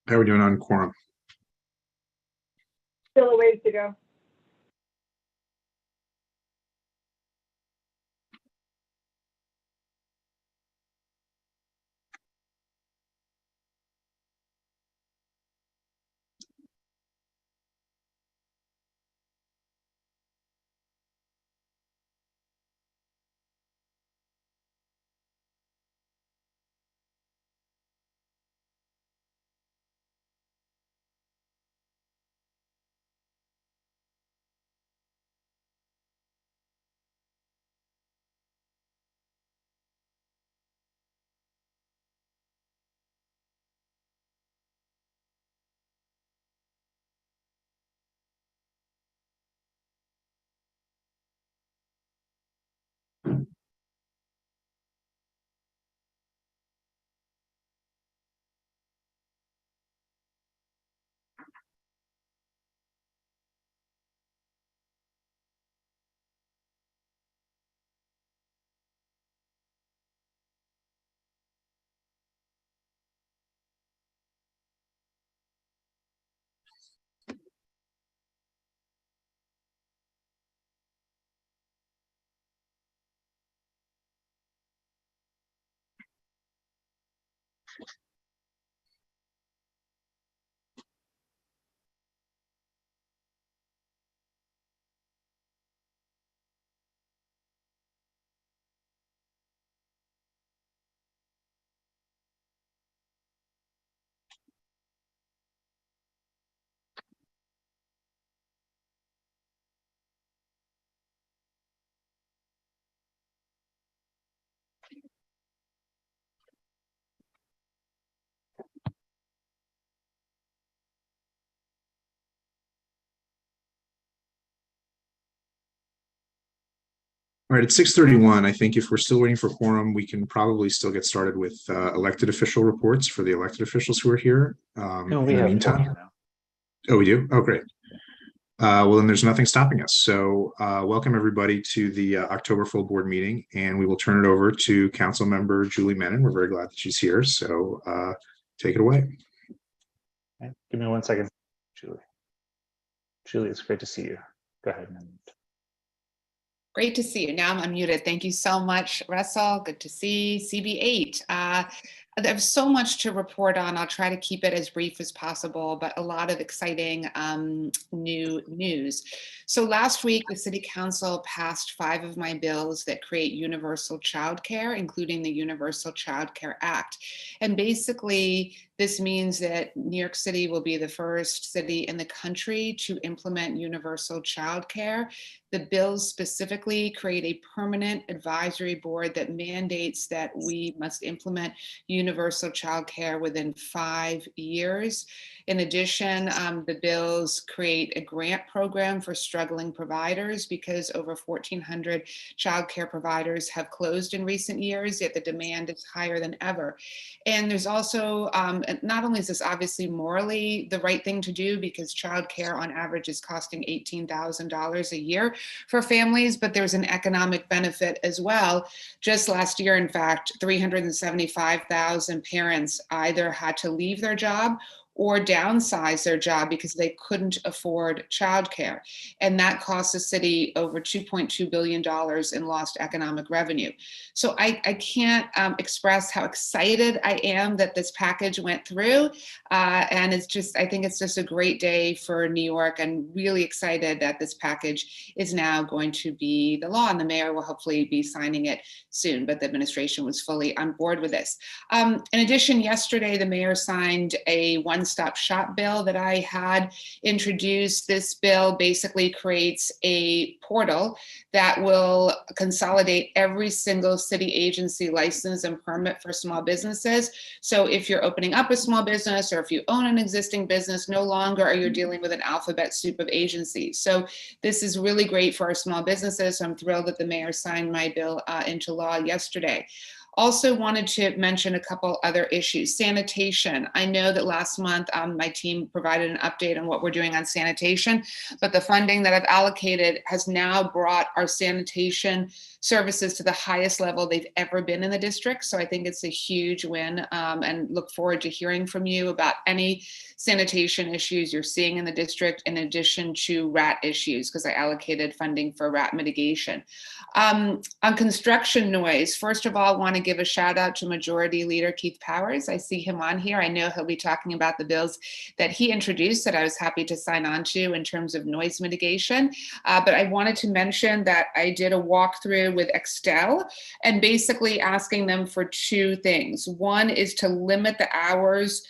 How are we doing on quorum? Still a ways to go. All right, at 6:31, I think if we're still waiting for quorum, we can probably still get started with elected official reports for the elected officials who are here. No, we in the have meantime. four now. Oh, we do? Oh, great. Well, then there's nothing stopping us. So welcome everybody to the October full board meeting, and we will turn it over to Council Member Julie Menon. We're very glad that she's here. So take it away. Okay, give me 1 second, Julie. Julie, it's great to see you. Go ahead. Great to see you. Now I'm unmuted. Thank you so much, Russell. Good to see CB8. There's so much to report on. I'll try to keep it as brief as possible, but a lot of exciting new news. So last week, the City Council passed 5 of my bills that create universal childcare, including the Universal Child Care Act. And basically, this means that New York City will be the first city in the country to implement universal childcare. The bills specifically create a permanent advisory board that mandates that we must implement universal childcare within 5 years. In addition, the bills create a grant program for struggling providers because over 1,400 childcare providers have closed in recent years, yet the demand is higher than ever. And there's also, not only is this obviously morally the right thing to do because childcare on average is costing $18,000 a year for families, but there's an economic benefit as well. Just last year, in fact, 375,000 parents either had to leave their job or downsize their job because they couldn't afford childcare. And that cost the city over $2.2 billion in lost economic revenue. So I can't express how excited I am that this package went through. And it's just, I think it's just a great day for New York, and really excited that this package is now going to be the law, and the mayor will hopefully be signing it soon, but the administration was fully on board with this. In addition, yesterday, the mayor signed a one-stop shop bill that I had introduced. This bill basically creates a portal that will consolidate every single city agency license and permit for small businesses. So if you're opening up a small business, or if you own an existing business, no longer are you dealing with an alphabet soup of agencies. So this is really great for our small businesses. So I'm thrilled that the mayor signed my bill into law yesterday. Also wanted to mention a couple other issues. Sanitation. I know that last month my team provided an update on what we're doing on sanitation, but the funding that I've allocated has now brought our sanitation services to the highest level they've ever been in the district. So I think it's a huge win, and look forward to hearing from you about any sanitation issues you're seeing in the district, in addition to rat issues, because I allocated funding for rat mitigation. On construction noise, first of all, I want to give a shout out to Majority Leader Keith Powers. I see him on here. I know he'll be talking about the bills that he introduced that I was happy to sign on to in terms of noise mitigation. But I wanted to mention that I did a walkthrough with Extel and basically asking them for two things. One is to limit the hours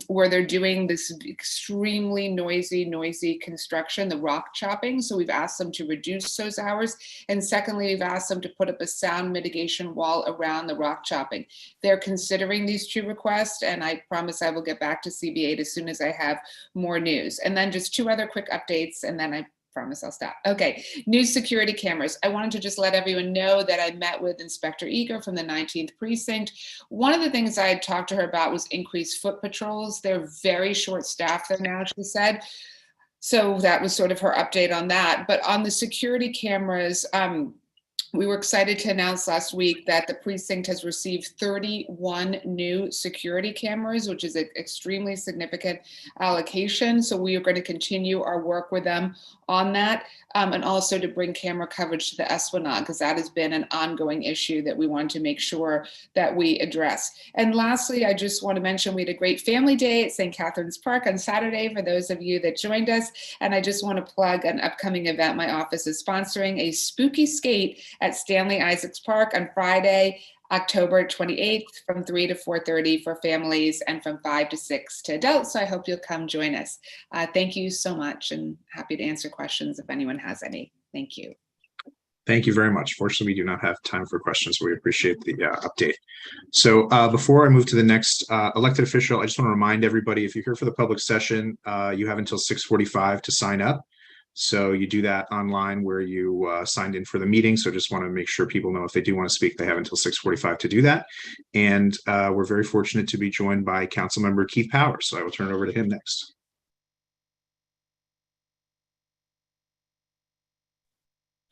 where they're doing this extremely noisy construction, the rock chopping. So we've asked them to reduce those hours. And secondly, we've asked them to put up a sound mitigation wall around the rock chopping. They're considering these two requests, and I promise I will get back to CB8 as soon as I have more news. And then just two other quick updates, and then I promise I'll stop. Okay, new security cameras. I wanted to just let everyone know that I met with Inspector Eager from the 19th Precinct. One of the things I had talked to her about was increased foot patrols. They're very short staffed there now, she said. So that was sort of her update on that. But on the security cameras, we were excited to announce last week that the precinct has received 31 new security cameras, which is an extremely significant allocation. So we are going to continue our work with them on that, and also to bring camera coverage to the Esplanade, because that has been an ongoing issue that we want to make sure that we address. And lastly, I just want to mention we had a great family day at St. Catherine's Park on Saturday for those of you that joined us. And I just want to plug an upcoming event my office is sponsoring, a spooky skate at Stanley Isaacs Park on Friday, October 28th from 3 to 4:30 for families and from 5 to 6 to adults. So I hope you'll come join us. Thank you so much, and happy to answer questions if anyone has any. Thank you. Thank you very much. Fortunately, we do not have time for questions, so we appreciate the update. So before I move to the next elected official, I just want to remind everybody, if you're here for the public session, you have until 6:45 to sign up. So you do that online where you signed in for the meeting. So just want to make sure people know if they do want to speak, they have until 6:45 to do that. And we're very fortunate to be joined by Councilmember Keith Powers. So I will turn it over to him next.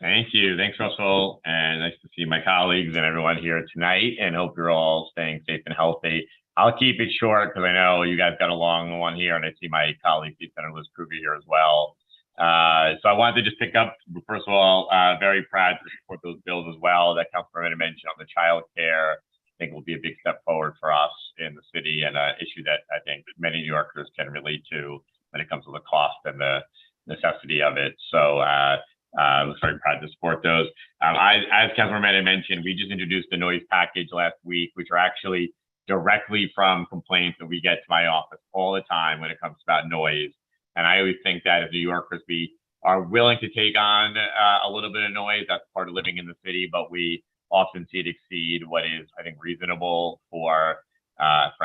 Thank you. Thanks, Russell. And nice to see my colleagues and everyone here tonight, and hope you're all staying safe and healthy. I'll keep it short because I know you guys got a long one here, and I see my colleague, Senator Liz Kruger, here as well. So I wanted to just pick up, first of all, very proud to support those bills as well that Councilman mentioned on the child care. I think will be a big step forward for us in the city, and an issue that I think many New Yorkers can relate to when it comes to the cost and the necessity of it. So I was very proud to support those. As Councilman Menon mentioned, we just introduced the noise package last week, which are actually directly from complaints that we get to my office all the time when it comes about noise. And I always think that as New Yorkers, we are willing to take on a little bit of noise. That's part of living in the city, but we often see it exceed what is, I think, reasonable for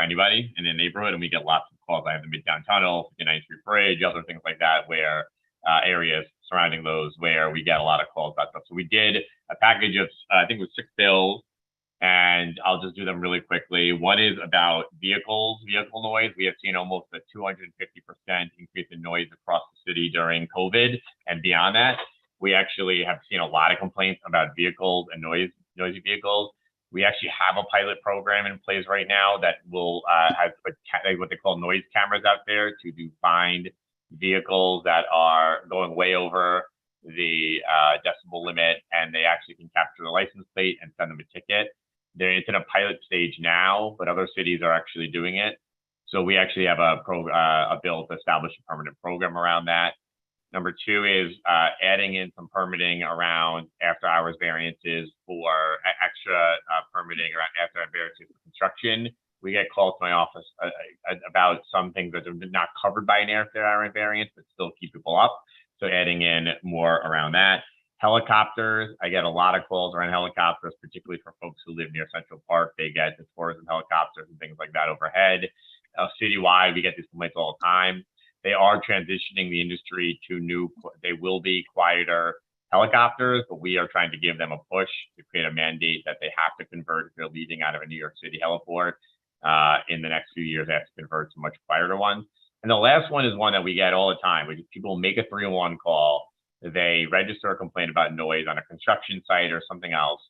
anybody in the neighborhood. And we get lots of calls. I have the Midtown Tunnel, the 59th Street Bridge, other things like that, where areas surrounding those where we get a lot of calls about stuff. So we did a package of, I think it was 6 bills, and I'll just do them really quickly. One is about vehicle noise. We have seen almost a 250% increase in noise across the city during COVID, and beyond that, we actually have seen a lot of complaints about vehicles and noisy vehicles. We actually have a pilot program in place right now that will have what they call noise cameras out there to find vehicles that are going way over the decibel limit, and they actually can capture the license plate and send them a ticket. It's in a pilot stage now, but other cities are actually doing it. So we actually have a bill to establish a permanent program around that. Number 2 is adding in some permitting around after-hours variances for extra permitting around after-hours variances for construction. We get calls to my office about some things that are not covered by an after-hour variance, but still keep people up. So adding in more around that. Helicopters, I get a lot of calls around helicopters, particularly for folks who live near Central Park. They get the tourism helicopters and things like that overhead. Citywide, we get these complaints all the time. They are transitioning the industry to they will be quieter helicopters, but we are trying to give them a push to create a mandate that they have to convert if they're leaving out of a New York City heliport. In the next few years, they have to convert to much quieter ones. And the last one is one that we get all the time, which is people make a 311 call, they register a complaint about noise on a construction site or something else,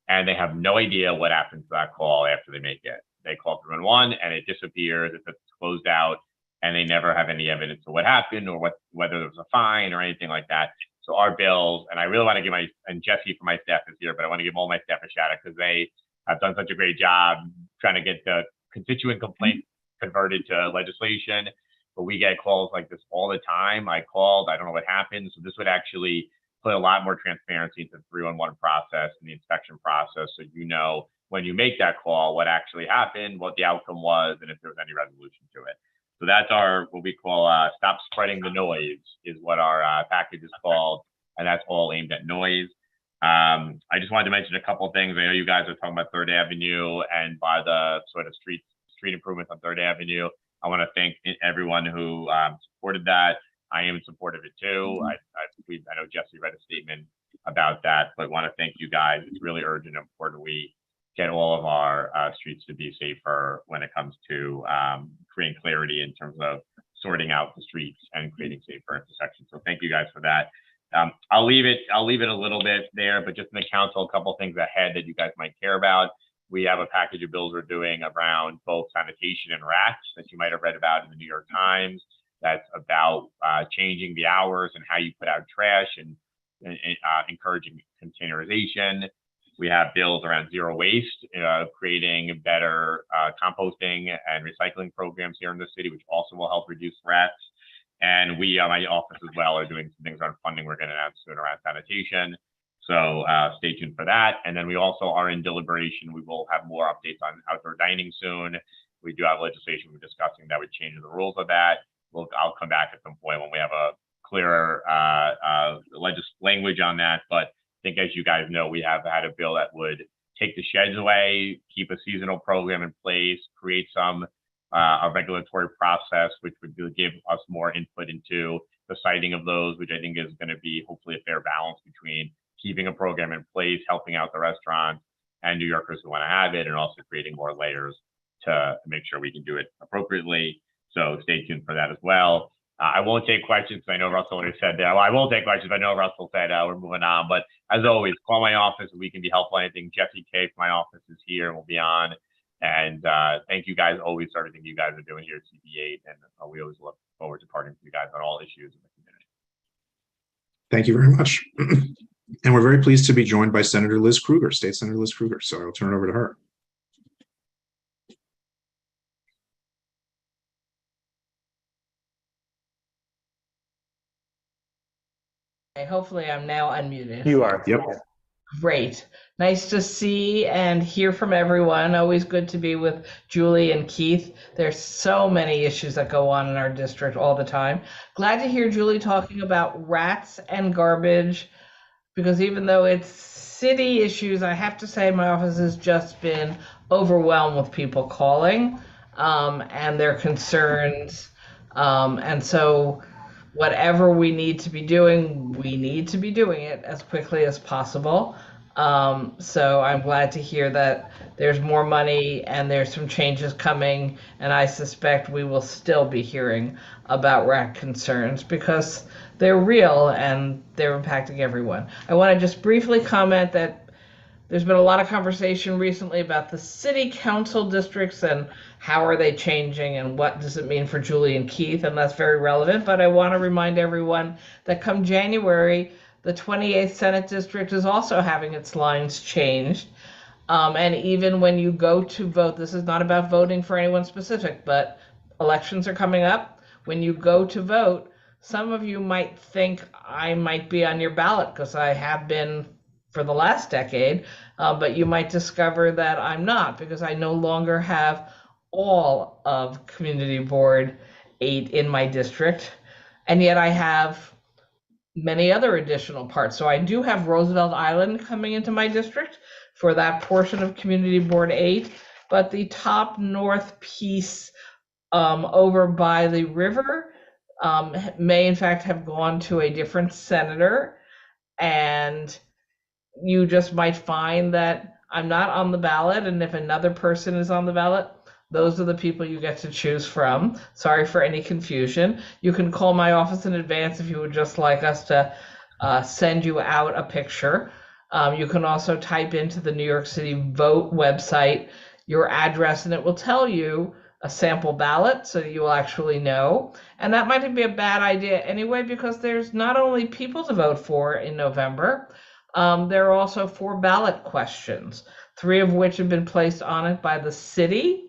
and they have no idea what happens to that call after they make it. They call 311 and it disappears, it's closed out, and they never have any evidence of what happened or whether there was a fine or anything like that. So our bills, and I really want to give and Jesse from my staff is here, but I want to give all my staff a shout out because they have done such a great job trying to get the constituent complaints converted to legislation. But we get calls like this all the time. I called, I don't know what happened. So this would actually put a lot more transparency into the 311 process and the inspection process. So you know, when you make that call, what actually happened, what the outcome was, and if there was any resolution to it. So that's our, what we call Stop Spreading the Noise is what our package is called. And that's all aimed at noise. I just wanted to mention a couple of things. I know you guys are talking about 3rd Avenue and by the sort of street improvements on 3rd Avenue. I want to thank everyone who supported that. I am in support of it too. I know Jesse read a statement about that, but want to thank you guys. It's really urgent and important we get all of our streets to be safer when it comes to creating clarity in terms of sorting out the streets and creating safer intersections. So thank you guys for that. I'll leave it a little bit there, but just in the council, a couple of things ahead that you guys might care about. We have a package of bills we're doing around both sanitation and rats that you might have read about in the New York Times. That's about changing the hours and how you put out trash and encouraging containerization. We have bills around zero waste, creating better composting and recycling programs here in the city, which also will help reduce rats. And we, my office as well, are doing some things around funding we're going to announce soon around sanitation. So stay tuned for that. And then we also are in deliberation. We will have more updates on outdoor dining soon. We do have legislation we're discussing that would change the rules of that. I'll come back at some point when we have a clearer language on that. But I think, as you guys know, we have had a bill that would take the sheds away, keep a seasonal program in place, create some a regulatory process, which would give us more input into the siting of those, which I think is going to be hopefully a fair balance between keeping a program in place, helping out the restaurants and New Yorkers who want to have it, and also creating more layers to make sure we can do it appropriately. So stay tuned for that as well. I won't take questions. I know Russell already said that. Well, I will take questions. I know Russell said we're moving on, but as always, call my office if we can be helpful. Anything. Jesse K from my office is here and will be on. And thank you guys always for everything you guys are doing here at CB8. And we always look forward to partnering with you guys on all issues in the community. Thank you very much. And we're very pleased to be joined by Senator Liz Krueger, State Senator Liz Krueger. So I'll turn it over to her. Okay, hopefully I'm now unmuted. You are. Yep. Great. Nice to see and hear from everyone. Always good to be with Julie and Keith. There's so many issues that go on in our district all the time. Glad to hear Julie talking about rats and garbage, because even though it's city issues, I have to say my office has just been overwhelmed with people calling and their concerns. And so whatever we need to be doing, we need to be doing it as quickly as possible. So I'm glad to hear that there's more money and there's some changes coming, and I suspect we will still be hearing about rat concerns because they're real and they're impacting everyone. I want to just briefly comment that there's been a lot of conversation recently about the city council districts and how are they changing and what does it mean for Julie and Keith, and that's very relevant. But I want to remind everyone that come January, the 28th Senate District is also having its lines changed. And even when you go to vote, this is not about voting for anyone specific, but elections are coming up. When you go to vote, some of you might think I might be on your ballot because I have been for the last decade, but you might discover that I'm not, because I no longer have all of Community Board 8 in my district, and yet I have many other additional parts. So I do have Roosevelt Island coming into my district for that portion of Community Board 8, but the top north piece over by the river may in fact have gone to a different senator. and you just might find that I'm not on the ballot, and if another person is on the ballot, those are the people you get to choose from. Sorry for any confusion. You can call my office in advance if you would just like us to send you out a picture. You can also type into the New York City Vote website your address, and it will tell you a sample ballot so you will actually know. And that might be a bad idea anyway, because there's not only people to vote for in November, there are also 4 ballot questions, 3 of which have been placed on it by the city,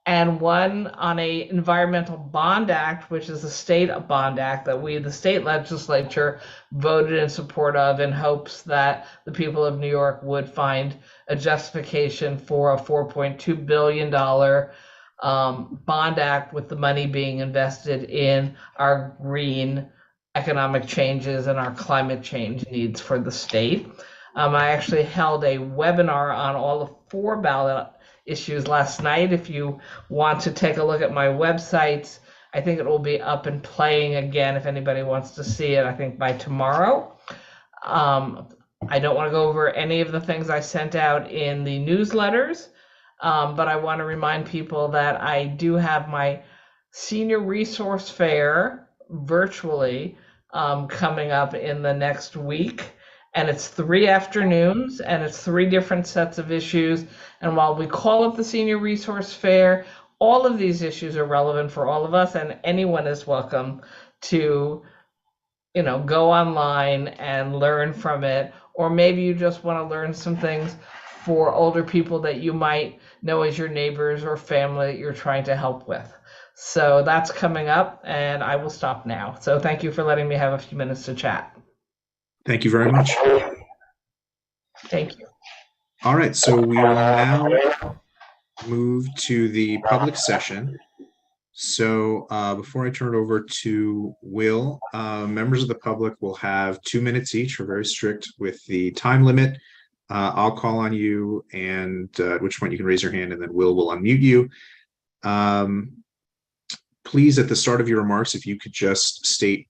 and 1 on a environmental bond act, which is a state bond act that we, the state legislature, voted in support of in hopes that the people of New York would find a justification for a $4.2 billion bond act, with the money being invested in our green economic changes and our climate change needs for the state. I actually held a webinar on all the 4 ballot issues last night. If you want to take a look at my website, I think it will be up and playing again if anybody wants to see it, I think by tomorrow. I don't want to go over any of the things I sent out in the newsletters, but I want to remind people that I do have my senior resource fair virtually coming up in the next week. And it's 3 afternoons, and it's 3 different sets of issues. And while we call it the Senior Resource Fair, all of these issues are relevant for all of us, and anyone is welcome to, go online and learn from it. Or maybe you just want to learn some things for older people that you might know as your neighbors or family that you're trying to help with. So that's coming up, and I will stop now. So thank you for letting me have a few minutes to chat. Thank you very much. Thank you. All right, so we will now move to the public session. So before I turn it over to Will, members of the public will have 2 minutes each. We're very strict with the time limit. I'll call on you, and at which point you can raise your hand, and then Will unmute you. Please, at the start of your remarks, if you could just state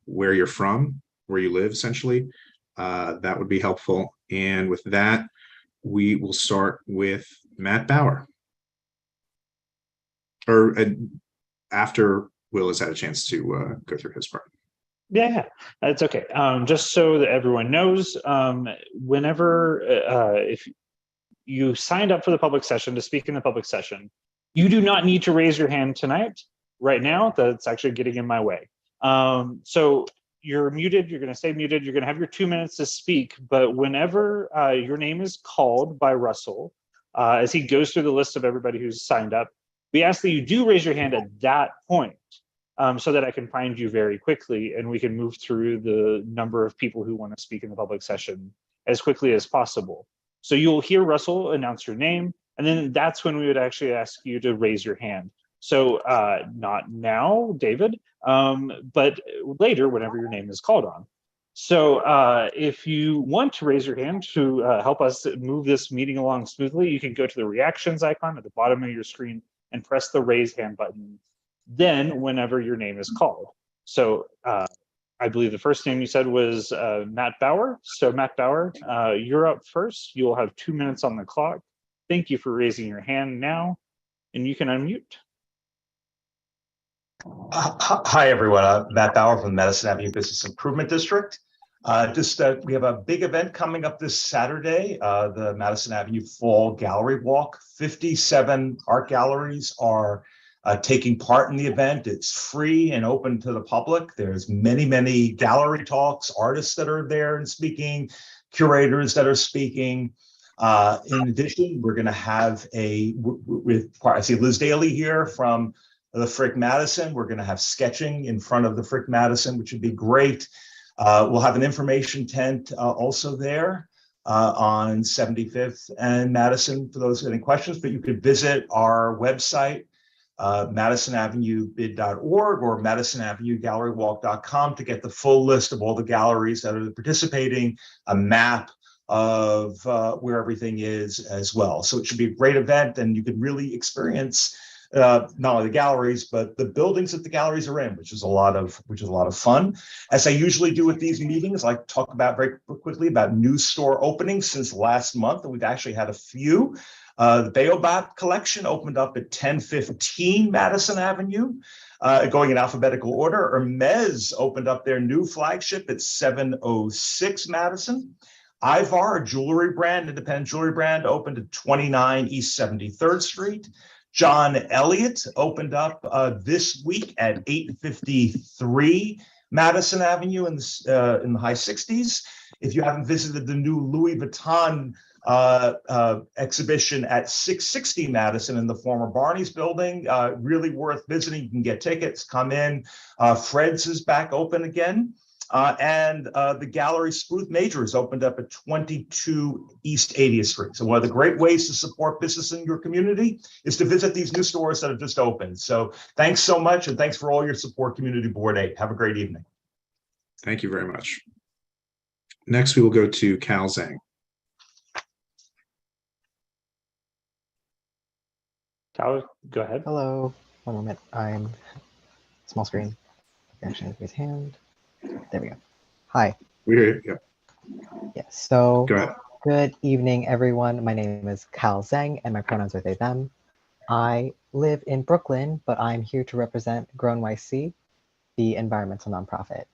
where you're from, where you live, essentially, that would be helpful. And with that, we will start with Matt Bauer. Or after Will has had a chance to go through his part. Yeah, that's okay. Just so that everyone knows, whenever, if you signed up for the public session to speak in the public session, you do not need to raise your hand tonight, right now. That's actually getting in my way. So you're muted, you're going to stay muted, you're going to have your 2 minutes to speak, but whenever your name is called by Russell, as he goes through the list of everybody who's signed up, we ask that you do raise your hand at that point, so that I can find you very quickly and we can move through the number of people who want to speak in the public session as quickly as possible. So you'll hear Russell announce your name, and then that's when we would actually ask you to raise your hand. So not now, David, but later whenever your name is called on. So if you want to raise your hand to help us move this meeting along smoothly, you can go to the reactions icon at the bottom of your screen and press the raise hand button then whenever your name is called. So I believe the first name you said was Matt Bauer. So Matt Bauer, you're up first. You'll have 2 minutes on the clock. Thank you for raising your hand now, and you can unmute. Hi, everyone. Matt Bauer from the Madison Avenue Business Improvement District. We have a big event coming up this Saturday, the Madison Avenue Fall Gallery Walk. 57 art galleries are taking part in the event. It's free and open to the public. There's many gallery talks, artists that are there and speaking, curators that are speaking. In addition, we're going to have I see Liz Daly here from the Frick Madison. We're going to have sketching in front of the Frick Madison, which would be great. We'll have an information tent also there on 75th and Madison for those getting questions, but you could visit our website, MadisonAvenueBid.org or MadisonAvenueGalleryWalk.com to get the full list of all the galleries that are participating, a map of where everything is as well. So it should be a great event, and you can really experience not only the galleries, but the buildings that the galleries are in, which is a lot of fun. As I usually do at these meetings, I talk about very quickly about new store openings since last month, and we've actually had a few. The Baobab collection opened up at 1015 Madison Avenue, going in alphabetical order. Hermes opened up their new flagship at 706 Madison. Ivar, a jewelry brand, independent jewelry brand, opened at 29 East 73rd Street. John Elliott opened up this week at 853 Madison Avenue in the high 60s. If you haven't visited the new Louis Vuitton exhibition at 660 Madison in the former Barney's building, really worth visiting. You can get tickets, come in. Fred's is back open again. And the gallery Spruce Majors opened up at 22 East 80th Street. So one of the great ways to support business in your community is to visit these new stores that have just opened. So thanks so much, and thanks for all your support, Community Board 8. Have a great evening. Thank you very much. Next, we will go to Cal Zhang. Cal, go ahead. Hello. One moment. I'm small screen. Actually, his hand. There we go. Hi. We're here. Yeah. Yes. So Go ahead. good evening, everyone. My name is Cal Zhang, and my pronouns are they, them. I live in Brooklyn, but I'm here to represent Grow NYC, the environmental nonprofit.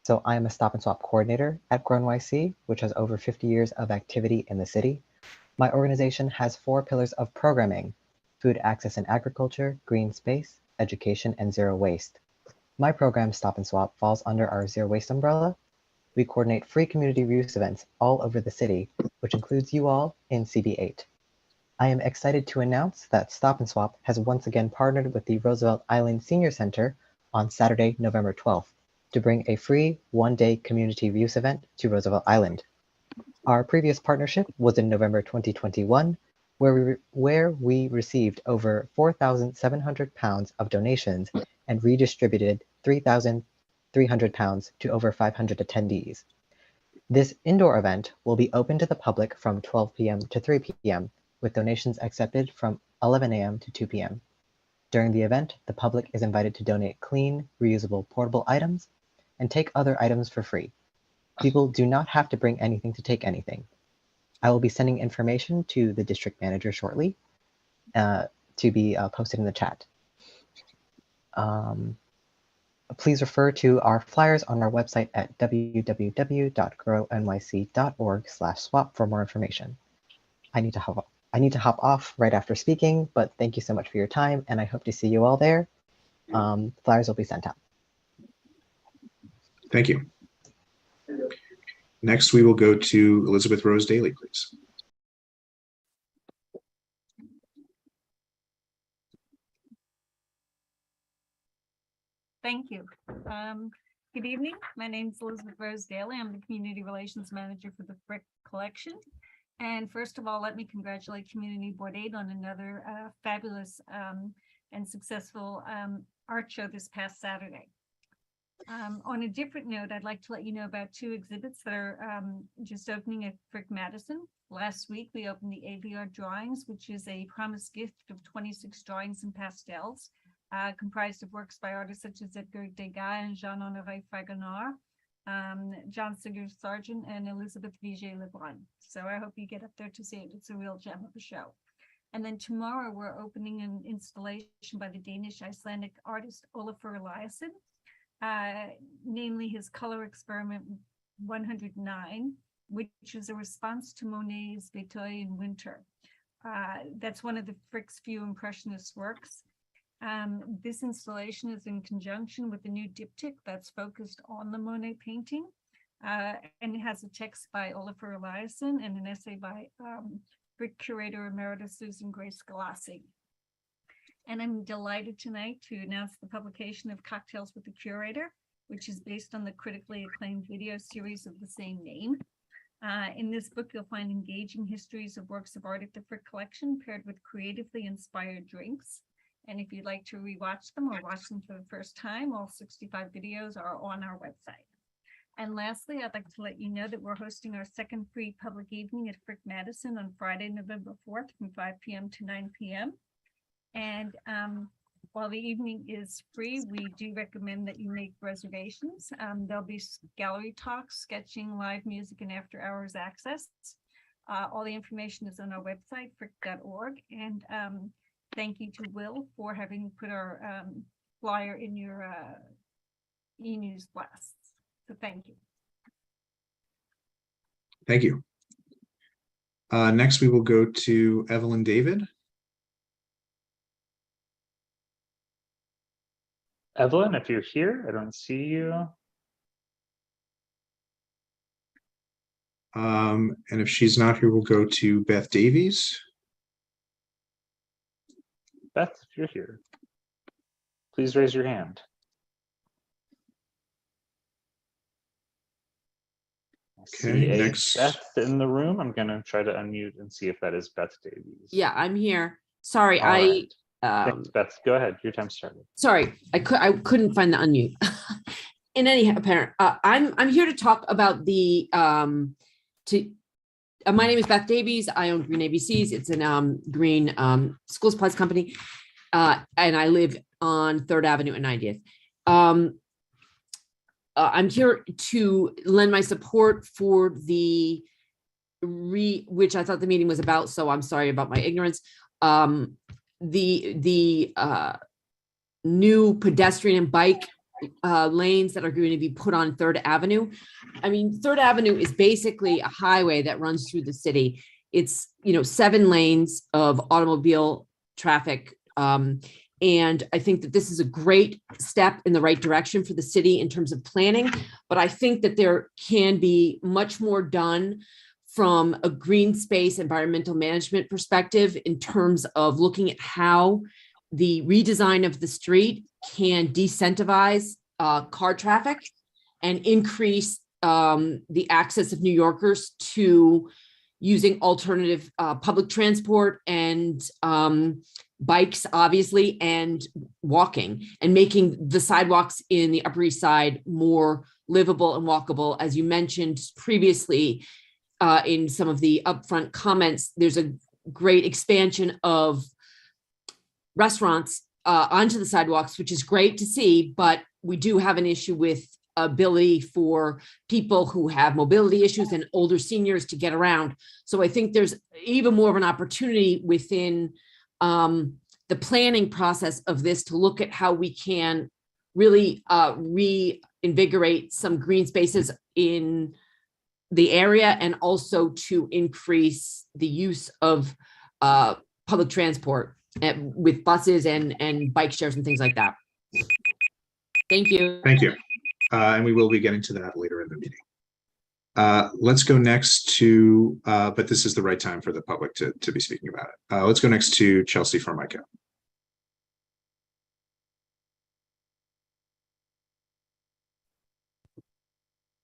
So I am a stop and swap coordinator at Grow NYC, which has over 50 years of activity in the city. My organization has 4 pillars of programming: food access and agriculture, green space, education, and zero waste. My program, Stop and Swap, falls under our Zero Waste umbrella. We coordinate free community reuse events all over the city, which includes you all in CB8. I am excited to announce that Stop and Swap has once again partnered with the Roosevelt Island Senior Center on Saturday, November 12th, to bring a free one-day community reuse event to Roosevelt Island. Our previous partnership was in November 2021, where we received over 4,700 pounds of donations and redistributed 3,300 pounds to over 500 attendees. This indoor event will be open to the public from 12 p.m. to 3 p.m. with donations accepted from 11 a.m. to 2 p.m. During the event, the public is invited to donate clean, reusable, portable items and take other items for free. People do not have to bring anything to take anything. I will be sending information to the district manager shortly to be posted in the chat. Please refer to our flyers on our website at www.grownyc.org/swap for more information. I need to hop off right after speaking, but thank you so much for your time, and I hope to see you all there. Flyers will be sent out. Thank you. Next, we will go to Elizabeth Rose Daly, please. Thank you. Good evening. My name is Elizabeth Rose Daly. I'm the Community Relations Manager for the Frick Collection. And first of all, let me congratulate Community Board 8 on another fabulous and successful art show this past Saturday. On a different note, I'd like to let you know about 2 exhibits that are just opening at Frick Madison. Last week, we opened the AVR Drawings, which is a promised gift of 26 drawings and pastels, comprised of works by artists such as Edgar Degas and Jean-Honoré Fragonard, John Singer Sargent, and Elizabeth Vigée-Lebrun. So I hope you get up there to see it. It's a real gem of a show. And then tomorrow, we're opening an installation by the Danish-Icelandic artist Olafur Eliasson, namely his color experiment 109, which is a response to Monet's Vetoy in Winter. That's one of the Frick's few impressionist works. This installation is in conjunction with the new diptych that's focused on the Monet painting, and it has a text by Olafur Eliasson and an essay by Frick Curator Emeritus Susan Grace Galassi. And I'm delighted tonight to announce the publication of Cocktails with the Curator, which is based on the critically acclaimed video series of the same name. In this book, you'll find engaging histories of works of art at the Frick Collection paired with creatively inspired drinks. And if you'd like to rewatch them or watch them for the first time, all 65 videos are on our website. And lastly, I'd like to let you know that we're hosting our second free public evening at Frick Madison on Friday, November 4th from 5 p.m. to 9 p.m. And while the evening is free, we do recommend that you make reservations. There'll be gallery talks, sketching, live music, and after hours access. All the information is on our website, frick.org. And thank you to Will for having put our flyer in your e-news blasts. So thank you. Thank you. Next, we will go to Evelyn David. Evelyn, if you're here, I don't see you. And if she's not here, we'll go to Beth Davies. Beth, if you're here, please raise your hand. Okay, See a next. Beth in the room. I'm gonna try to unmute and see if that is Beth Davies. Yeah, I'm here. Sorry, All right. I Thanks, Beth. Go ahead. Your time started. sorry, I couldn't find the unmute. In any apparent, I'm here to talk about the my name is Beth Davies. I own Green ABCs. It's an green school supplies company, and I live on 3rd Avenue and 90th. I'm here to lend my support for the which I thought the meeting was about. So I'm sorry about my ignorance. The new pedestrian and bike lanes that are going to be put on 3rd Avenue. I mean, 3rd Avenue is basically a highway that runs through the city. It's, 7 lanes of automobile traffic. And I think that this is a great step in the right direction for the city in terms of planning, but I think that there can be much more done from a green space environmental management perspective in terms of looking at how the redesign of the street can decentivize car traffic and increase the access of New Yorkers to using alternative public transport and bikes, obviously, and walking, and making the sidewalks in the Upper East Side more livable and walkable. As you mentioned previously in some of the upfront comments, there's a great expansion of restaurants onto the sidewalks, which is great to see, but we do have an issue with ability for people who have mobility issues and older seniors to get around. So I think there's even more of an opportunity within the planning process of this to look at how we can really reinvigorate some green spaces in the area, and also to increase the use of public transport with buses and bike shares and things like that. Thank you. Thank you. And we will be getting to that later in the meeting. Let's go next to, but this is the right time for the public to be speaking about it. Let's go next to Chelsea Formica.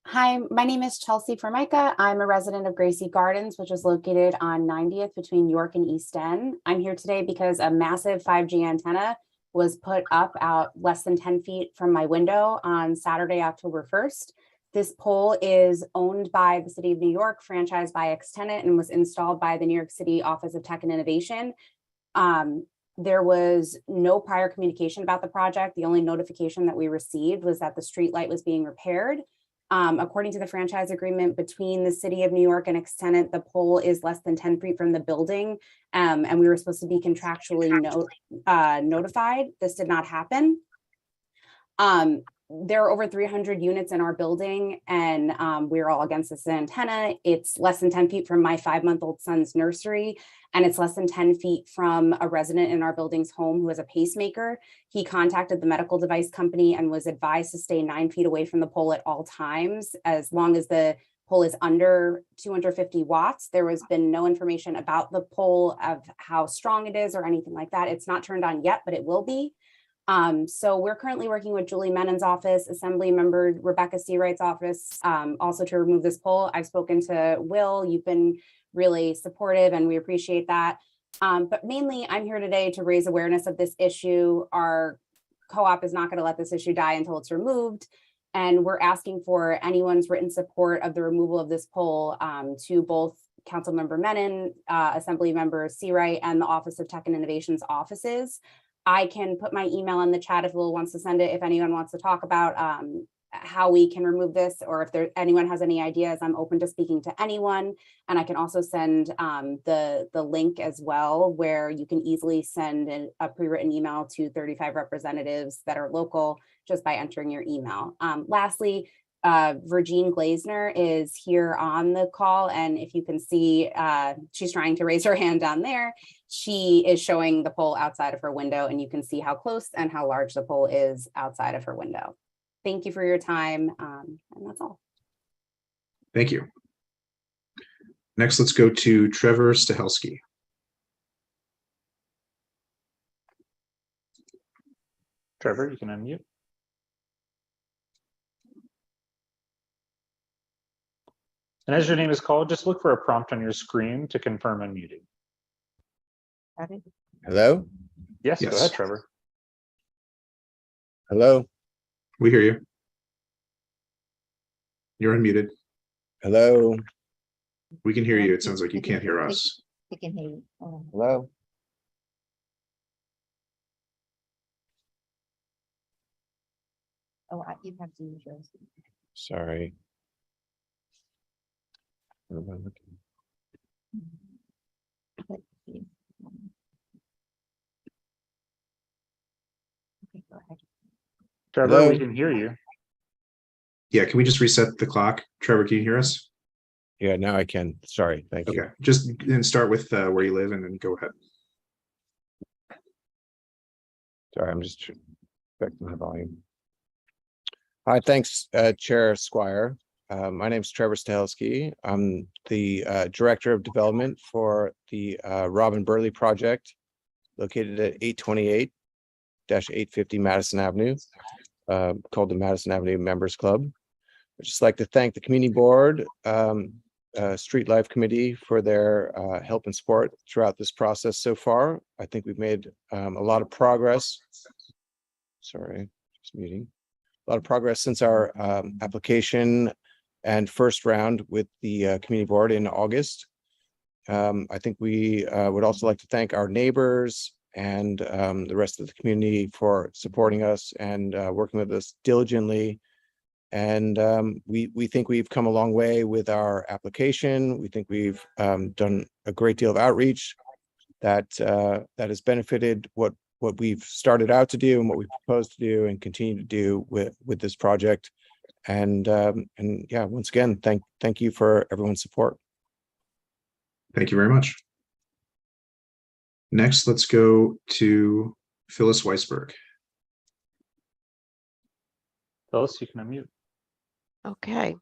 Hi, my name is Chelsea Formica. I'm a resident of Gracie Gardens, which is located on 90th between York and East End. I'm here today because a massive 5G antenna was put up out less than 10 feet from my window on Saturday, October 1st. This pole is owned by the City of New York, franchised by ex-tenant, and was installed by the New York City Office of Tech and Innovation. There was no prior communication about the project. The only notification that we received was that the street light was being repaired. According to the franchise agreement between the City of New York and ex-tenant, the pole is less than 10 feet from the building, and we were supposed to be contractually notified. This did not happen. There are over 300 units in our building, and we're all against this antenna. It's less than 10 feet from my 5-month-old son's nursery, and it's less than 10 feet from a resident in our building's home who has a pacemaker. He contacted the medical device company and was advised to stay 9 feet away from the pole at all times, as long as the pole is under 250 watts. There has been no information about the pole, of how strong it is or anything like that. It's not turned on yet, but it will be. So we're currently working with Julie Menon's office, Assembly Member Rebecca Seawright's office, also to remove this pole. I've spoken to Will. You've been really supportive, and we appreciate that. But mainly I'm here today to raise awareness of this issue. Our co-op is not going to let this issue die until it's removed. And we're asking for anyone's written support of the removal of this pole to both Councilmember Menon, Assembly Member Seawright, and the Office of Tech and Innovations offices. I can put my email in the chat if Lil wants to send it. If anyone wants to talk about how we can remove this, or if anyone has any ideas, I'm open to speaking to anyone. And I can also send the link as well, where you can easily send a pre-written email to 35 representatives that are local just by entering your email. Lastly, Virginie Glazner is here on the call, and if you can see, she's trying to raise her hand down there. She is showing the pole outside of her window, and you can see how close and how large the pole is outside of her window. Thank you for your time, and that's all. Thank you. Next, let's go to Trevor Stahelski. Trevor, you can unmute. And as your name is called, just look for a prompt on your screen to confirm unmuting. Hello? Yes, Yes. go ahead, Trevor. Hello? We hear you. You're unmuted. Hello? We can hear you. It sounds like you can't hear us. We can hear you. Hello? You have to use yours. Sorry. What am I looking? Okay, go ahead. Trevor, Hello? we can hear you. Yeah, can we just reset the clock? Trevor, can you hear us? Yeah, now I can. Sorry. Thank you. Okay, just and start with where you live and then go ahead. Sorry, I'm just checking the volume. Hi, thanks, Chair Squire. My name is Trevor Stahelski. I'm the Director of Development for the Robin Burley project located at 828-850 Madison Avenue, called the Madison Avenue Members Club. I'd just like to thank the Community Board, Street Life Committee for their help and support throughout this process so far. I think we've made a lot of progress. Sorry, just muting. A lot of progress since our application and first round with the Community Board in August. I think we would also like to thank our neighbors and the rest of the community for supporting us and working with us diligently. And we think we've come a long way with our application. We think we've done a great deal of outreach that has benefited what we've started out to do and what we propose to do and continue to do with this project. And yeah, once again, thank you for everyone's support. Thank you very much. Next, let's go to Phyllis Weisberg. Phyllis, you can unmute. Okay.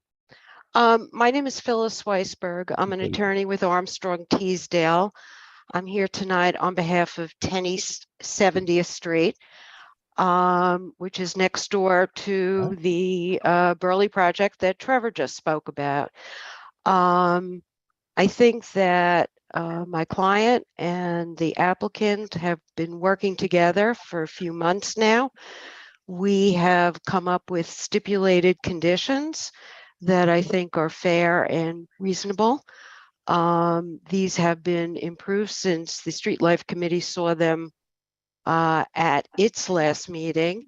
My name is Phyllis Weisberg. I'm an attorney with Armstrong Teasdale. I'm here tonight on behalf of 10 East 70th Street, which is next door to the Burley project that Trevor just spoke about. I think that my client and the applicant have been working together for a few months now. We have come up with stipulated conditions that I think are fair and reasonable. These have been improved since the Street Life Committee saw them at its last meeting,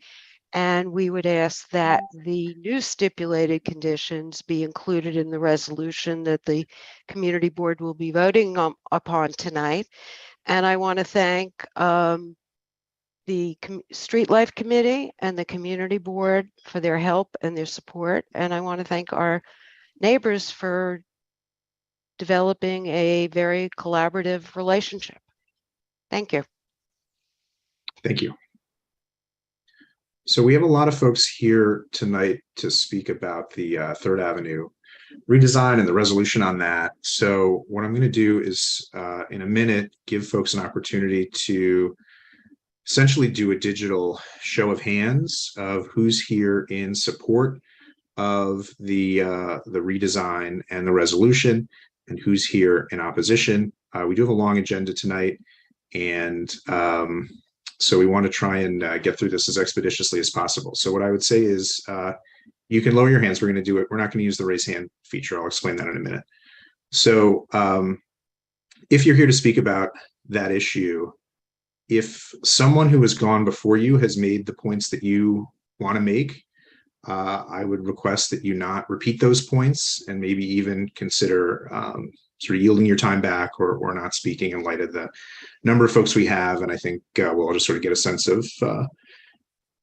and we would ask that the new stipulated conditions be included in the resolution that the Community Board will be voting upon tonight. And I want to thank the Street Life Committee and the Community Board for their help and their support. And I want to thank our neighbors for developing a very collaborative relationship. Thank you. Thank you. So we have a lot of folks here tonight to speak about the Third Avenue redesign and the resolution on that. So what I'm going to do is in a minute, give folks an opportunity to essentially do a digital show of hands of who's here in support of the redesign and the resolution and who's here in opposition. We do have a long agenda tonight, and so we want to try and get through this as expeditiously as possible. So what I would say is you can lower your hands. We're going to do it. We're not going to use the raise hand feature. I'll explain that in a minute. So if you're here to speak about that issue, if someone who has gone before you has made the points that you want to make, I would request that you not repeat those points and maybe even consider sort of yielding your time back or not speaking in light of the number of folks we have. And I think we'll all just sort of get a sense of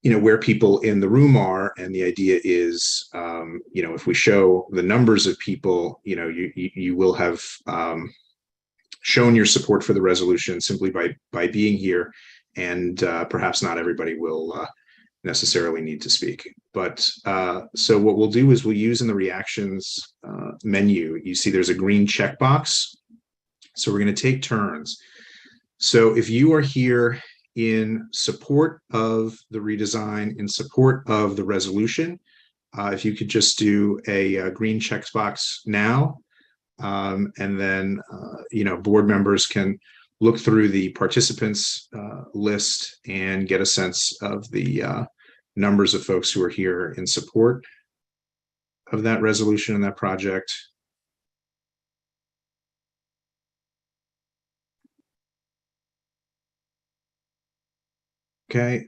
where people in the room are. And the idea is, if we show the numbers of people, you will have shown your support for the resolution simply by being here, and perhaps not everybody will necessarily need to speak. But so what we'll do is we'll use in the reactions menu, you see there's a green checkbox. So we're going to take turns. So if you are here in support of the redesign, in support of the resolution, if you could just do a green checkbox now, and then board members can look through the participants list and get a sense of the numbers of folks who are here in support of that resolution and that project. Okay.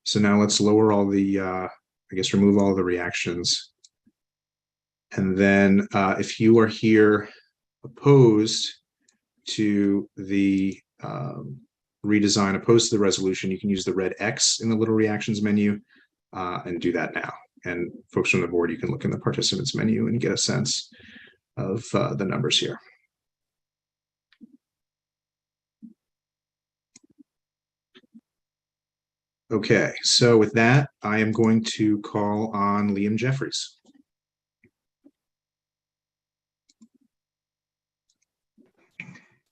So now let's lower all the, remove all the reactions. And then if you are here opposed to the redesign, opposed to the resolution, you can use the red X in the little reactions menu and do that now. And folks from the board, you can look in the participants menu and get a sense of the numbers here. Okay, so with that, I am going to call on Liam Jeffries.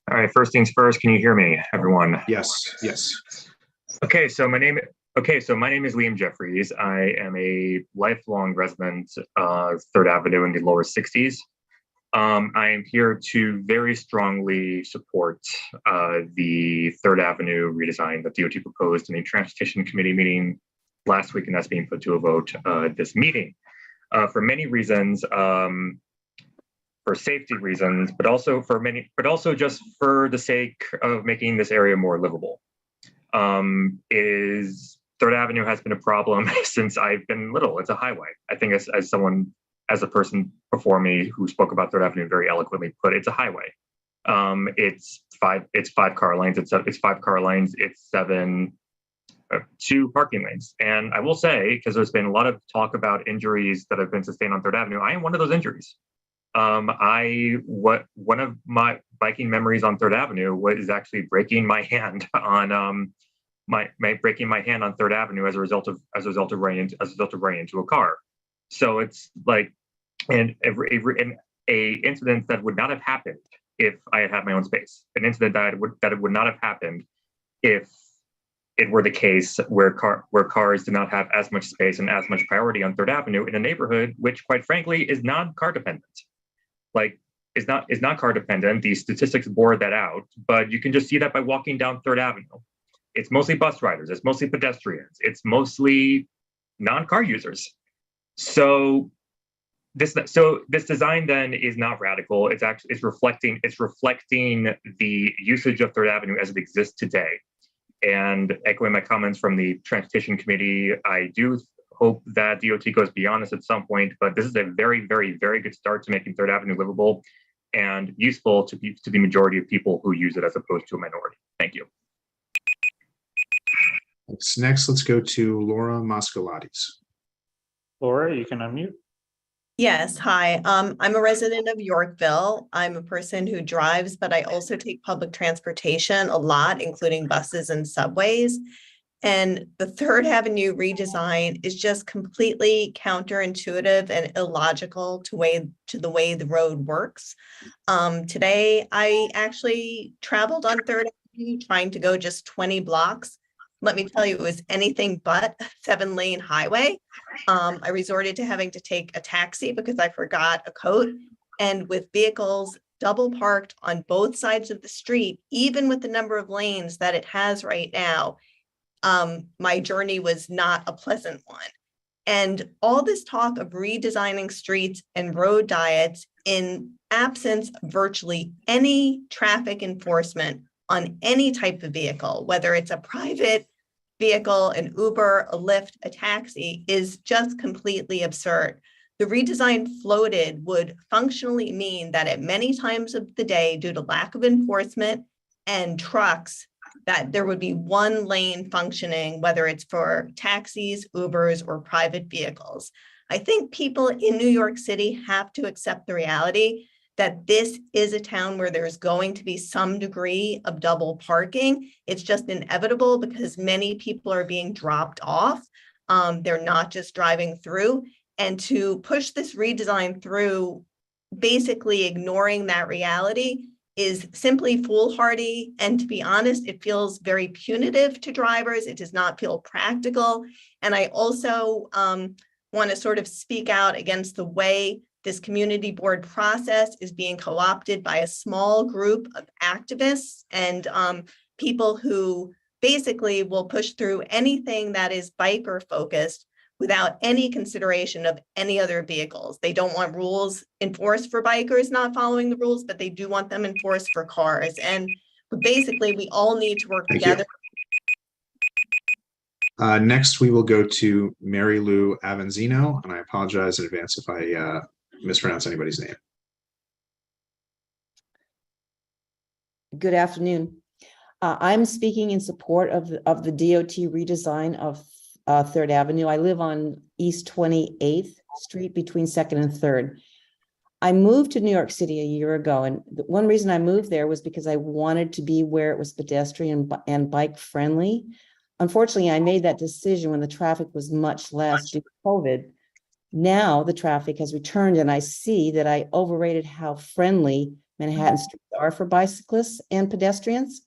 All right, first things first, can you hear me, everyone? Yes, yes. Okay, so my name is Liam Jeffries. I am a lifelong resident of 3rd Avenue in the lower 60s. I am here to very strongly support the 3rd Avenue redesign that DOT proposed in a Transportation Committee meeting last week, and that's being put to a vote this meeting. For many reasons, for safety reasons, but also just for the sake of making this area more livable. 3rd Avenue has been a problem since I've been little. It's a highway. I think as a person before me who spoke about 3rd Avenue very eloquently put, it's a highway. It's five car lanes. It's 5 car lanes. It's 2 parking lanes. And I will say, because there's been a lot of talk about injuries that have been sustained on 3rd Avenue, I am one of those injuries. One of my biking memories on 3rd Avenue was actually breaking my hand on breaking my hand on 3rd Avenue as a result of running into a car. So it's like an incident that would not have happened if I had my own space. An incident that would not have happened if it were the case where cars did not have as much space and as much priority on 3rd Avenue in a neighborhood which, quite frankly, is not car dependent. Is not car dependent. These statistics bore that out, but you can just see that by walking down 3rd Avenue. It's mostly bus riders. It's mostly pedestrians. It's mostly non-car users. So this design then is not radical. It's reflecting the usage of 3rd Avenue as it exists today. And echoing my comments from the Transportation Committee, I do hope that DOT goes beyond this at some point, but this is a very, very, very good start to making 3rd Avenue livable and useful to the majority of people who use it as opposed to a minority. Thank you. Next, let's go to Laura Moscalates. Laura, you can unmute. Yes, hi. I'm a resident of Yorkville. I'm a person who drives, but I also take public transportation a lot, including buses and subways. And the 3rd Avenue redesign is just completely counterintuitive and illogical to the way the road works. Today, I actually traveled on 3rd Avenue trying to go just 20 blocks. Let me tell you, it was anything but a 7-lane highway. I resorted to having to take a taxi because I forgot a coat. And with vehicles double parked on both sides of the street, even with the number of lanes that it has right now, my journey was not a pleasant one. And all this talk of redesigning streets and road diets in absence of virtually any traffic enforcement on any type of vehicle, whether it's a private vehicle, an Uber, a Lyft, a taxi, is just completely absurd. The redesign floated would functionally mean that at many times of the day, due to lack of enforcement and trucks, that there would be one lane functioning, whether it's for taxis, Ubers, or private vehicles. I think people in New York City have to accept the reality that this is a town where there's going to be some degree of double parking. It's just inevitable because many people are being dropped off. They're not just driving through. And to push this redesign through, basically ignoring that reality, is simply foolhardy. And to be honest, it feels very punitive to drivers. It does not feel practical. And I also want to sort of speak out against the way this community board process is being co-opted by a small group of activists and people who basically will push through anything that is biker focused without any consideration of any other vehicles. They don't want rules enforced for bikers not following the rules, but they do want them enforced for cars. And basically, we all need to work together. Next, we will go to Mary Lou Avenzino, and I apologize in advance if I mispronounce anybody's name. Good afternoon. I'm speaking in support of the DOT redesign of 3rd Avenue. I live on East 28th Street between 2nd and 3rd. I moved to New York City a year ago, and one reason I moved there was because I wanted to be where it was pedestrian and bike friendly. Unfortunately, I made that decision when the traffic was much less due to COVID. Now the traffic has returned, and I see that I overrated how friendly Manhattan streets are for bicyclists and pedestrians.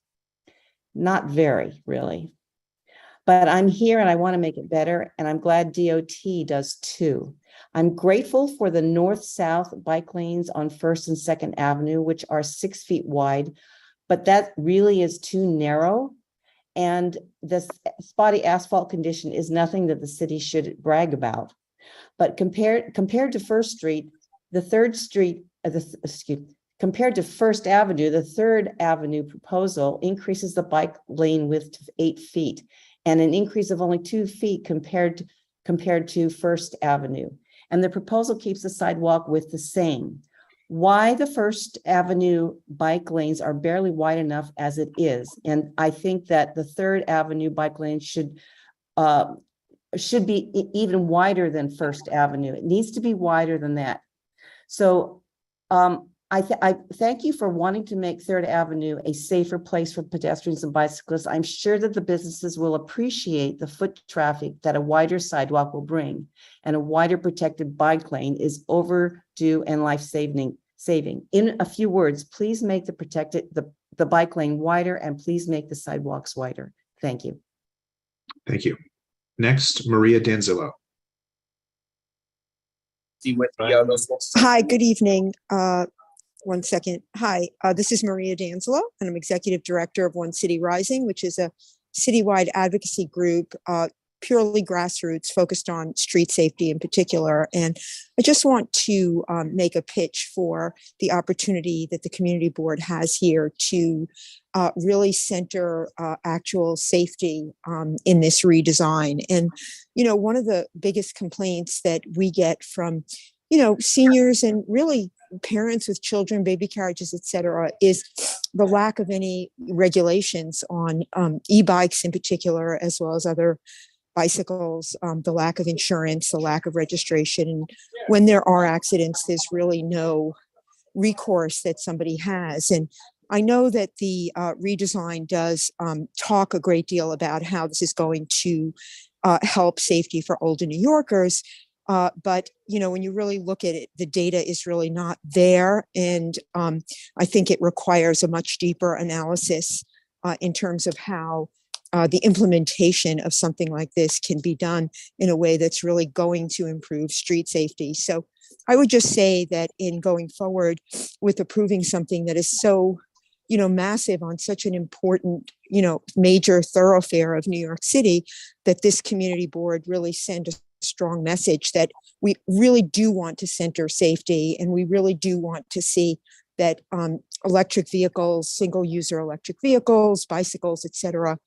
Not very, really. But I'm here and I want to make it better, and I'm glad DOT does too. I'm grateful for the north-south bike lanes on 1st and 2nd Avenue, which are 6 feet wide, but that really is too narrow. And this spotty asphalt condition is nothing that the city should brag about. But compared to First Street, the Third Street, compared to First Avenue, the 3rd Avenue proposal increases the bike lane width to 8 feet, and an increase of only 2 feet compared to First Avenue. And the proposal keeps the sidewalk width the same. Why the First Avenue bike lanes are barely wide enough as it is. And I think that the 3rd Avenue bike lane should be even wider than First Avenue. It needs to be wider than that. So I thank you for wanting to make 3rd Avenue a safer place for pedestrians and bicyclists. I'm sure that the businesses will appreciate the foot traffic that a wider sidewalk will bring, and a wider protected bike lane is overdue and life-saving. In a few words, please make the bike lane wider, and please make the sidewalks wider. Thank you. Thank you. Next, Maria D'Angelo. Hi, good evening. One second. Hi, this is Maria D'Angelo, and I'm Executive Director of One City Rising, which is a citywide advocacy group, purely grassroots, focused on street safety in particular. And I just want to make a pitch for the opportunity that the community board has here to really center actual safety in this redesign. And, you know, one of the biggest complaints that we get from, you know, seniors and really parents with children, baby carriages, et cetera, is the lack of any regulations on e-bikes in particular, as well as other bicycles, the lack of insurance, the lack of registration. And when there are accidents, there's really no recourse that somebody has. And I know that the redesign does talk a great deal about how this is going to help safety for older New Yorkers. But, you know, when you really look at it, the data is really not there. And I think it requires a much deeper analysis in terms of how the implementation of something like this can be done in a way that's really going to improve street safety. So I would just say that in going forward with approving something that is so, you know, massive on such an important, you know, major thoroughfare of New York City, that this community board really send a strong message that we really do want to center safety, and we really do want to see that electric vehicles, single-user electric vehicles, bicycles, et cetera,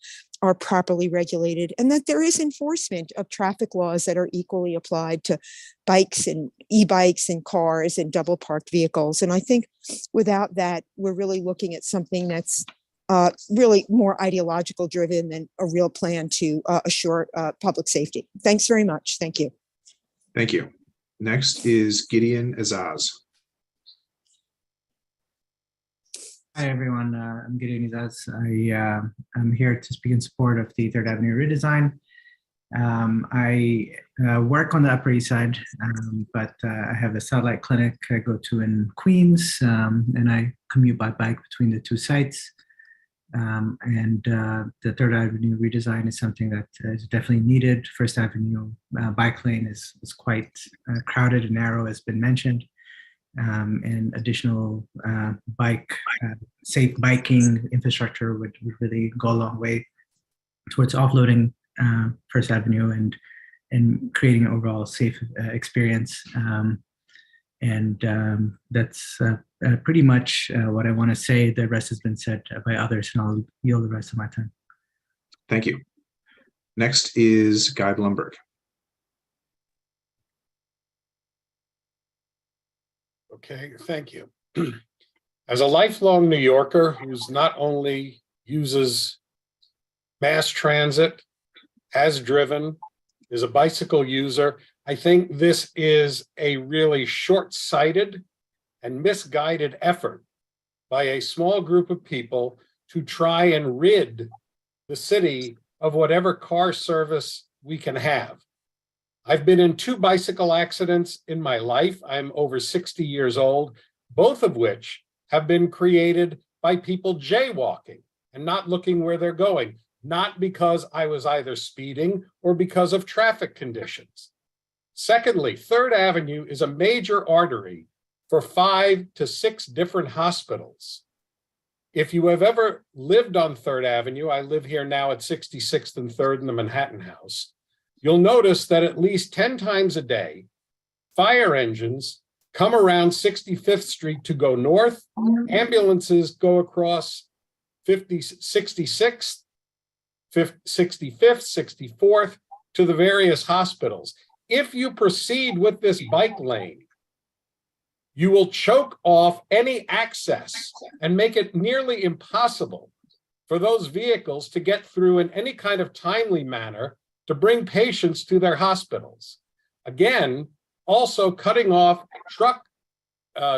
are properly regulated, and that there is enforcement of traffic laws that are equally applied to bikes and e-bikes and cars and double parked vehicles. And I think without that, we're really looking at something that's really more ideological driven than a real plan to assure public safety. Thanks very much. Thank you. Thank you. Next is Gideon Azar. Hi, everyone. I'm Gideon Azar. I'm here to speak in support of the 3rd Avenue redesign. I work on the Upper East Side, but I have a satellite clinic I go to in Queens, and I commute by bike between the two sites. And the 3rd Avenue redesign is something that is definitely needed. 1st Avenue bike lane is quite crowded and narrow, as been mentioned. And additional safe biking infrastructure would really go a long way towards offloading 1st Avenue and creating an overall safe experience. That's pretty much what I want to say. The rest has been said by others, and I'll yield the rest of my time. Thank you. Next is Guy Bloomberg. Okay, thank you. As a lifelong New Yorker who's not only uses mass transit, has driven, is a bicycle user, I think this is a really short-sighted and misguided effort by a small group of people to try and rid the city of whatever car service we can have. I've been in 2 bicycle accidents in my life. I'm over 60 years old, both of which have been created by people jaywalking and not looking where they're going, not because I was either speeding or because of traffic conditions. Secondly, 3rd Avenue is a major artery for 5 to 6 different hospitals. If you have ever lived on 3rd Avenue, I live here now at 66th and 3rd in the Manhattan House, you'll notice that at least 10 times a day, fire engines come around 65th Street to go north, ambulances go across 66th, 65th, 64th to the various hospitals. If you proceed with this bike lane, you will choke off any access and make it nearly impossible for those vehicles to get through in any kind of timely manner to bring patients to their hospitals. Again, also cutting off truck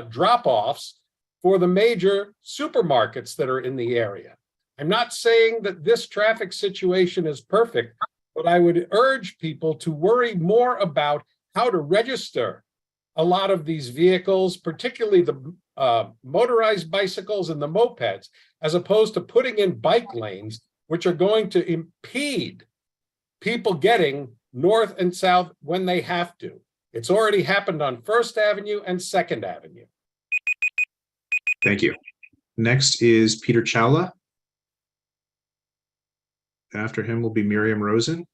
drop-offs for the major supermarkets that are in the area. I'm not saying that this traffic situation is perfect, but I would urge people to worry more about how to register a lot of these vehicles, particularly the motorized bicycles and the mopeds, as opposed to putting in bike lanes, which are going to impede people getting north and south when they have to. It's already happened on 1st Avenue and 2nd Avenue. Thank you. Next is Peter Chawla. After him will be Miriam Rosen.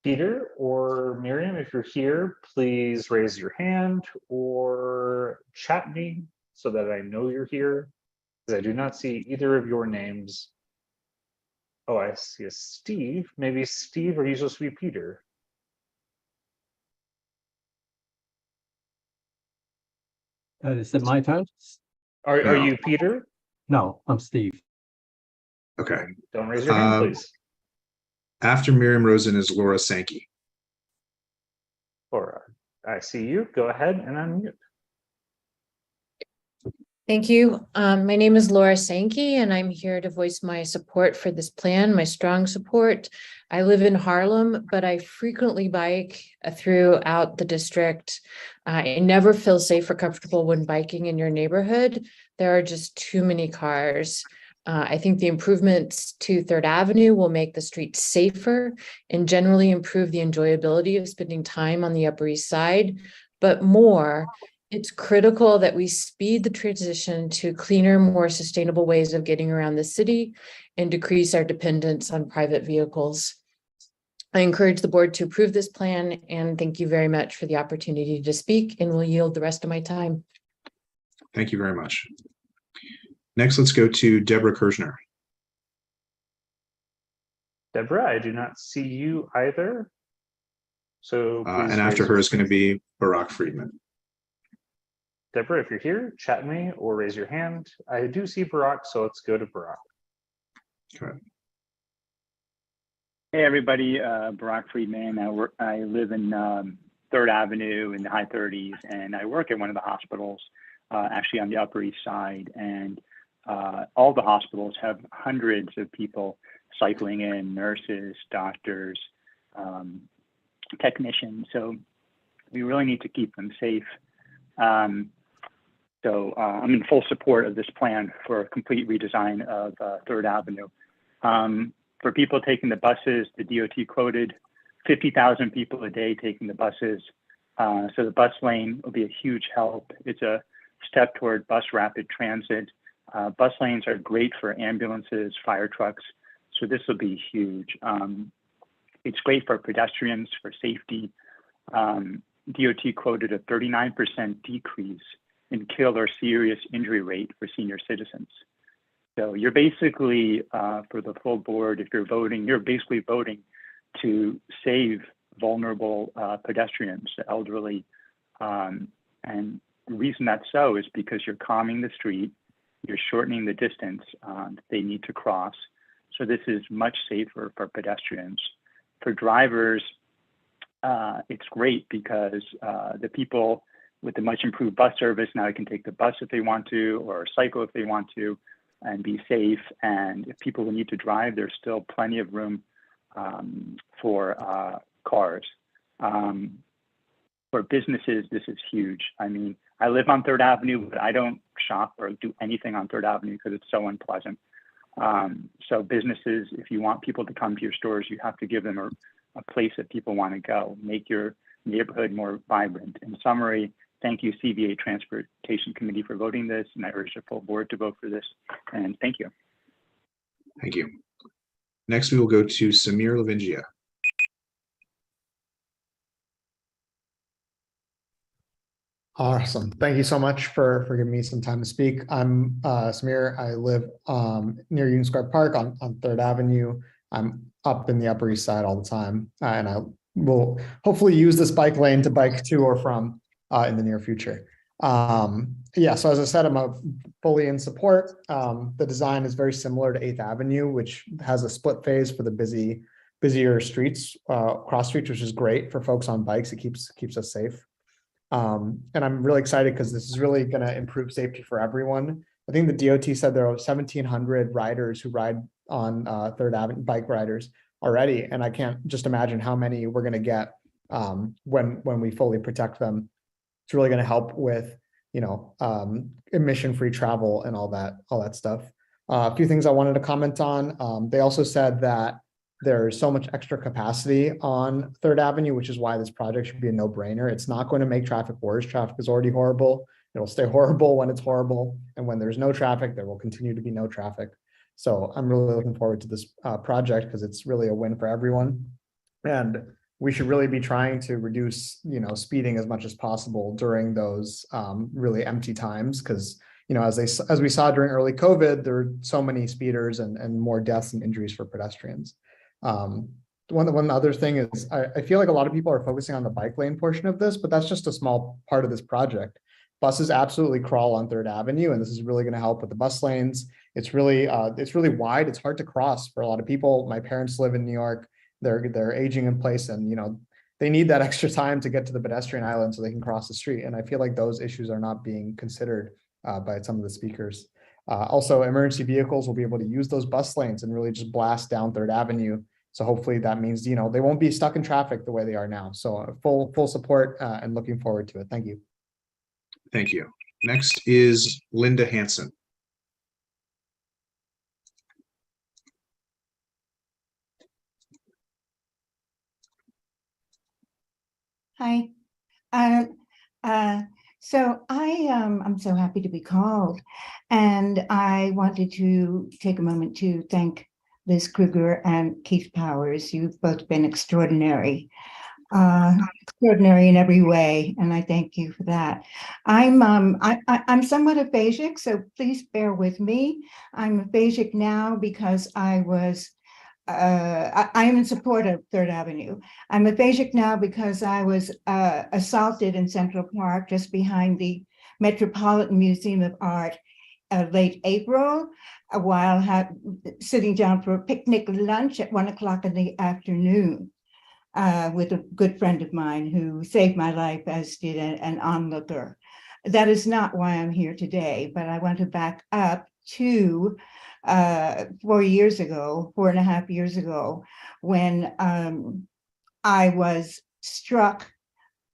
Peter or Miriam, if you're here, please raise your hand or chat me so that I know you're here, because I do not see either of your names. Oh, I see a Steve. Maybe Steve, or are you supposed to be Peter? Is it my turn? Are you Peter? No, I'm Steve. Okay. Don't raise your hand, please. After Miriam Rosen is Laura Sankey. Laura, I see you. Go ahead and unmute. Thank you. My name is Laura Sankey, and I'm here to voice my support for this plan, my strong support. I live in Harlem, but I frequently bike throughout the district. I never feel safe or comfortable when biking in your neighborhood. There are just too many cars. I think the improvements to 3rd Avenue will make the street safer and generally improve the enjoyability of spending time on the Upper East Side. But more, it's critical that we speed the transition to cleaner, more sustainable ways of getting around the city and decrease our dependence on private vehicles. I encourage the board to approve this plan, and thank you very much for the opportunity to speak, and will yield the rest of my time. Thank you very much. Next, let's go to Deborah Kershner. Deborah, I do not see you either. So please and after raise her your is going to be Barack Friedman. Deborah, if you're here, chat me or raise your hand. I do see Barack, so let's go to Barack. Okay. Hey everybody, Barack Friedman. I live in 3rd Avenue in the high 30s, and I work at one of the hospitals, actually on the Upper East Side. And all the hospitals have hundreds of people cycling in, nurses, doctors, technicians. So we really need to keep them safe. So I'm in full support of this plan for a complete redesign of 3rd Avenue. For people taking the buses, the DOT quoted 50,000 people a day taking the buses. So the bus lane will be a huge help. It's a step toward bus rapid transit. Bus lanes are great for ambulances, fire trucks. So this will be huge. It's great for pedestrians, for safety. DOT quoted a 39% decrease in kill or serious injury rate for senior citizens. So you're basically, for the full board, if you're voting, you're basically voting to save vulnerable pedestrians, the elderly. And the reason that's so is because you're calming the street, you're shortening the distance they need to cross. So this is much safer for pedestrians. For drivers, it's great because the people with the much improved bus service now can take the bus if they want to, or cycle if they want to, and be safe. And if people need to drive, there's still plenty of room for cars. For businesses, this is huge. I mean, I live on 3rd Avenue, but I don't shop or do anything on 3rd Avenue because it's so unpleasant. So businesses, if you want people to come to your stores, you have to give them a place that people want to go, make your neighborhood more vibrant. In summary, thank you, CB8 Transportation Committee, for voting this, and I urge the full board to vote for this. And thank you. Thank you. Next, we will go to Samir Lavingia. Awesome. Thank you so much for giving me some time to speak. I'm Samir. I live near Union Square Park on 3rd Avenue. I'm up in the Upper East Side all the time, and I will hopefully use this bike lane to bike to or from in the near future. Yeah, so as I said, I'm fully in support. The design is very similar to 8th Avenue, which has a split phase for the busier streets, cross streets, which is great for folks on bikes. It keeps us safe. And I'm really excited because this is really going to improve safety for everyone. I think the DOT said there are 1,700 riders who ride on 3rd Avenue, bike riders already, and I can't just imagine how many we're going to get when we fully protect them. It's really going to help with, you know, emission-free travel and all that stuff. A few things I wanted to comment on. They also said that there's so much extra capacity on 3rd Avenue, which is why this project should be a no-brainer. It's not going to make traffic worse. Traffic is already horrible. It'll stay horrible when it's horrible. And when there's no traffic, there will continue to be no traffic. So I'm really looking forward to this project because it's really a win for everyone. And we should really be trying to reduce, you know, speeding as much as possible during those really empty times. Because, you know, as we saw during early COVID, there were so many speeders and more deaths and injuries for pedestrians. One other thing is I feel like a lot of people are focusing on the bike lane portion of this, but that's just a small part of this project. Buses absolutely crawl on 3rd Avenue, and this is really going to help with the bus lanes. It's really wide. It's hard to cross for a lot of people. My parents live in New York. They're aging in place, and you know they need that extra time to get to the pedestrian island so they can cross the street. And I feel like those issues are not being considered by some of the speakers. Also, emergency vehicles will be able to use those bus lanes and really just blast down 3rd Avenue. So hopefully that means, you know, they won't be stuck in traffic the way they are now. So full support and looking forward to it. Thank you. Thank you. Next is Linda Hansen. Hi. So I'm so happy to be called, and I wanted to take a moment to thank Liz Kruger and Keith Powers. You've both been extraordinary. Extraordinary in every way, and I thank you for that. I'm somewhat aphakic, so please bear with me. I'm aphakic now because I am in support of Third Avenue. I'm aphakic now because I was assaulted in Central Park, just behind the Metropolitan Museum of Art, late April, while sitting down for a picnic lunch at 1 o'clock in the afternoon. With a good friend of mine who saved my life, as did an onlooker. That is not why I'm here today, but I want to back up to 4 years ago, 4.5 years ago, when I was struck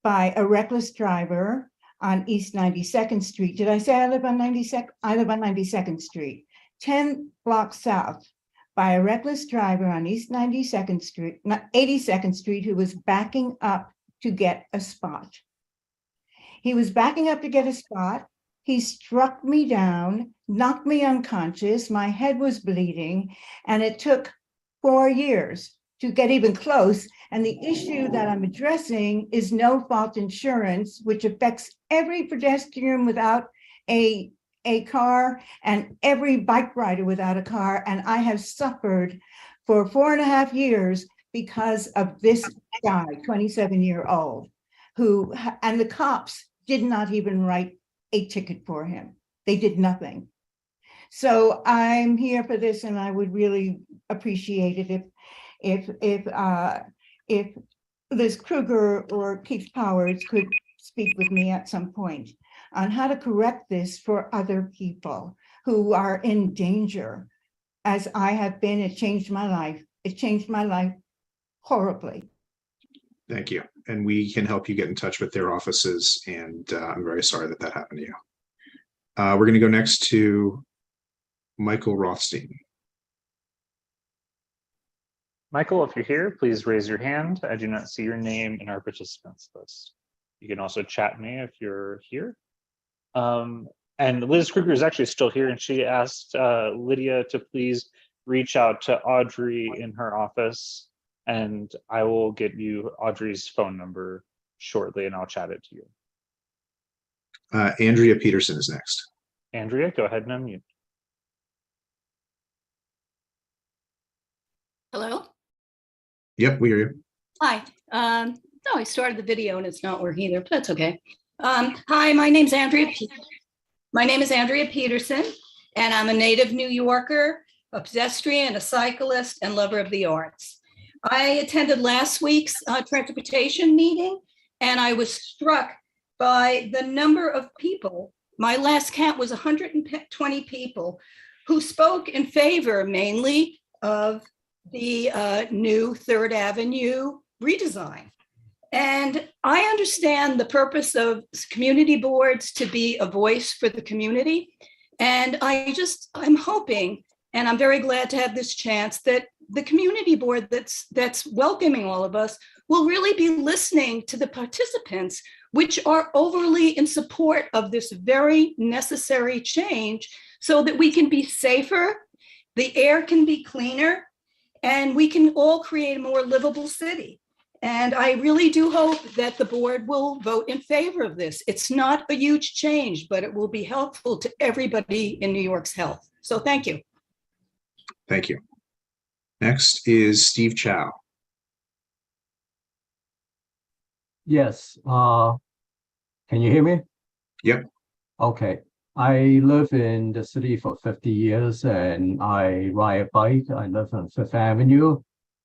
by a reckless driver on East 92nd Street. Did I say I live on 92nd? I live on 92nd Street, 10 blocks south, by a reckless driver on East 92nd Street, not 82nd Street, who was backing up to get a spot. He was backing up to get a spot. He struck me down, knocked me unconscious. My head was bleeding, and it took 4 years to get even close. And the issue that I'm addressing is no fault insurance, which affects every pedestrian without a car and every bike rider without a car. And I have suffered for 4.5 years because of this guy, 27-year-old, who, and the cops did not even write a ticket for him. They did nothing. So I'm here for this, and I would really appreciate it if Liz Kruger or Keith Powers could speak with me at some point on how to correct this for other people who are in danger. As I have been, it changed my life. It changed my life horribly. Thank you. And we can help you get in touch with their offices. And I'm very sorry that that happened to you. We're going to go next to Michael Rothstein. Michael, if you're here, please raise your hand. I do not see your name in our participants list. You can also chat me if you're here. And Liz Kruger is actually still here, and she asked Lydia to please reach out to Audrey in her office, and I will get you Audrey's phone number shortly, and I'll chat it to you. Andrea Peterson is next. Andrea, go ahead and unmute. Hello? Yep, we hear you. Hi. No, I started the video and it's not working either, but that's okay. Hi, my name is Andrea Peterson, and I'm a native New Yorker, a pedestrian, a cyclist, and lover of the arts. I attended last week's transportation meeting, and I was struck by the number of people. My last count was 120 people who spoke in favor mainly of the new Third Avenue redesign. And I understand the purpose of community boards to be a voice for the community. And I'm hoping, and I'm very glad to have this chance, that the community board that's welcoming all of us will really be listening to the participants, which are overly in support of this very necessary change so that we can be safer, the air can be cleaner, and we can all create a more livable city. And I really do hope that the board will vote in favor of this. It's not a huge change, but it will be helpful to everybody in New York's health. So thank you. Thank you. Next is Steve Chow. Yes. Can you hear me? Yep. Okay. I live in the city for 50 years and I ride a bike. I live on Fifth Avenue.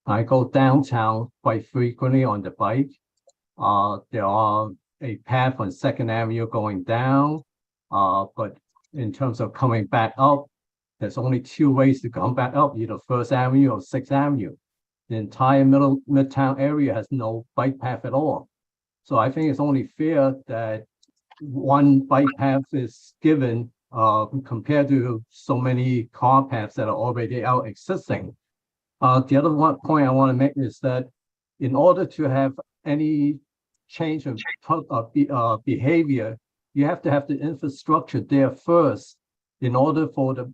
I go downtown quite frequently on the bike. There are a path on Second Avenue going down, but in terms of coming back up, there's only 2 ways to come back up, either First Avenue or Sixth Avenue. The entire Midtown area has no bike path at all. So I think it's only fair that one bike path is given compared to so many car paths that are already out existing. The other point I want to make is that in order to have any change in behavior, you have to have the infrastructure there first in order for the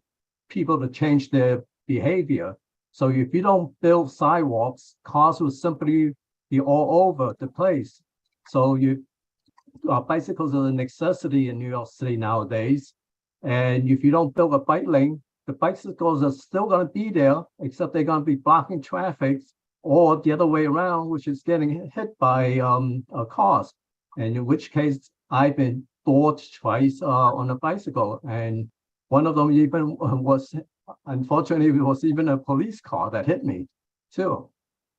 people to change their behavior. So if you don't build sidewalks, cars will simply be all over the place. So bicycles are a necessity in New York City nowadays. And if you don't build a bike lane, the bicycles are still going to be there, except they're going to be blocking traffic, or the other way around, which is getting hit by cars. And in which case, I've been thwarted twice on a bicycle, and one of them even was, unfortunately, it was even a police car that hit me too.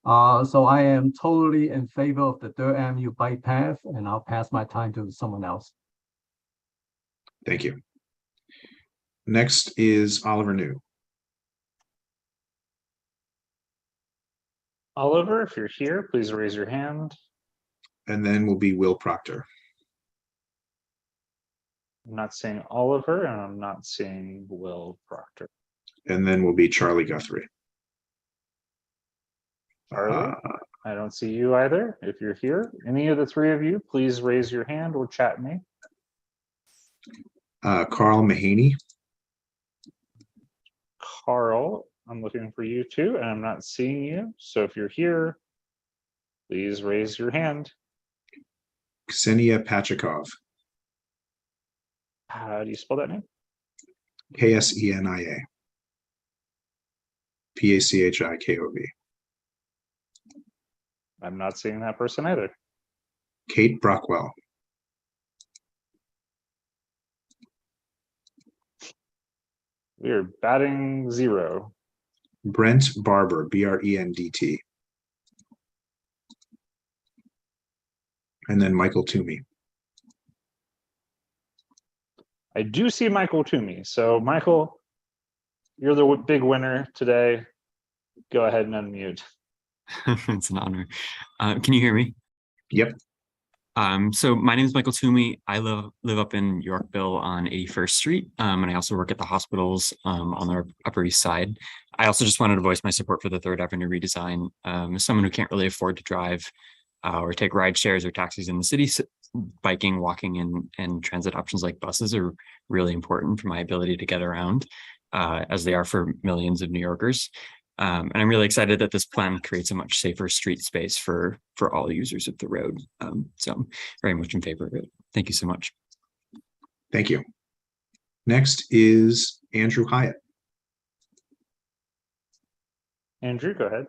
So I am totally in favor of the 3rd Avenue bike path, and I'll pass my time to someone else. Thank you. Next is Oliver New. Oliver, if you're here, please raise your hand. And then will be Will Proctor. I'm not seeing Oliver, and I'm not seeing Will Proctor. And then will be Charlie Guthrie. Charlie, I don't see you either. If you're here, any of the 3 of you, please raise your hand or chat me. Carl Mahaney. Carl, I'm looking for you too, and I'm not seeing you. So if you're here, please raise your hand. Ksenia Pachikov. How do you spell that name? Ksenia. Pachikov. I'm not seeing that person either. Kate Brockwell. We are batting 0. Brent Barber, Brendt. And then Michael Toomey. I do see Michael Toomey. So Michael, you're the big winner today. Go ahead and unmute. It's an honor. Can you hear me? Yep. So my name is Michael Toomey. I live up in Yorkville on 81st Street, and I also work at the hospitals on the Upper East Side. I also just wanted to voice my support for the 3rd Avenue redesign. As someone who can't really afford to drive or take ride shares or taxis in the city, biking, walking, and transit options like buses are really important for my ability to get around, as they are for millions of New Yorkers. And I'm really excited that this plan creates a much safer street space for all users of the road. So I'm very much in favor of it. Thank you so much. Thank you. Next is Andrew Hyatt. Andrew, go ahead.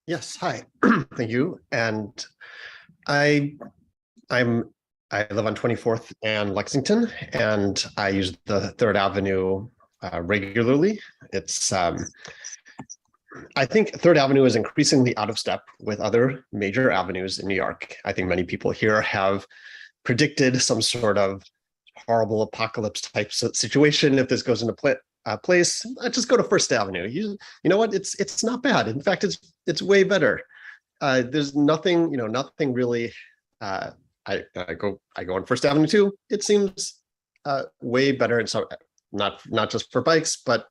Yes, hi. Thank you. And I live on 24th and Lexington, and I use the 3rd Avenue regularly. It's I think 3rd Avenue is increasingly out of step with other major avenues in New York. I think many people here have predicted some sort of horrible apocalypse type situation if this goes into place. Just go to 1st Avenue. You know what? It's not bad. In fact, it's way better. There's nothing, nothing really. I go on 1st Avenue too. It seems way better, and so not just for bikes, but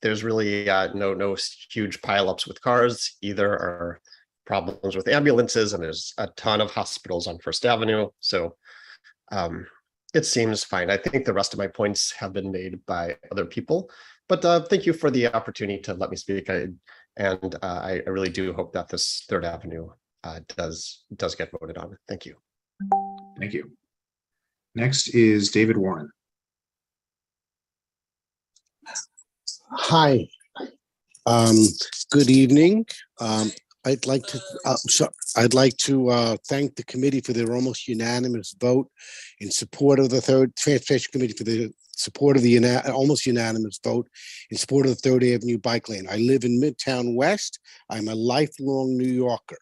there's really no huge pileups with cars either, or problems with ambulances, and there's a ton of hospitals on 1st Avenue. So it seems fine. I think the rest of my points have been made by other people, but thank you for the opportunity to let me speak. I really do hope that this 3rd Avenue does get voted on. Thank you. Thank you. Next is David Warren. Hi. Good evening. I'd like to thank the committee for their almost unanimous vote in support of the Transportation Committee for the support of the almost unanimous vote in support of the 3rd Avenue bike lane. I live in Midtown West. I'm a lifelong New Yorker.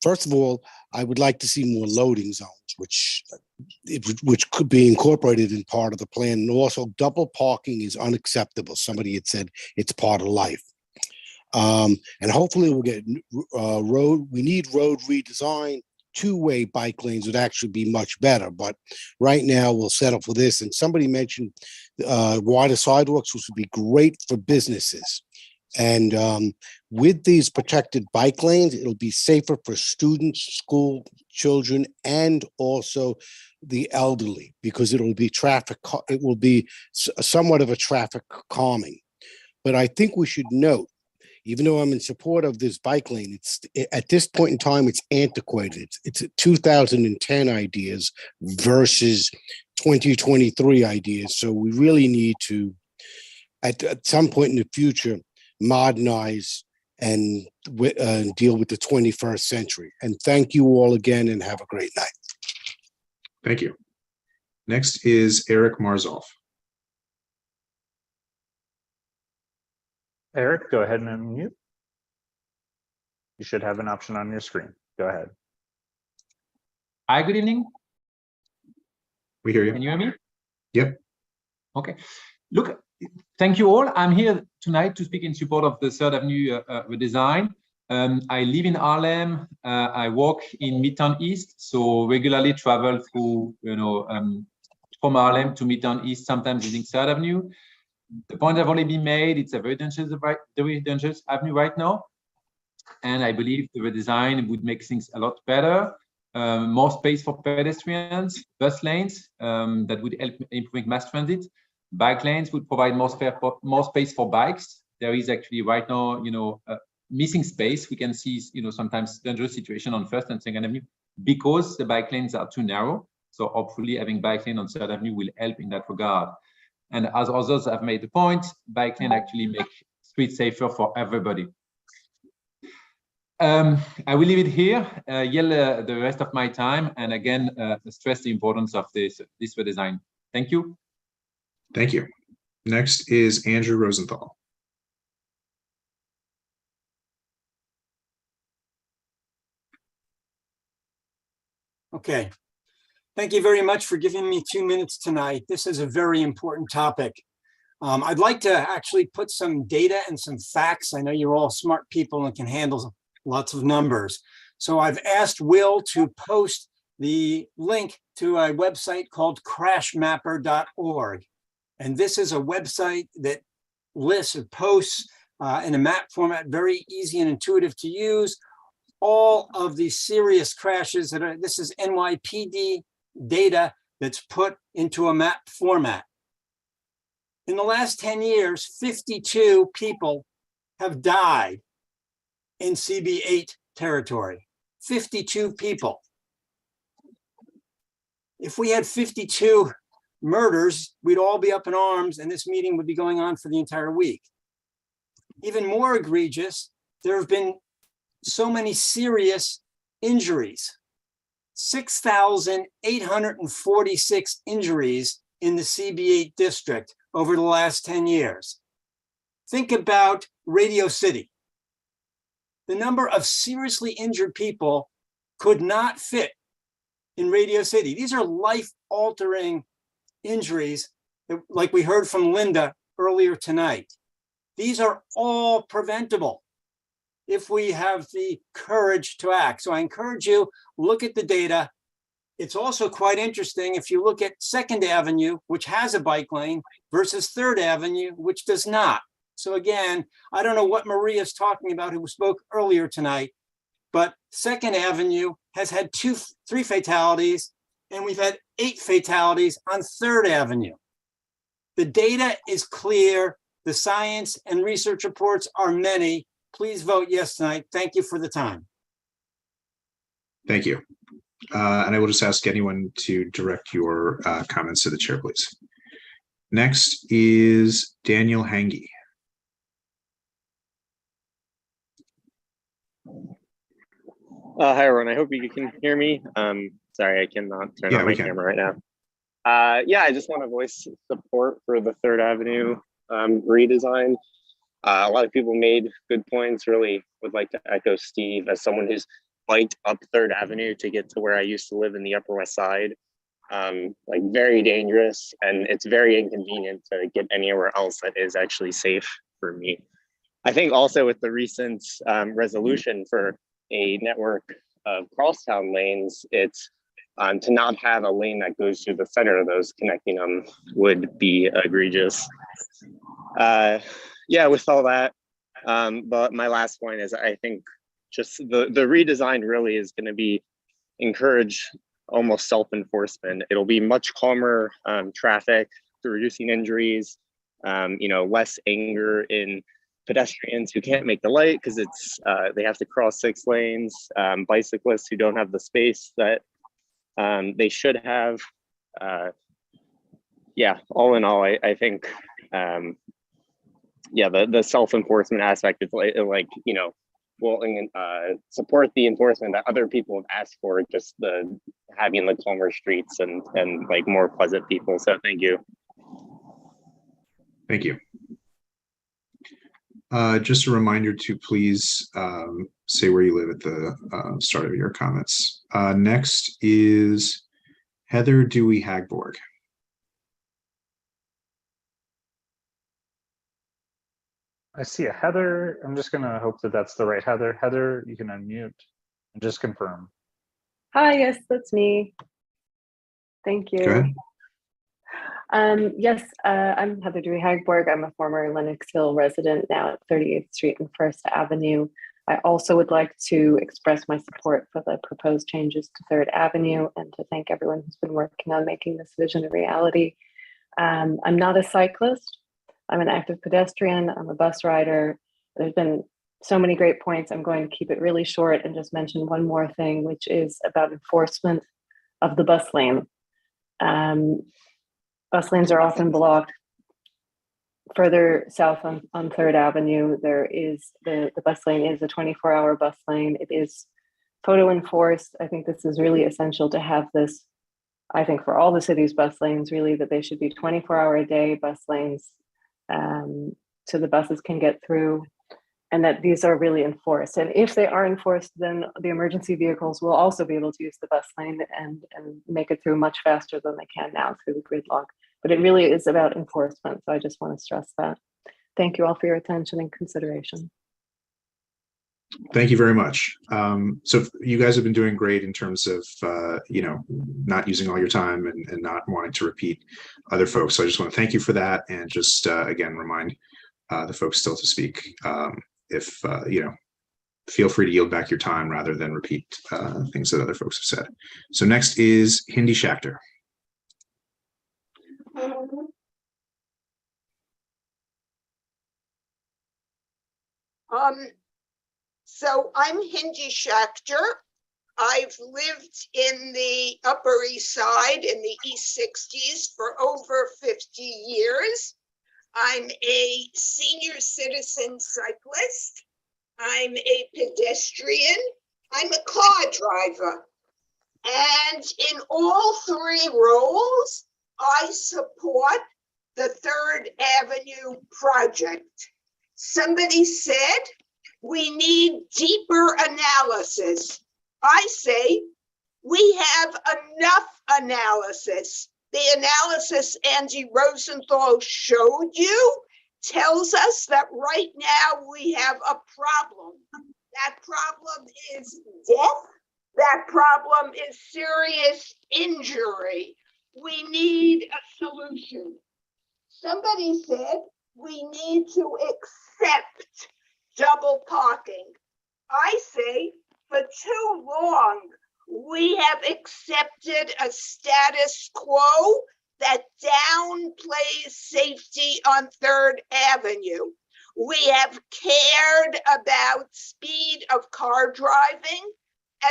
First of all, I would like to see more loading zones, which could be incorporated in part of the plan. And also, double parking is unacceptable. Somebody had said it's part of life. And hopefully we'll get we need road redesign. Two-way bike lanes would actually be much better, but right now we'll settle for this. And somebody mentioned wider sidewalks, which would be great for businesses. And with these protected bike lanes, it'll be safer for students, school children, and also the elderly, because it will be somewhat of a traffic calming. But I think we should note, even though I'm in support of this bike lane, it's at this point in time, it's antiquated. It's 2010 ideas versus 2023 ideas. So we really need to, at some point in the future, modernize and deal with the 21st century. And thank you all again and have a great night. Thank you. Next is Eric Marzoff. Eric, go ahead and unmute. You should have an option on your screen. Go ahead. Hi, good evening. We hear you. Can you hear me? Yep. Okay. Look, thank you all. I'm here tonight to speak in support of the 3rd Avenue redesign. I live in Harlem. I work in Midtown East, so regularly travel through, from Harlem to Midtown East, sometimes using 3rd Avenue. The point have already been made. It's a very dangerous avenue right now. And I believe the redesign would make things a lot better. More space for pedestrians, bus lanes that would help improving mass transit. Bike lanes would provide more space for bikes. There is actually right now, missing space. We can see, sometimes dangerous situation on 1st and 2nd Avenue because the bike lanes are too narrow. So hopefully having bike lane on 3rd Avenue will help in that regard. And as others have made the point, bike lane actually make streets safer for everybody. I will leave it here, yield the rest of my time, and again, stress the importance of this redesign. Thank you. Thank you. Next is Andrew Rosenthal. Okay. Thank you very much for giving me 2 minutes tonight. This is a very important topic. I'd like to actually put some data and some facts. I know you're all smart people and can handle lots of numbers. So I've asked Will to post the link to a website called crashmapper.org. And this is a website that lists or posts in a map format, very easy and intuitive to use, all of the serious crashes that are, this is NYPD data that's put into a map format. In the last 10 years, 52 people have died in CB8 territory. 52 people. If we had 52 murders, we'd all be up in arms and this meeting would be going on for the entire week. Even more egregious, there have been so many serious injuries. 6,846 injuries in the CB8 district over the last 10 years. Think about Radio City. The number of seriously injured people could not fit in Radio City. These are life-altering injuries, like we heard from Linda earlier tonight. These are all preventable if we have the courage to act. So I encourage you, look at the data. It's also quite interesting if you look at 2nd Avenue, which has a bike lane, versus 3rd Avenue, which does not. So again, I don't know what Maria is talking about, who spoke earlier tonight, but 2nd Avenue has had 3 fatalities, and we've had 8 fatalities on 3rd Avenue. The data is clear. The science and research reports are many. Please vote yes tonight. Thank you for the time. Thank you. And I will just ask anyone to direct your comments to the chair, please. Next is Daniel Hange. Hi, everyone. I hope you can hear me. Sorry, I cannot turn on my camera right now. Yeah, I just want to voice support for the 3rd Avenue redesign. A lot of people made good points. Really would like to echo Steve as someone who's biked up 3rd Avenue to get to where I used to live in the Upper West Side. Like very dangerous, and it's very inconvenient to get anywhere else that is actually safe for me. I think also with the recent resolution for a network of crosstown lanes, it's to not have a lane that goes through the center of those connecting them would be egregious. Yeah, with all that, but my last point is I think just the redesign really is going to be encourage almost self-enforcement. It'll be much calmer traffic through reducing injuries. less anger in pedestrians who can't make the light because it's they have to cross 6 lanes, bicyclists who don't have the space that they should have. All in all, I think the self-enforcement aspect is will support the enforcement that other people have asked for, just having the calmer streets and like more pleasant people. So thank you. Thank you. Just a reminder to please say where you live at the start of your comments. Next is Heather Dewey Hagborg. I see a Heather. I'm just gonna hope that that's the right Heather. Heather, you can unmute and just confirm. Hi, yes, that's me. Thank you. Go ahead. Yes, I'm Heather Dewey Hagborg. I'm a former Lennoxville resident, now at 38th Street and First Avenue. I also would like to express my support for the proposed changes to Third Avenue and to thank everyone who's been working on making this vision a reality. I'm not a cyclist. I'm an active pedestrian. I'm a bus rider. There's been so many great points. I'm going to keep it really short and just mention one more thing, which is about enforcement of the bus lane. Bus lanes are often blocked. Further south on Third Avenue, there is the bus lane is a 24-hour bus lane. It is photo enforced. I think this is really essential to have this. I think for all the city's bus lanes, really, that they should be 24-hour-a-day bus lanes, so the buses can get through, and that these are really enforced. And if they are enforced, then the emergency vehicles will also be able to use the bus lane and make it through much faster than they can now through the gridlock. But it really is about enforcement. So I just want to stress that. Thank you all for your attention and consideration. Thank you very much. So you guys have been doing great in terms of, not using all your time and not wanting to repeat other folks. So I just want to thank you for that. And just, again, remind the folks still to speak. Feel free to yield back your time rather than repeat things that other folks have said. So next is Hindi Schachter. So I'm Hindi Schachter. I've lived in the Upper East Side in the East 60s for over 50 years. I'm a senior citizen cyclist. I'm a pedestrian. I'm a car driver. And in all 3 roles, I support the Third Avenue project. Somebody said we need deeper analysis. I say we have enough analysis. The analysis Andy Rosenthal showed you tells us that right now we have a problem. That problem is death. That problem is serious injury. We need a solution. Somebody said we need to accept double parking. I say for too long, we have accepted a status quo that downplays safety on Third Avenue. We have cared about speed of car driving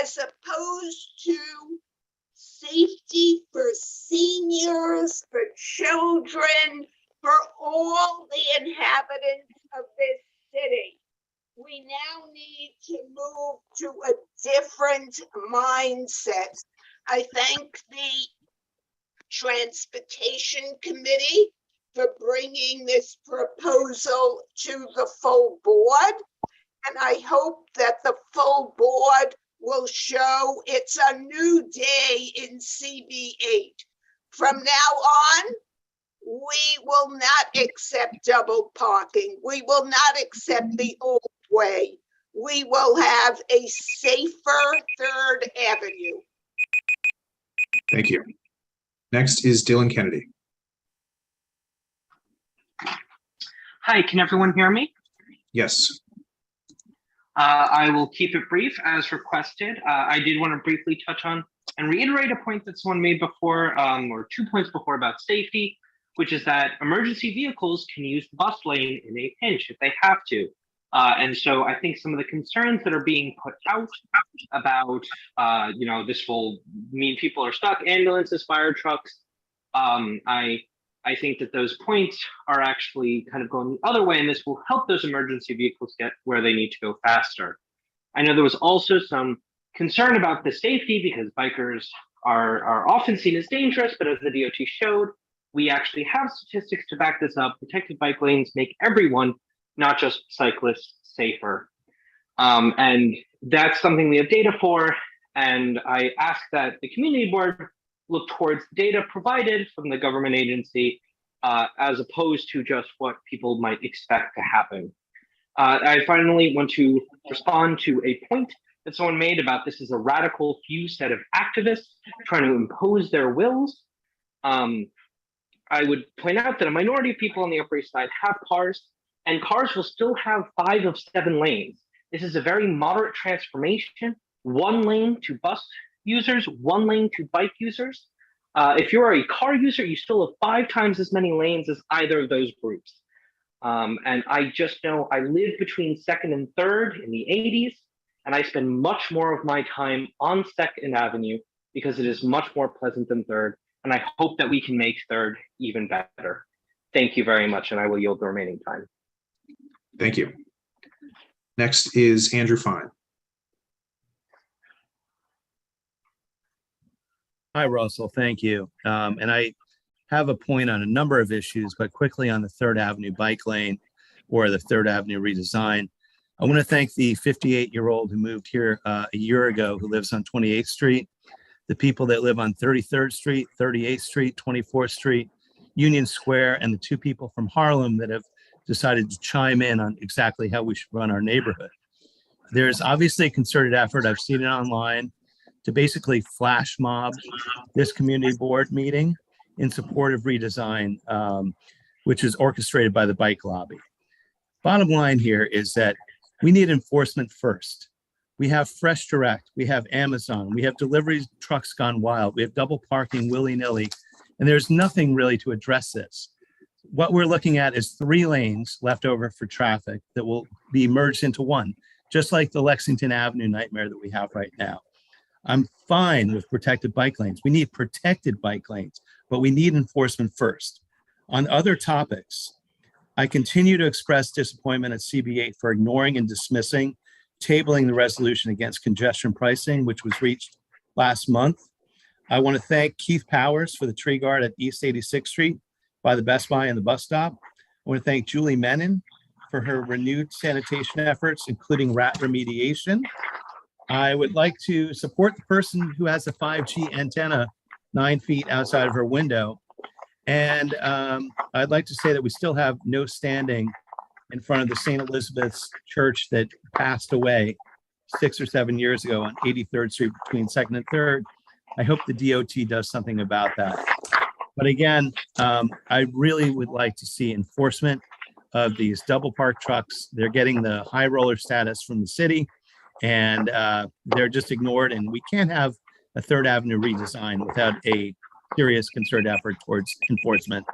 as opposed to safety for seniors, for children, for all the inhabitants of this city. We now need to move to a different mindset. I thank the Transportation Committee for bringing this proposal to the full board. And I hope that the full board will show it's a new day in CB8. From now on, we will not accept double parking. We will not accept the old way. We will have a safer Third Avenue. Thank you. Next is Dylan Kennedy. Hi, can everyone hear me? Yes. I will keep it brief as requested. I did want to briefly touch on and reiterate a point that someone made before, or 2 points before about safety. which is that emergency vehicles can use the bus lane in a pinch if they have to. And so I think some of the concerns that are being put out about, this will mean people are stuck, ambulances, fire trucks. I think that those points are actually kind of going the other way, and this will help those emergency vehicles get where they need to go faster. I know there was also some concern about the safety because bikers are often seen as dangerous, but as the DOT showed, we actually have statistics to back this up. Protected bike lanes make everyone, not just cyclists, safer. And that's something we have data for. And I ask that the community board look towards data provided from the government agency as opposed to just what people might expect to happen. I finally want to respond to a point that someone made about this is a radical few set of activists trying to impose their wills. I would point out that a minority of people on the Upper East Side have cars, and cars will still have 5 of 7 lanes. This is a very moderate transformation. 1 lane to bus users, 1 lane to bike users. If you're a car user, you still have 5 times as many lanes as either of those groups. And I just know I lived between 2nd and 3rd in the 80s, and I spend much more of my time on 2nd Avenue because it is much more pleasant than 3rd. And I hope that we can make 3rd even better. Thank you very much, and I will yield the remaining time. Thank you. Next is Andrew Fine. Hi, Russell. Thank you. And I have a point on a number of issues, but quickly on the 3rd Avenue bike lane or the 3rd Avenue redesign. I want to thank the 58-year-old who moved here a year ago who lives on 28th Street, the people that live on 33rd Street, 38th Street, 24th Street, Union Square, and the 2 people from Harlem that have decided to chime in on exactly how we should run our neighborhood. There's obviously a concerted effort, I've seen it online, to basically flash mob this community board meeting in support of redesign, which is orchestrated by the bike lobby. Bottom line here is that we need enforcement first. We have Fresh Direct, we have Amazon, we have delivery trucks gone wild, we have double parking willy-nilly, and there's nothing really to address this. What we're looking at is 3 lanes left over for traffic that will be merged into 1, just like the Lexington Avenue nightmare that we have right now. I'm fine with protected bike lanes. We need protected bike lanes, but we need enforcement first. On other topics, I continue to express disappointment at CB8 for ignoring and dismissing tabling the resolution against congestion pricing, which was reached last month. I want to thank Keith Powers for the tree guard at East 86th Street by the Best Buy and the bus stop. I want to thank Julie Menon for her renewed sanitation efforts, including rat remediation. I would like to support the person who has a 5G antenna 9 feet outside of her window. And I'd like to say that we still have no standing in front of the St. Elizabeth's Church that passed away 6 or 7 years ago on 83rd Street between 2nd and 3rd. I hope the DOT does something about that. But again, I really would like to see enforcement of these double park trucks. They're getting the high roller status from the city, and they're just ignored. And we can't have a 3rd Avenue redesign without a serious concerted effort towards enforcement.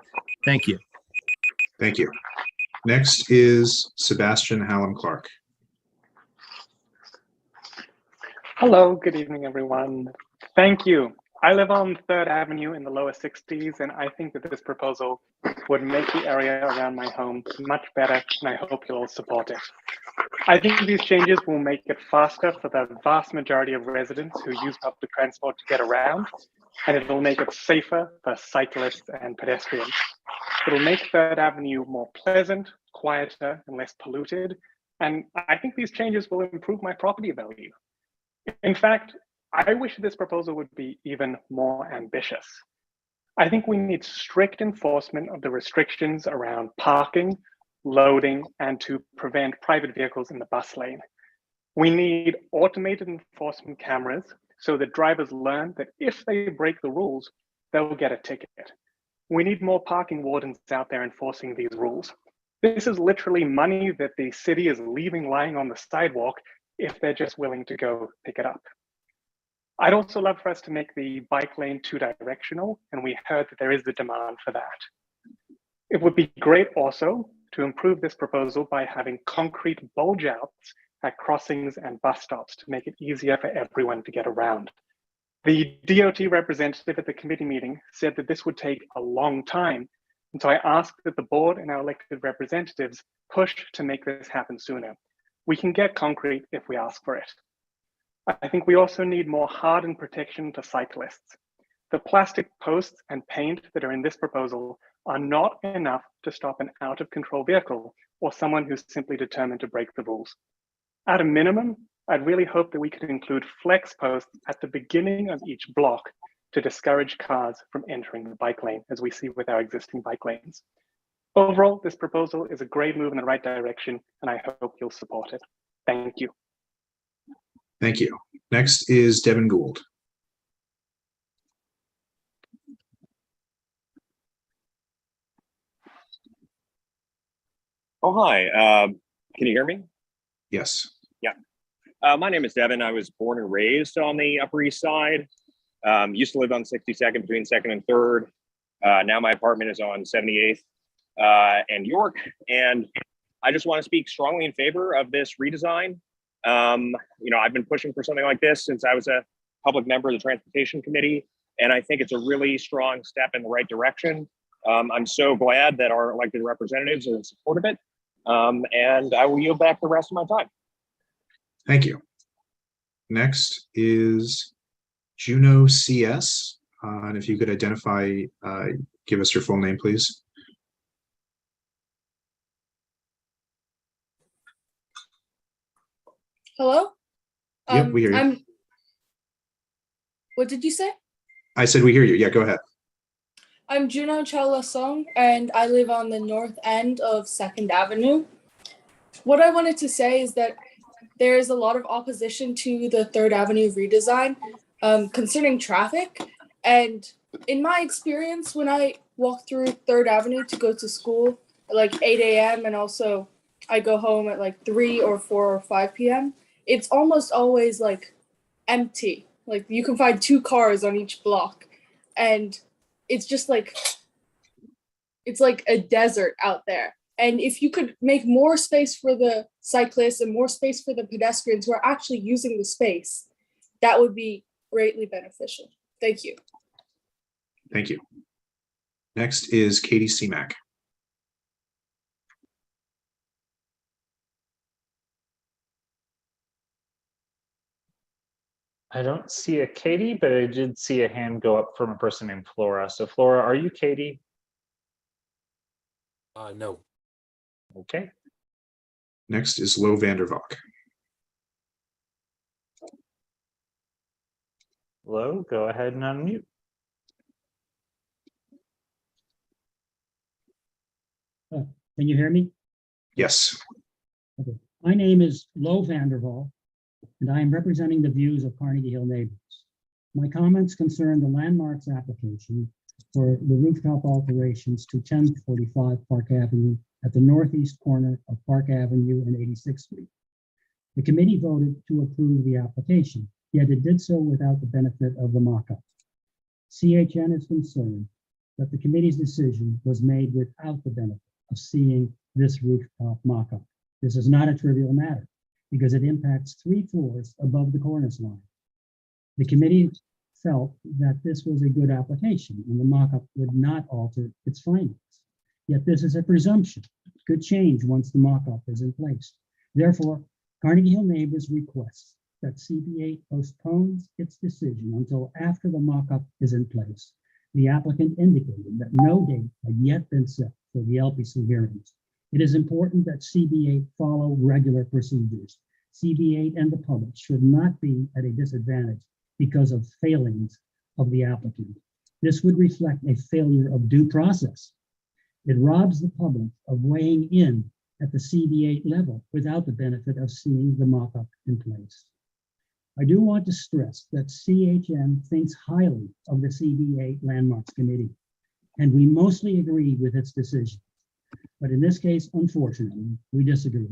Thank you. Thank you. Next is Sebastian Hallam Clark. Hello, good evening, everyone. Thank you. I live on 3rd Avenue in the lower 60s, and I think that this proposal would make the area around my home much better, and I hope you'll all support it. I think these changes will make it faster for the vast majority of residents who use public transport to get around, and it will make it safer for cyclists and pedestrians. It'll make 3rd Avenue more pleasant, quieter, and less polluted, and I think these changes will improve my property value. In fact, I wish this proposal would be even more ambitious. I think we need strict enforcement of the restrictions around parking, loading, and to prevent private vehicles in the bus lane. We need automated enforcement cameras so that drivers learn that if they break the rules, they'll get a ticket. We need more parking wardens out there enforcing these rules. This is literally money that the city is leaving lying on the sidewalk if they're just willing to go pick it up. I'd also love for us to make the bike lane 2-directional, and we heard that there is the demand for that. It would be great also to improve this proposal by having concrete bulge outs at crossings and bus stops to make it easier for everyone to get around. The DOT representative at the committee meeting said that this would take a long time, and so I asked that the board and our elected representatives push to make this happen sooner. We can get concrete if we ask for it. I think we also need more hardened protection to cyclists. The plastic posts and paint that are in this proposal are not enough to stop an out of control vehicle or someone who's simply determined to break the rules. At a minimum, I'd really hope that we could include flex posts at the beginning of each block to discourage cars from entering the bike lane, as we see with our existing bike lanes. Overall, this proposal is a great move in the right direction, and I hope you'll support it. Thank you. Thank you. Next is Devin Gould. Oh, hi. Can you hear me? Yes. Yeah. My name is Devin. I was born and raised on the Upper East Side. Used to live on 62nd between 2nd and 3rd. Now my apartment is on 78th and York. And I just want to speak strongly in favor of this redesign. You know, I've been pushing for something like this since I was a public member of the Transportation Committee. And I think it's a really strong step in the right direction. I'm so glad that our elected representatives are in support of it. And I will yield back the rest of my time. Thank you. Next is Juno CS. And if you could identify, give us your full name, please. Hello? Yep, we hear you. What did you say? I said we hear you. Yeah, go ahead. I'm Juno Chawla, and I live on the north end of 2nd Avenue. What I wanted to say is that there is a lot of opposition to the 3rd Avenue redesign concerning traffic. And in my experience, when I walk through 3rd Avenue to go to school at like 8 a.m. and also I go home at like 3 or 4 or 5 p.m., it's almost always like empty. Like you can find 2 cars on each block. And it's just like, it's like a desert out there. And if you could make more space for the cyclists and more space for the pedestrians who are actually using the space, that would be greatly beneficial. Thank you. Thank you. Next is Katie Seamack. I don't see a Katie, but I did see a hand go up from a person named Flora. So Flora, are you Katie? No. Okay. Next is Lou Vandervalk. Lou, go ahead and unmute. Can you hear me? Yes. Okay. My name is Lou Vandervalk, and I am representing the views of Carnegie Hill neighbors. My comments concern the landmarks application for the rooftop alterations to 1045 Park Avenue at the northeast corner of Park Avenue and 86th Street. The committee voted to approve the application, yet it did so without the benefit of the mock-up. CHN is concerned that the committee's decision was made without the benefit of seeing this rooftop mock-up. This is not a trivial matter because it impacts 3 floors above the cornice line. The committee felt that this was a good application and the mock-up would not alter its findings. Yet this is a presumption. It could change once the mock-up is in place. Therefore, Carnegie Hill neighbors request that CB8 postpones its decision until after the mock-up is in place. The applicant indicated that no date had yet been set for the LPC hearings. It is important that CB8 follow regular procedures. CB8 and the public should not be at a disadvantage because of failings of the applicant. This would reflect a failure of due process. It robs the public of weighing in at the CB8 level without the benefit of seeing the mock-up in place. I do want to stress that CHN thinks highly of the CB8 Landmarks Committee, and we mostly agree with its decision. But in this case, unfortunately, we disagree.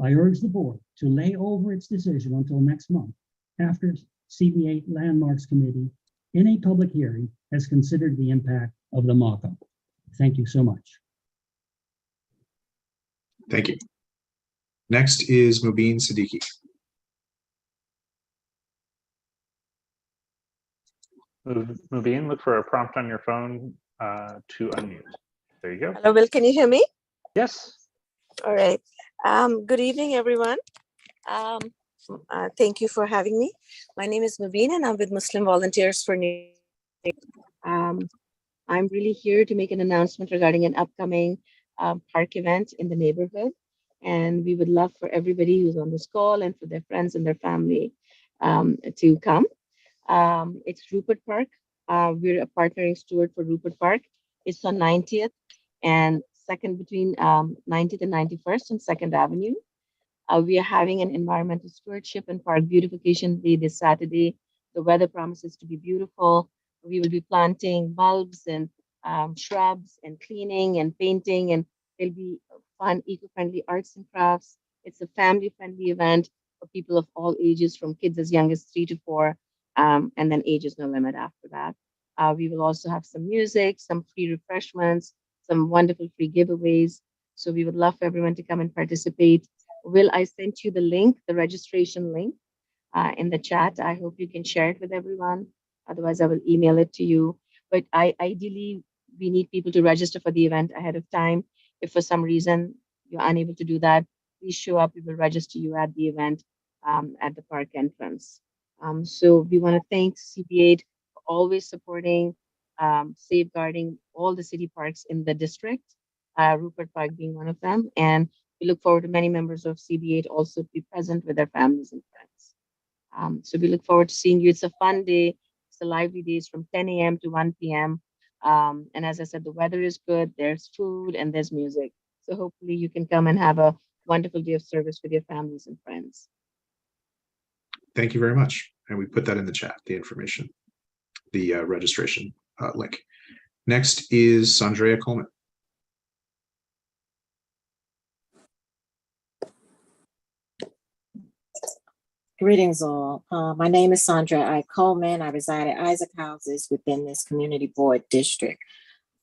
I urge the board to lay over its decision until next month after CB8 Landmarks Committee in a public hearing has considered the impact of the mock-up. Thank you so much. Thank you. Next is Mubin Siddiqui. Mubin, look for a prompt on your phone to unmute. There you go. Hello, Will. Can you hear me? Yes. All right. Good evening, everyone. Thank you for having me. My name is Mubin, and I'm with Muslim Volunteers for New York. I'm really here to make an announcement regarding an upcoming park event in the neighborhood. And we would love for everybody who's on this call and for their friends and their family to come. It's Rupert Park. We're a partnering steward for Rupert Park. It's on 90th and second between 90th and 91st on 2nd Avenue. We are having an environmental stewardship and park beautification day this Saturday. The weather promises to be beautiful. We will be planting bulbs and shrubs and cleaning and painting, and there'll be fun, eco-friendly arts and crafts. It's a family-friendly event for people of all ages, from kids as young as 3 to 4, and then age is no limit after that. We will also have some music, some free refreshments, some wonderful free giveaways. So we would love for everyone to come and participate. Will, I sent you the link, the registration link in the chat. I hope you can share it with everyone. Otherwise, I will email it to you. But ideally, we need people to register for the event ahead of time. If for some reason you're unable to do that, please show up. We will register you at the event at the park entrance. So we want to thank CB8 for always supporting, safeguarding all the city parks in the district, Rupert Park being one of them. And we look forward to many members of CB8 also to be present with their families and friends. So we look forward to seeing you. It's a fun day. It's a lively day. It's from 10 a.m. to 1 p.m. And as I said, the weather is good. There's food and there's music. So hopefully you can come and have a wonderful day of service with your families and friends. Thank you very much. And we put that in the chat, the information, the registration link. Next is Sandrea Coleman. Greetings all. My name is Sandra I. Coleman. I reside at Isaac Houses within this community board district.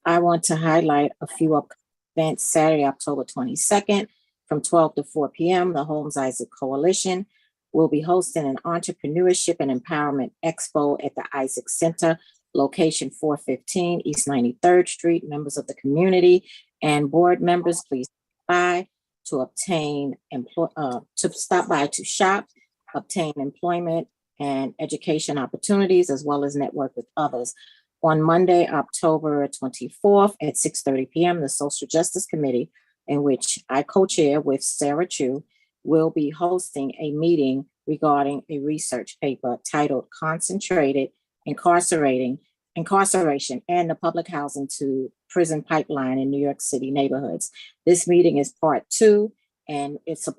I want to highlight a few upcoming events. Saturday, October 22nd from 12 to 4 p.m. The Holmes Isaac Coalition will be hosting an entrepreneurship and empowerment expo at the Isaac Center, location 415 East 93rd Street. Members of the community and board members, please stop by to obtain to shop, obtain employment and education opportunities, as well as network with others. On Monday, October 24th at 6:30 p.m., the Social Justice Committee, in which I co-chair with Sarah Chu, will be hosting a meeting regarding a research paper titled Concentrated Incarceration and the Public Housing to Prison Pipeline in New York City Neighborhoods. This meeting is part 2. And it's on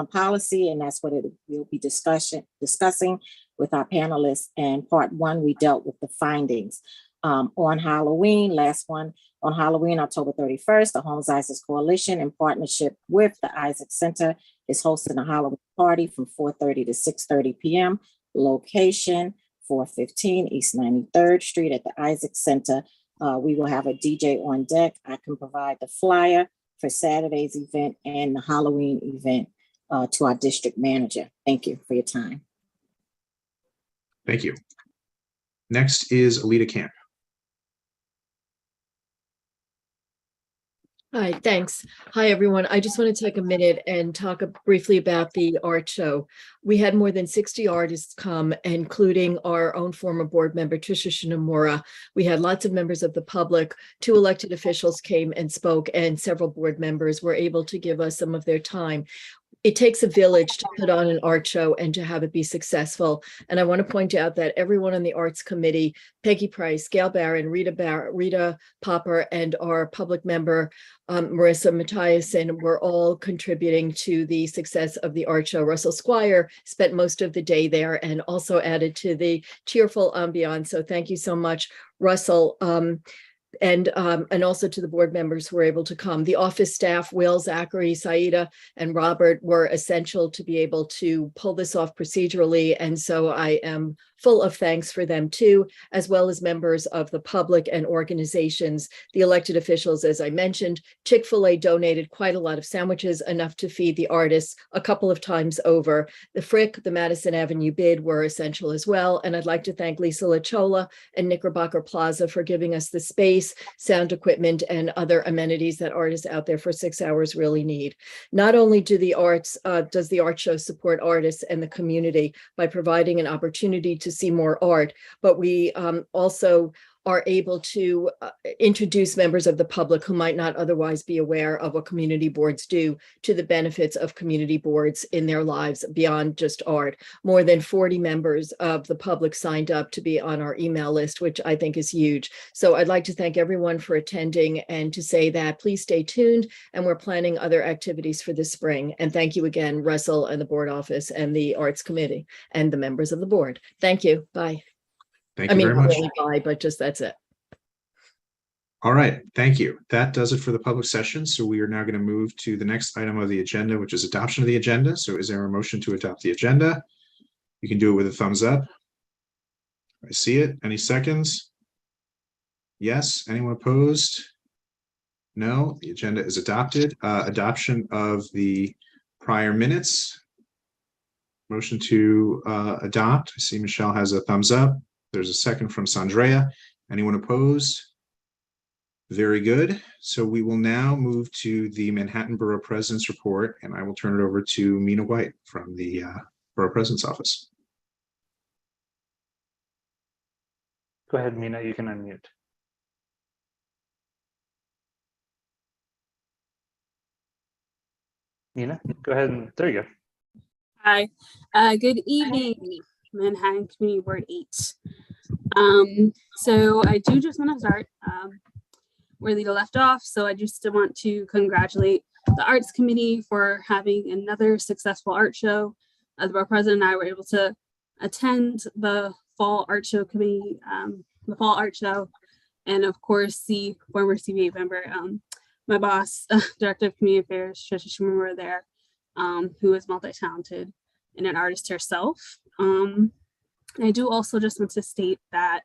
policy, and that's what we'll be discussing with our panelists. And part 1, we dealt with the findings. On Halloween, on Halloween, October 31st, the Holmes Isaac Coalition, in partnership with the Isaac Center, is hosting a Halloween party from 4:30 to 6:30 p.m. Location 415 East 93rd Street at the Isaac Center. We will have a DJ on deck. I can provide the flyer for Saturday's event and the Halloween event to our district manager. Thank you for your time. Thank you. Next is Alita Camp. Hi, thanks. Hi, everyone. I just want to take a minute and talk briefly about the art show. We had more than 60 artists come, including our own former board member, Tricia Shinomura. We had lots of members of the public. 2 elected officials came and spoke, and several board members were able to give us some of their time. It takes a village to put on an art show and to have it be successful. And I want to point out that everyone on the Arts Committee, Peggy Price, Gail Barron, Rita Popper, and our public member, Marissa Mathiasen, were all contributing to the success of the art show. Russell Squire spent most of the day there and also added to the cheerful ambiance. So thank you so much, Russell. and also to the board members who were able to come. The office staff, Will, Zachary, Saida, and Robert, were essential to be able to pull this off procedurally. And so I am full of thanks for them too, as well as members of the public and organizations, the elected officials, as I mentioned. Chick-fil-A donated quite a lot of sandwiches, enough to feed the artists a couple of times over. The Frick, the Madison Avenue bid were essential as well. And I'd like to thank Lisa Chawla and Knickerbocker Plaza for giving us the space, sound equipment, and other amenities that artists out there for 6 hours really need. Not only do the arts, does the art show support artists and the community by providing an opportunity to see more art, but we also are able to introduce members of the public who might not otherwise be aware of what community boards do to the benefits of community boards in their lives beyond just art. More than 40 members of the public signed up to be on our email list, which I think is huge. So I'd like to thank everyone for attending and to say that please stay tuned, and we're planning other activities for this spring. And thank you again, Russell and the board office and the arts committee and the members of the board. Thank you. Bye. Thank you very much. Really bye, but just that's it. All right, thank you. That does it for the public session. So we are now going to move to the next item of the agenda, which is adoption of the agenda. So is there a motion to adopt the agenda? You can do it with a thumbs up. I see it. Any seconds? Yes. Anyone opposed? No. The agenda is adopted. Adoption of the prior minutes. Motion to adopt. I see Michelle has a thumbs up. There's a second from Sandrea. Anyone opposed? Very good. So we will now move to the Manhattan Borough President's report, and I will turn it over to Mina White from the Borough President's office. Go ahead, Mina, you can unmute. Mina, go ahead and there you go. Hi, good evening, Manhattan Community Board 8. So I do just want to start where Lita left off. So I just want to congratulate the Arts Committee for having another successful art show. The Borough President and I were able to attend the Fall Art Show Committee, the Fall Art Show, and of course the former CB8 member, my boss, Director of Community Affairs, Trisha were there, who is multi-talented and an artist herself. I do also just want to state that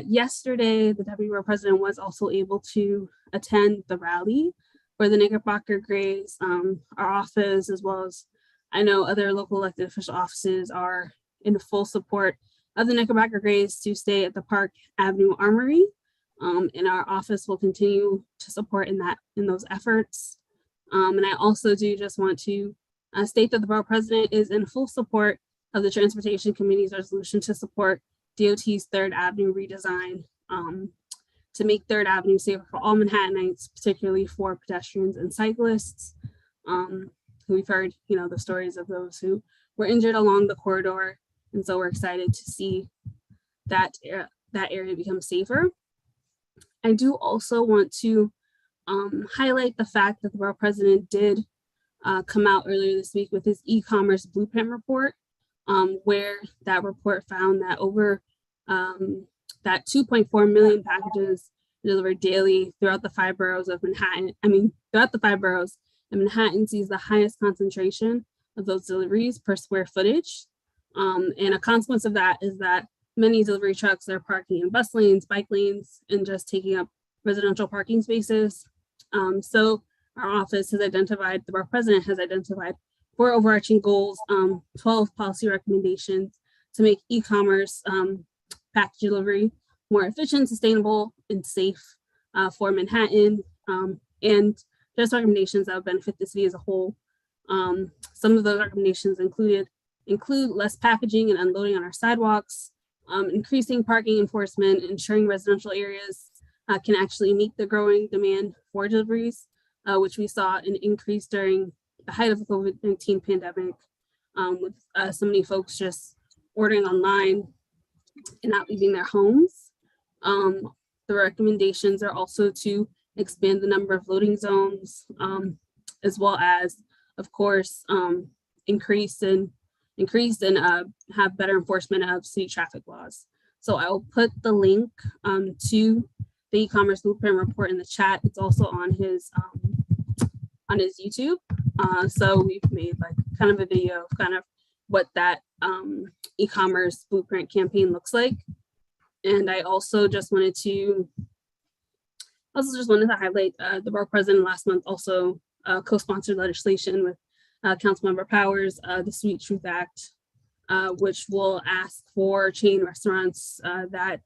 yesterday, the Deputy Borough President was also able to attend the rally for the Knickerbocker Grays. Our office, as well as I know other local elected official offices, are in full support of the Knickerbocker Grays to stay at the Park Avenue Armory. And our office will continue to support in those efforts. And I also do just want to state that the Borough President is in full support of the Transportation Committee's resolution to support DOT's 3rd Avenue redesign to make 3rd Avenue safer for all Manhattanites, particularly for pedestrians and cyclists. We've heard, the stories of those who were injured along the corridor, and so we're excited to see that area become safer. I do also want to highlight the fact that the Borough President did come out earlier this week with his e-commerce blueprint report, where that report found that over that 2.4 million packages delivered daily throughout the 5 boroughs of Manhattan. Throughout the 5 boroughs, and Manhattan sees the highest concentration of those deliveries per square footage. And a consequence of that is that many delivery trucks are parking in bus lanes, bike lanes, and just taking up residential parking spaces. So our office has identified, the Borough President has identified 4 overarching goals, 12 policy recommendations to make e-commerce package delivery more efficient, sustainable, and safe for Manhattan, and just recommendations that would benefit the city as a whole. Some of those recommendations include less packaging and unloading on our sidewalks, increasing parking enforcement, ensuring residential areas can actually meet the growing demand for deliveries, which we saw an increase during the height of the COVID-19 pandemic, with so many folks just ordering online and not leaving their homes. The recommendations are also to expand the number of loading zones, as well as, of course, increase and have better enforcement of city traffic laws. So I will put the link to the e-commerce blueprint report in the chat. It's also on his YouTube. So we've made like kind of a video of kind of what that e-commerce blueprint campaign looks like. And I also just wanted to highlight the borough president last month also co-sponsored legislation with Councilmember Powers, the Sweet Truth Act, which will ask for chain restaurants that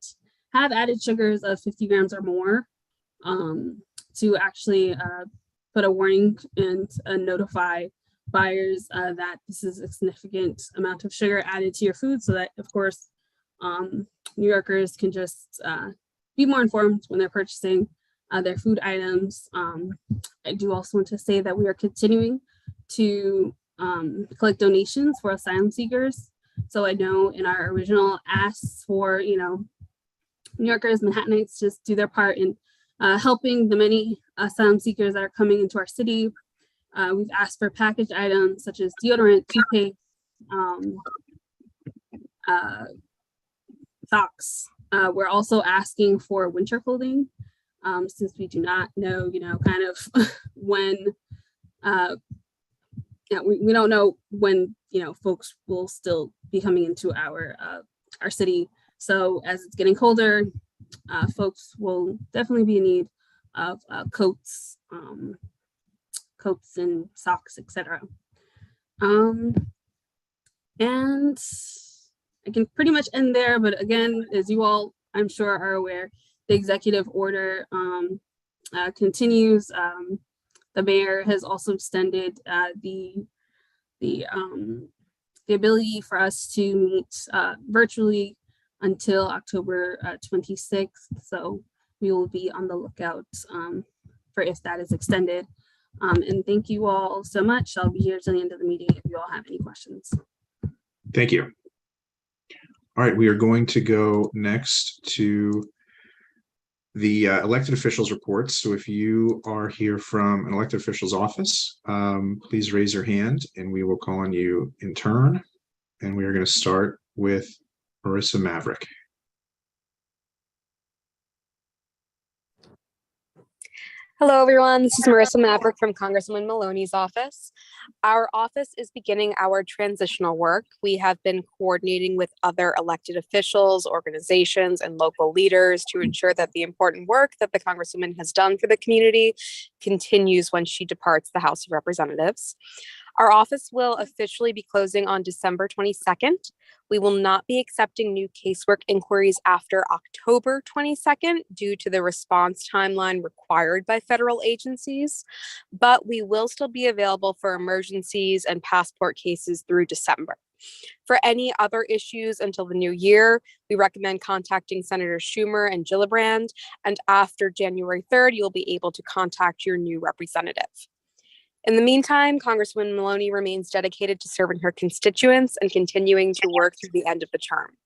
have added sugars of 50 grams or more to actually put a warning and notify buyers that this is a significant amount of sugar added to your food, so that, of course, New Yorkers can just be more informed when they're purchasing their food items. I do also want to say that we are continuing to collect donations for asylum seekers. So I know in our original asks for, New Yorkers, Manhattanites, just do their part in helping the many asylum seekers that are coming into our city. We've asked for packaged items such as deodorant, toothpaste, socks. We're also asking for winter clothing, since we do not know, kind of when, we don't know when, folks will still be coming into our city. So as it's getting colder, folks will definitely be in need of coats and socks, etc. And I can pretty much end there, but again, as you all, I'm sure, are aware, the executive order continues. The mayor has also extended the ability for us to meet virtually until October 26th. So we will be on the lookout for if that is extended. And thank you all so much. I'll be here till the end of the meeting if you all have any questions. Thank you. All right, we are going to go next to the elected officials reports. So if you are here from an elected official's office, please raise your hand and we will call on you in turn. And we are going to start with Marissa Maverick. Hello, everyone. This is Marissa Maverick from Congresswoman Maloney's office. Our office is beginning our transitional work. We have been coordinating with other elected officials, organizations, and local leaders to ensure that the important work that the Congresswoman has done for the community continues when she departs the House of Representatives. Our office will officially be closing on December 22nd. We will not be accepting new casework inquiries after October 22nd due to the response timeline required by federal agencies, but we will still be available for emergencies and passport cases through December. For any other issues until the new year, we recommend contacting Senator Schumer and Gillibrand, and after January 3rd, you'll be able to contact your new representative. In the meantime, Congresswoman Maloney remains dedicated to serving her constituents and continuing to work through the end of the term.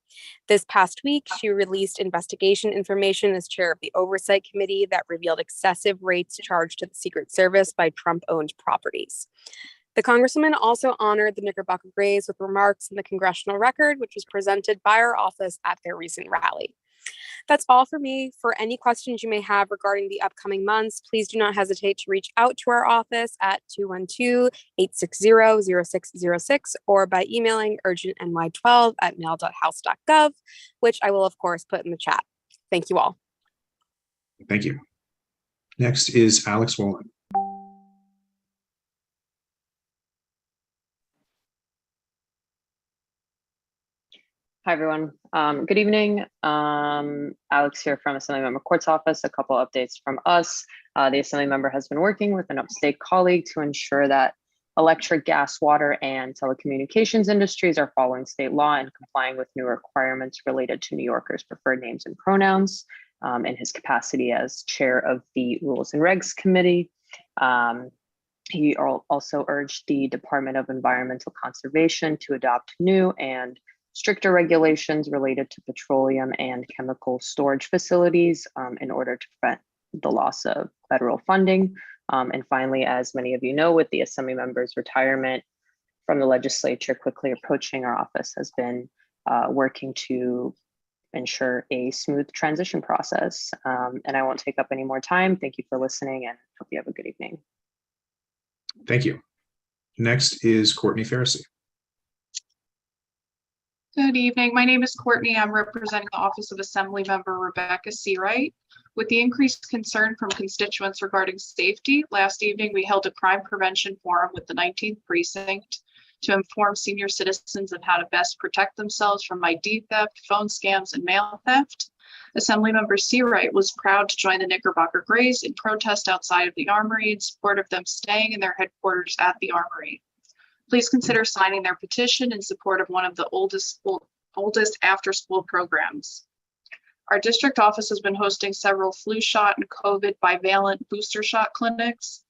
This past week, she released investigation information as chair of the Oversight Committee that revealed excessive rates charged to the Secret Service by Trump-owned properties. The Congresswoman also honored the Knickerbocker Grays with remarks in the Congressional Record, which was presented by our office at their recent rally. That's all for me. For any questions you may have regarding the upcoming months, please do not hesitate to reach out to our office at 212-860-0606 or by emailing urgentny12@mail.house.gov, which I will, of course, put in the chat. Thank you all. Thank you. Next is Alex Wolin. Hi, everyone. Good evening. Alex here from Assemblymember Court's office. A couple updates from us. The Assemblymember has been working with an upstate colleague to ensure that electric, gas, water, and telecommunications industries are following state law and complying with new requirements related to New Yorkers' preferred names and pronouns. In his capacity as chair of the Rules and Regs Committee, he also urged the Department of Environmental Conservation to adopt new and stricter regulations related to petroleum and chemical storage facilities in order to prevent the loss of federal funding. And finally, as many of you know, with the Assembly member's retirement from the legislature quickly approaching, our office has been working to ensure a smooth transition process. And I won't take up any more time. Thank you for listening and hope you have a good evening. Thank you. Next is Courtney Pharisee. Good evening. My name is Courtney. I'm representing the Office of Assemblymember Rebecca Seawright. With the increased concern from constituents regarding safety, last evening we held a crime prevention forum with the 19th precinct to inform senior citizens of how to best protect themselves from ID theft, phone scams, and mail theft. Assemblymember Seawright was proud to join the Knickerbocker Grays in protest outside of the Armory in support of them staying in their headquarters at the Armory. Please consider signing their petition in support of one of the oldest after-school programs. Our district office has been hosting several flu shot and COVID bivalent booster shot clinics.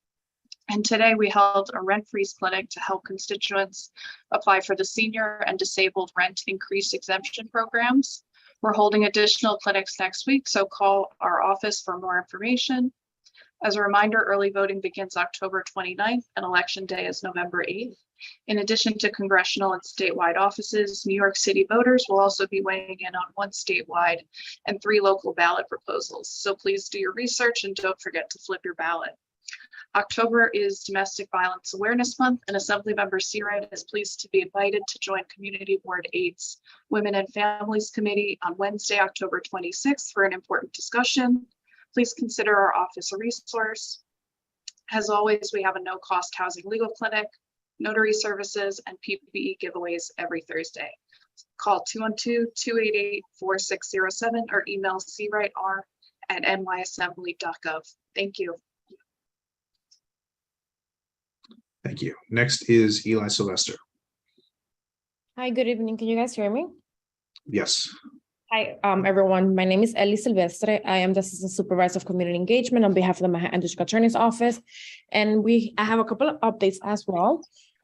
And today we held a rent freeze clinic to help constituents apply for the senior and disabled rent increase exemption programs. We're holding additional clinics next week, so call our office for more information. As a reminder, early voting begins October 29th and election day is November 8th. In addition to congressional and statewide offices, New York City voters will also be weighing in on 1 statewide and 3 local ballot proposals. So please do your research and don't forget to flip your ballot. October is Domestic Violence Awareness Month, and Assemblymember Seawright is pleased to be invited to join Community Board 8's Women and Families Committee on Wednesday, October 26th for an important discussion. Please consider our office a resource. As always, we have a no-cost housing legal clinic, notary services, and PPE giveaways every Thursday. Call 212-288-4607 or email cwrightr@nyassembly.gov. Thank you. Thank you. Next is Eli Sylvester. Hi, good evening. Can you guys hear me? Yes. Hi, everyone. My name is Eli Silvestre. I am the Assistant Supervisor of Community Engagement on behalf of the Manhattan District Attorney's Office. And I have a couple of updates as well.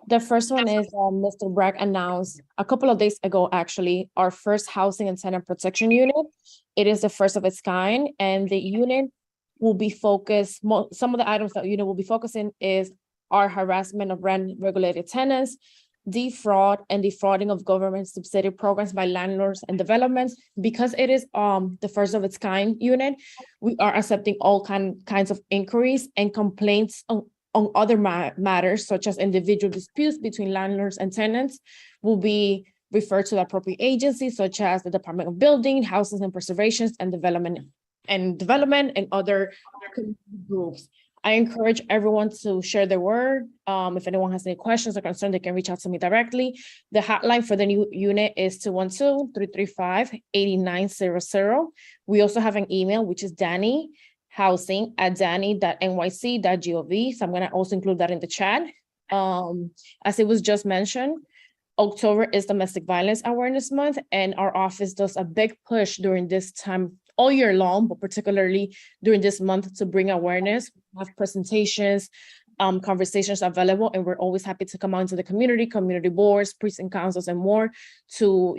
The first one is Mr. Bragg announced a couple of days ago, actually, our first housing and tenant protection unit. It is the first of its kind, and the unit will be focused, some of the items that the unit will be focusing is our harassment of rent-regulated tenants, defraud and defrauding of government subsidy programs by landlords and developments. Because it is the first of its kind unit, we are accepting all kinds of inquiries and complaints on other matters, such as individual disputes between landlords and tenants, will be referred to the appropriate agencies, such as the Department of Building, Housing and Preservation and Development and other groups. I encourage everyone to share their word. If anyone has any questions or concerns, they can reach out to me directly. The hotline for the new unit is 212-335-8900. We also have an email, which is dannyhousing@danny.nyc.gov. So I'm going to also include that in the chat. As it was just mentioned, October is Domestic Violence Awareness Month, and our office does a big push during this time all year long, but particularly during this month to bring awareness. We have presentations, conversations available, and we're always happy to come out into the community boards, precinct councils, and more to,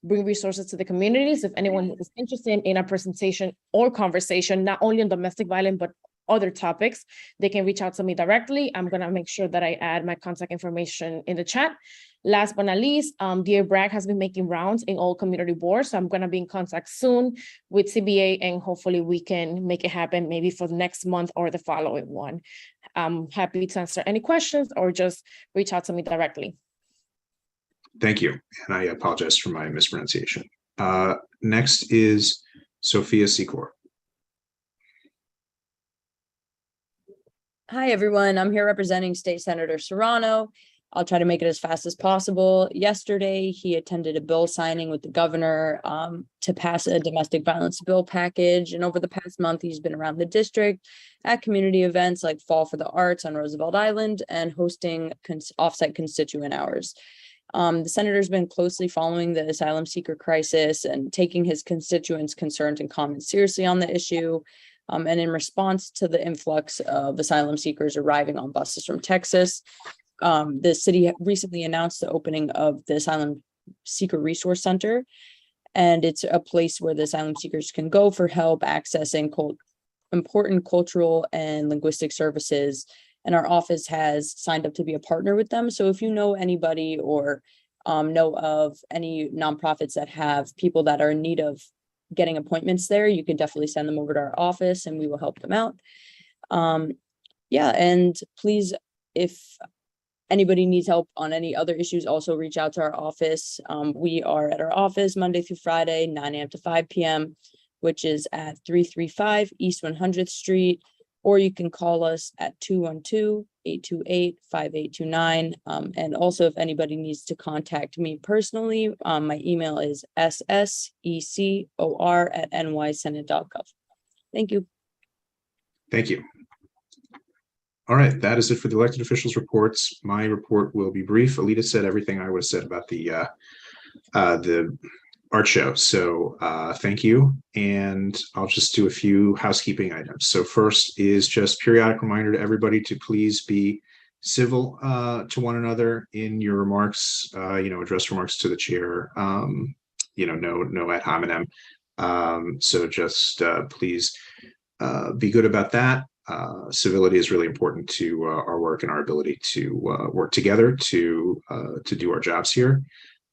bring resources to the communities. If anyone is interested in a presentation or conversation, not only on domestic violence, but other topics, they can reach out to me directly. I'm gonna make sure that I add my contact information in the chat. Last but not least, Dear Bragg has been making rounds in all community boards. So I'm gonna be in contact soon with CBA, and hopefully we can make it happen maybe for the next month or the following one. I'm happy to answer any questions or just reach out to me directly. Thank you. And I apologize for my mispronunciation. Next is Sophia Secor. Hi, everyone. I'm here representing State Senator Serrano. I'll try to make it as fast as possible. Yesterday, he attended a bill signing with the governor to pass a domestic violence bill package. And over the past month, he's been around the district at community events like Fall for the Arts on Roosevelt Island and hosting offsite constituent hours. The senator's been closely following the asylum seeker crisis and taking his constituents' concerns and comments seriously on the issue. And in response to the influx of asylum seekers arriving on buses from Texas, the city recently announced the opening of the Asylum Seeker Resource Center. And it's a place where the asylum seekers can go for help accessing important cultural and linguistic services. And our office has signed up to be a partner with them. So if you know anybody or know of any nonprofits that have people that are in need of getting appointments there, you can definitely send them over to our office and we will help them out. Yeah, and please, if anybody needs help on any other issues, also reach out to our office. We are at our office Monday through Friday, 9 a.m. to 5 p.m., which is at 335 East 100th Street, or you can call us at 212-828-5829. And also, if anybody needs to contact me personally, my email is ssecor@nysenate.gov. Thank you. Thank you. All right, that is it for the elected officials' reports. My report will be brief. Alita said everything I would have said about the art show. So thank you. And I'll just do a few housekeeping items. So first is just periodic reminder to everybody to please be civil to one another in your remarks, address remarks to the chair, no ad hominem. So just please be good about that. Civility is really important to our work and our ability to work together to do our jobs here.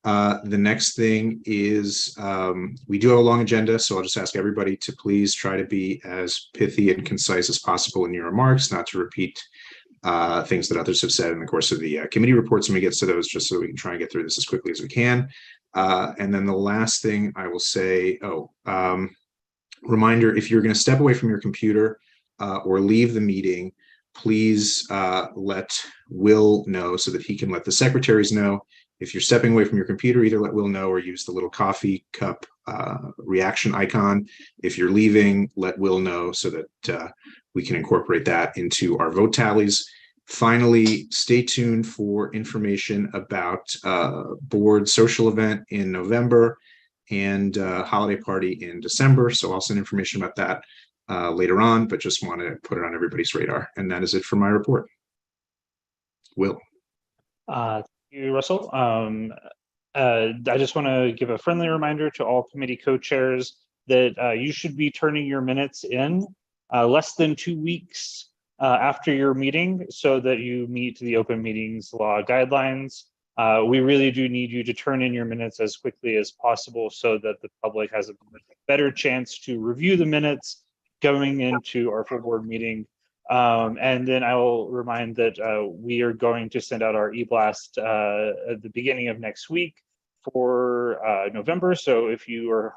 The next thing is we do have a long agenda, so I'll just ask everybody to please try to be as pithy and concise as possible in your remarks, not to repeat things that others have said in the course of the committee reports when we get to those, just so we can try and get through this as quickly as we can. And then the last thing I will say, reminder, if you're going to step away from your computer or leave the meeting, please let Will know so that he can let the secretaries know. If you're stepping away from your computer, either let Will know or use the little coffee cup reaction icon. If you're leaving, let Will know so that we can incorporate that into our vote tallies. Finally, stay tuned for information about board social event in November and holiday party in December. So I'll send information about that later on, but just want to put it on everybody's radar. And that is it for my report. Will. Thank you, Russell. I just want to give a friendly reminder to all committee co-chairs that you should be turning your minutes in less than 2 weeks after your meeting so that you meet the open meetings law guidelines. We really do need you to turn in your minutes as quickly as possible so that the public has a better chance to review the minutes going into our full board meeting. And then I will remind that we are going to send out our e-blast at the beginning of next week for November. So if you are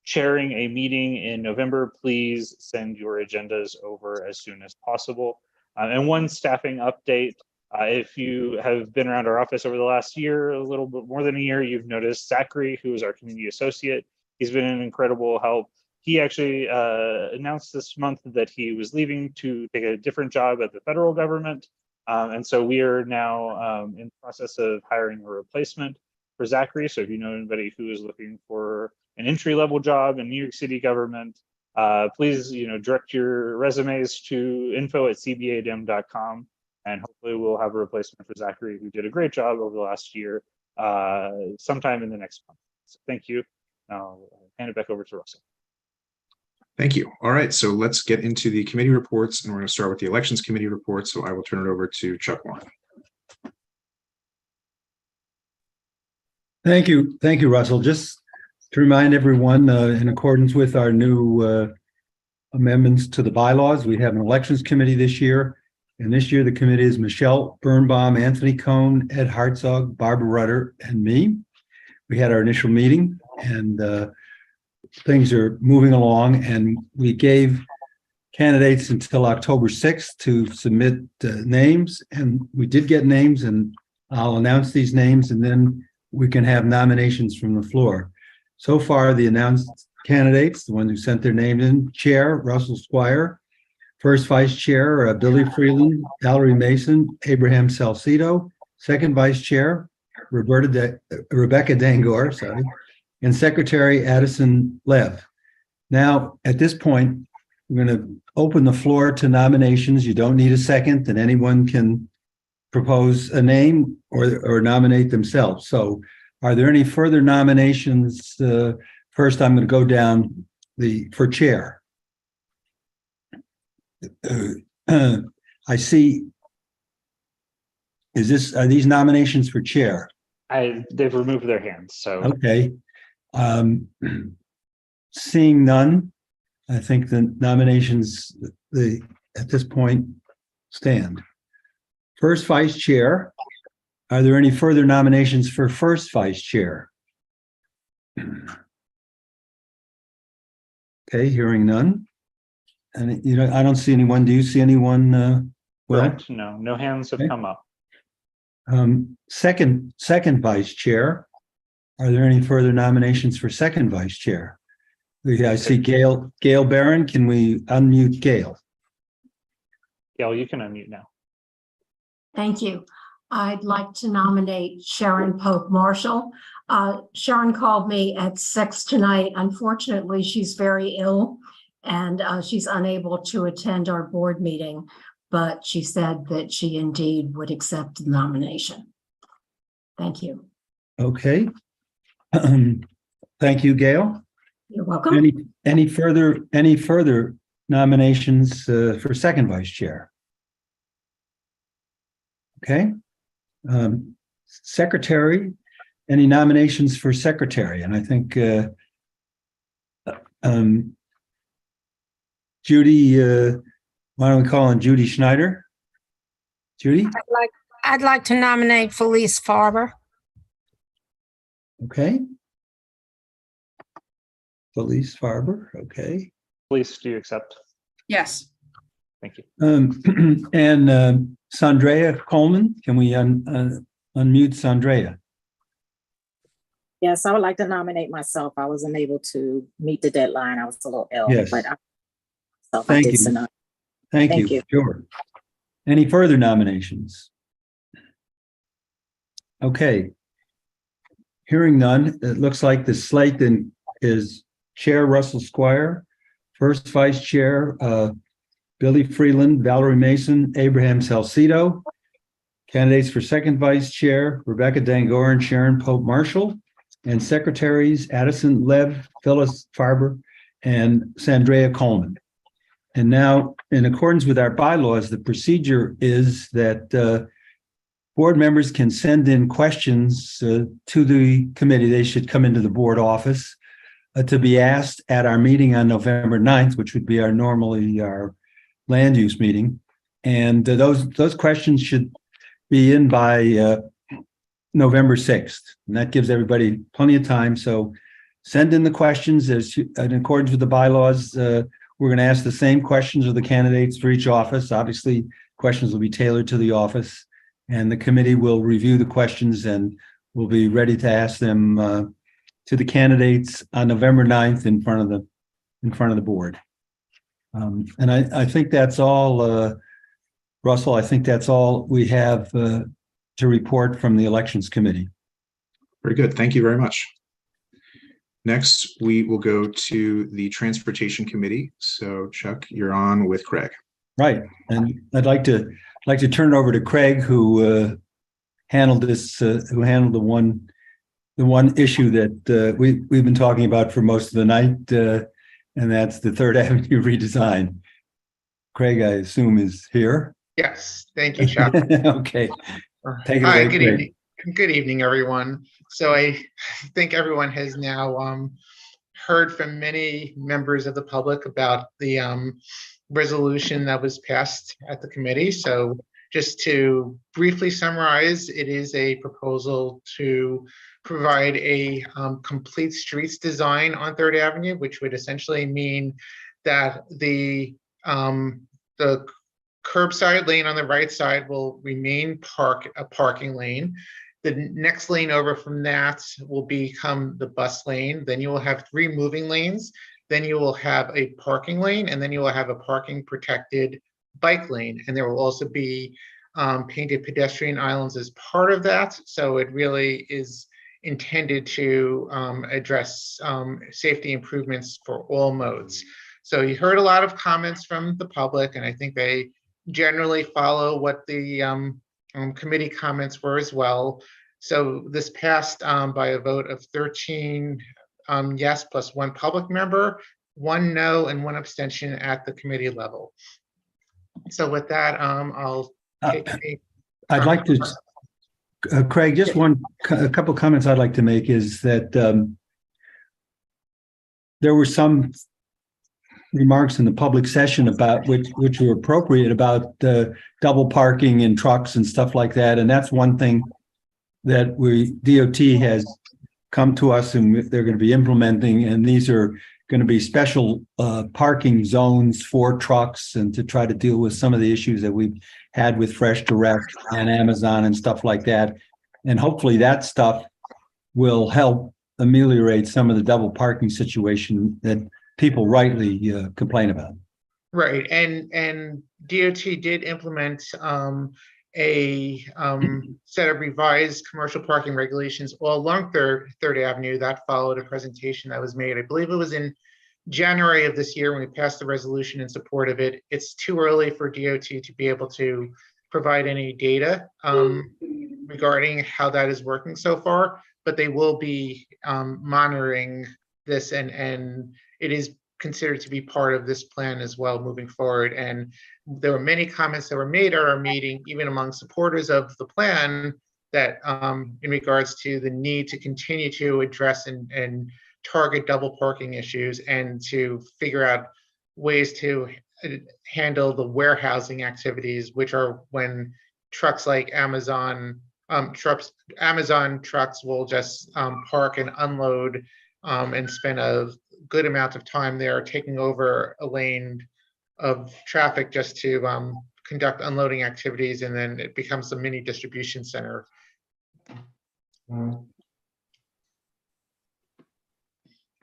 chairing a meeting in November, please send your agendas over as soon as possible. And one staffing update, if you have been around our office over the last year, a little bit more than a year, you've noticed Zachary, who is our community associate. He's been an incredible help. He actually announced this month that he was leaving to take a different job at the federal government. And so we are now in the process of hiring a replacement for Zachary. So if you know anybody who is looking for an entry-level job in New York City government, please direct your resumes to info@cb8m.com. And hopefully we'll have a replacement for Zachary, who did a great job over the last year, sometime in the next month. So thank you. I'll hand it back over to Russell. Thank you. All right, so let's get into the committee reports, and we're going to start with the elections committee report. So I will turn it over to Chuck Warren. Thank you, Russell. Just to remind everyone, in accordance with our new amendments to the bylaws, we have an elections committee this year. And this year, the committee is Michelle Birnbaum, Anthony Cohn, Ed Hartzog, Barbara Rudder, and me. We had our initial meeting, and things are moving along. And we gave candidates until October 6th to submit names. And we did get names, and I'll announce these names, and then we can have nominations from the floor. So far, the announced candidates, the ones who sent their names in: Chair, Russell Squire; First Vice Chair, Billy Freeland, Valerie Mason, Abraham Salcido; Second Vice Chair, Rebecca Dangor, and Secretary Addison Lev. Now, at this point, we're going to open the floor to nominations. You don't need a second, and anyone can propose a name or nominate themselves. So are there any further nominations? First, I'm going to go down for chair. I see. Are these nominations for chair? They've removed their hands, so. Okay. Seeing none, I think the nominations at this point stand. First vice chair. Are there any further nominations for first vice chair? Okay, hearing none. And I don't see anyone. Do you see anyone? Will? Correct. No hands have come up. Second vice chair. Are there any further nominations for second vice chair? I see Gail Barron. Can we unmute Gail? Gail, you can unmute now. Thank you. I'd like to nominate Sharon Pope Marshall. Sharon called me at 6 tonight. Unfortunately, she's very ill and she's unable to attend our board meeting, but she said that she indeed would accept the nomination. Thank you. Okay. Thank you, Gail. You're welcome. Any further nominations for second vice chair? Okay. Secretary, any nominations for secretary? And I think Judy, why don't we call on Judy Schneider? Judy? I'd like to nominate Phyllis Farber. Okay. Phyllis Farber, okay. Phyllis, do you accept? Yes. Thank you. And Sandrea Coleman, can we unmute Sandrea? Yes, I would like to nominate myself. I wasn't able to meet the deadline. I was a little ill, Yes. but Thank you. Thank you. Sure. Any further nominations? Okay. Hearing none, it looks like the slate then is Chair Russell Squire, first vice chair Billy Freeland, Valerie Mason, Abraham Salcido. Candidates for second vice chair, Rebecca Dangor and Sharon Pope Marshall. And secretaries, Addison Lev, Phyllis Farber, and Sandrea Coleman. And now, in accordance with our bylaws, the procedure is that board members can send in questions to the committee. They should come into the board office to be asked at our meeting on November 9th, which would be our land use meeting. And those questions should be in by November 6th. And that gives everybody plenty of time. So send in the questions in accordance with the bylaws. We're going to ask the same questions of the candidates for each office. Obviously, questions will be tailored to the office, and the committee will review the questions and will be ready to ask them to the candidates on November 9th in front of the board. And I think that's all, Russell. I think that's all we have to report from the elections committee. Very good. Thank you very much. Next, we will go to the transportation committee. So Chuck, you're on with Craig. Right. And I'd like to turn it over to Craig, who handled this, who handled the one issue that we've been talking about for most of the night, and that's the Third Avenue redesign. Craig, I assume, is here. Yes, thank you, Chuck. Okay. Take it away, Good Craig. evening. Good evening, everyone. So I think everyone has now heard from many members of the public about the resolution that was passed at the committee. So just to briefly summarize, it is a proposal to provide a complete streets design on Third Avenue, which would essentially mean that the curbside lane on the right side will remain a parking lane. The next lane over from that will become the bus lane. Then you will have 3 moving lanes. Then you will have a parking lane, and then you will have a parking protected bike lane. And there will also be painted pedestrian islands as part of that. So it really is intended to address safety improvements for all modes. So you heard a lot of comments from the public, and I think they generally follow what the committee comments were as well. So this passed by a vote of 13 yes plus 1 public member, 1 no, and 1 abstention at the committee level. So with that, I'll take a I'd like to Craig, just a couple comments I'd like to make is that there were some remarks in the public session about which were appropriate about double parking in trucks and stuff like that. And that's one thing that DOT has come to us and they're going to be implementing. And these are going to be special parking zones for trucks and to try to deal with some of the issues that we've had with Fresh Direct and Amazon and stuff like that. And hopefully that stuff will help ameliorate some of the double parking situation that people rightly complain about. Right, and DOT did implement a set of revised commercial parking regulations all along Third Avenue. That followed a presentation that was made, I believe it was in January of this year when we passed the resolution in support of it. It's too early for DOT to be able to provide any data regarding how that is working so far, but they will be monitoring this, and it is considered to be part of this plan as well moving forward. And there were many comments that were made at our meeting, even among supporters of the plan, that in regards to the need to continue to address and target double parking issues and to figure out ways to handle the warehousing activities, which are when trucks like Amazon trucks will just park and unload and spend a good amount of time there taking over a lane of traffic just to conduct unloading activities, and then it becomes a mini distribution center. All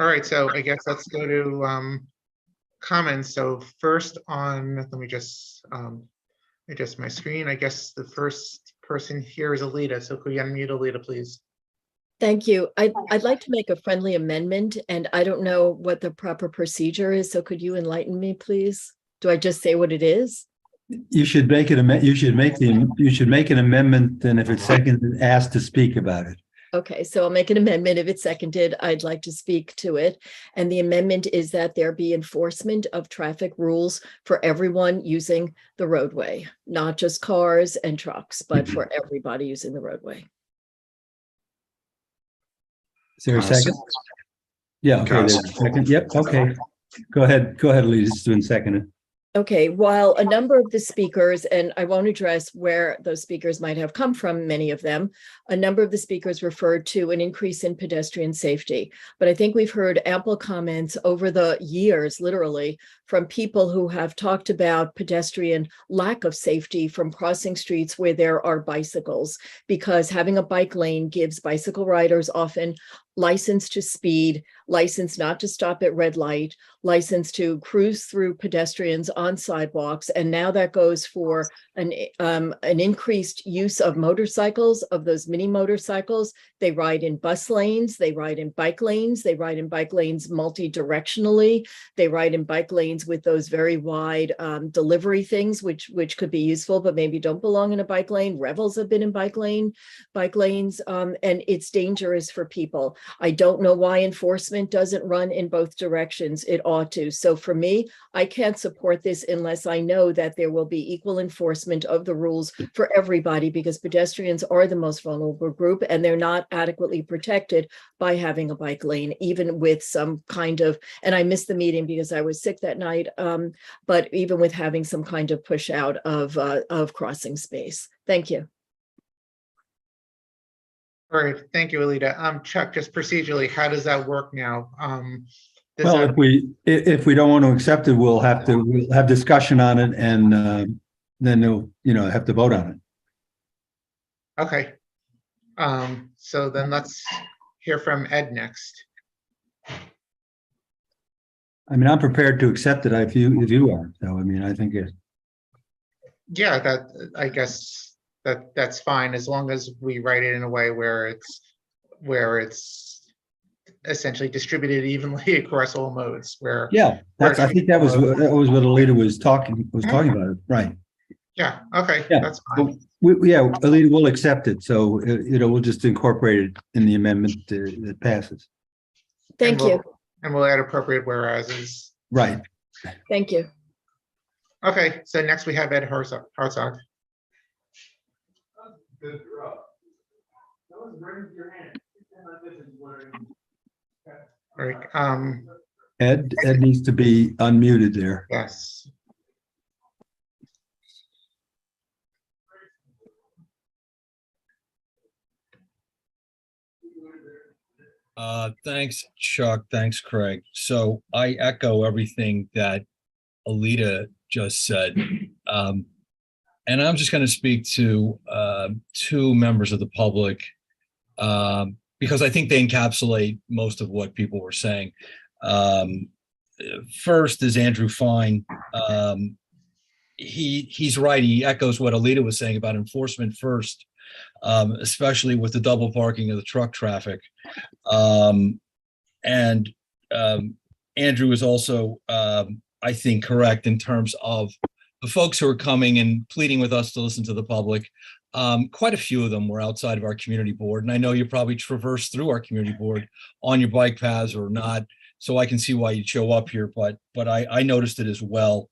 right, so I guess let's go to comments. So first on, let me just adjust my screen. I guess the first person here is Alita. So could you unmute Alita, please? Thank you. I'd like to make a friendly amendment, and I don't know what the proper procedure is. So could you enlighten me, please? Do I just say what it is? You should make it. You should make an amendment, and if it's seconded, ask to speak about it. Okay, so I'll make an amendment. If it's seconded, I'd like to speak to it. And the amendment is that there be enforcement of traffic rules for everyone using the roadway, not just cars and trucks, but for everybody using the roadway. Is there a second? Yeah, okay, there's a second. Yep, okay. Go ahead, Lee, just doing second. Okay, while a number of the speakers, and I won't address where those speakers might have come from, many of them, a number of the speakers referred to an increase in pedestrian safety. But I think we've heard ample comments over the years, literally, from people who have talked about pedestrian lack of safety from crossing streets where there are bicycles, because having a bike lane gives bicycle riders often license to speed, license not to stop at red light, license to cruise through pedestrians on sidewalks. And now that goes for an increased use of motorcycles, of those mini motorcycles. They ride in bus lanes, they ride in bike lanes, they ride in bike lanes multi-directionally, they ride in bike lanes with those very wide delivery things, which could be useful, but maybe don't belong in a bike lane. Revels have been in bike lanes, and it's dangerous for people. I don't know why enforcement doesn't run in both directions. It ought to. So for me, I can't support this unless I know that there will be equal enforcement of the rules for everybody, because pedestrians are the most vulnerable group and they're not adequately protected by having a bike lane, even with some kind of, and I missed the meeting because I was sick that night, but even with having some kind of push out of crossing space. Thank you. All right, thank you, Alita. Chuck, just procedurally, how does that work now? Well, if we don't want to accept it, we'll have discussion on it, and then they'll have to vote on it. Okay. So then let's hear from Ed next. I mean, I'm prepared to accept it if you are. So I mean, I think it. Yeah, I guess that's fine, as long as we write it in a way where it's essentially distributed evenly across all modes. I think that was what Alita was talking about. Right. Yeah. Okay. Yeah, that's fine. Alita will accept it. So we'll just incorporate it in the amendment that passes. Thank you. And we'll add appropriate whereases. Right. Thank you. Okay. So next we have Ed Herzog. Right. Ed needs to be unmuted there. Yes. Thanks, Chuck. Thanks, Craig. So I echo everything that Alita just said. And I'm just going to speak to two members of the public because I think they encapsulate most of what people were saying. First is Andrew Fine. He's right. He echoes what Alita was saying about enforcement first, especially with the double parking of the truck traffic. And Andrew is also, I think, correct in terms of the folks who are coming and pleading with us to listen to the public. Quite a few of them were outside of our community board, and I know you probably traverse through our community board on your bike paths or not, so I can see why you'd show up here, but I noticed it as well.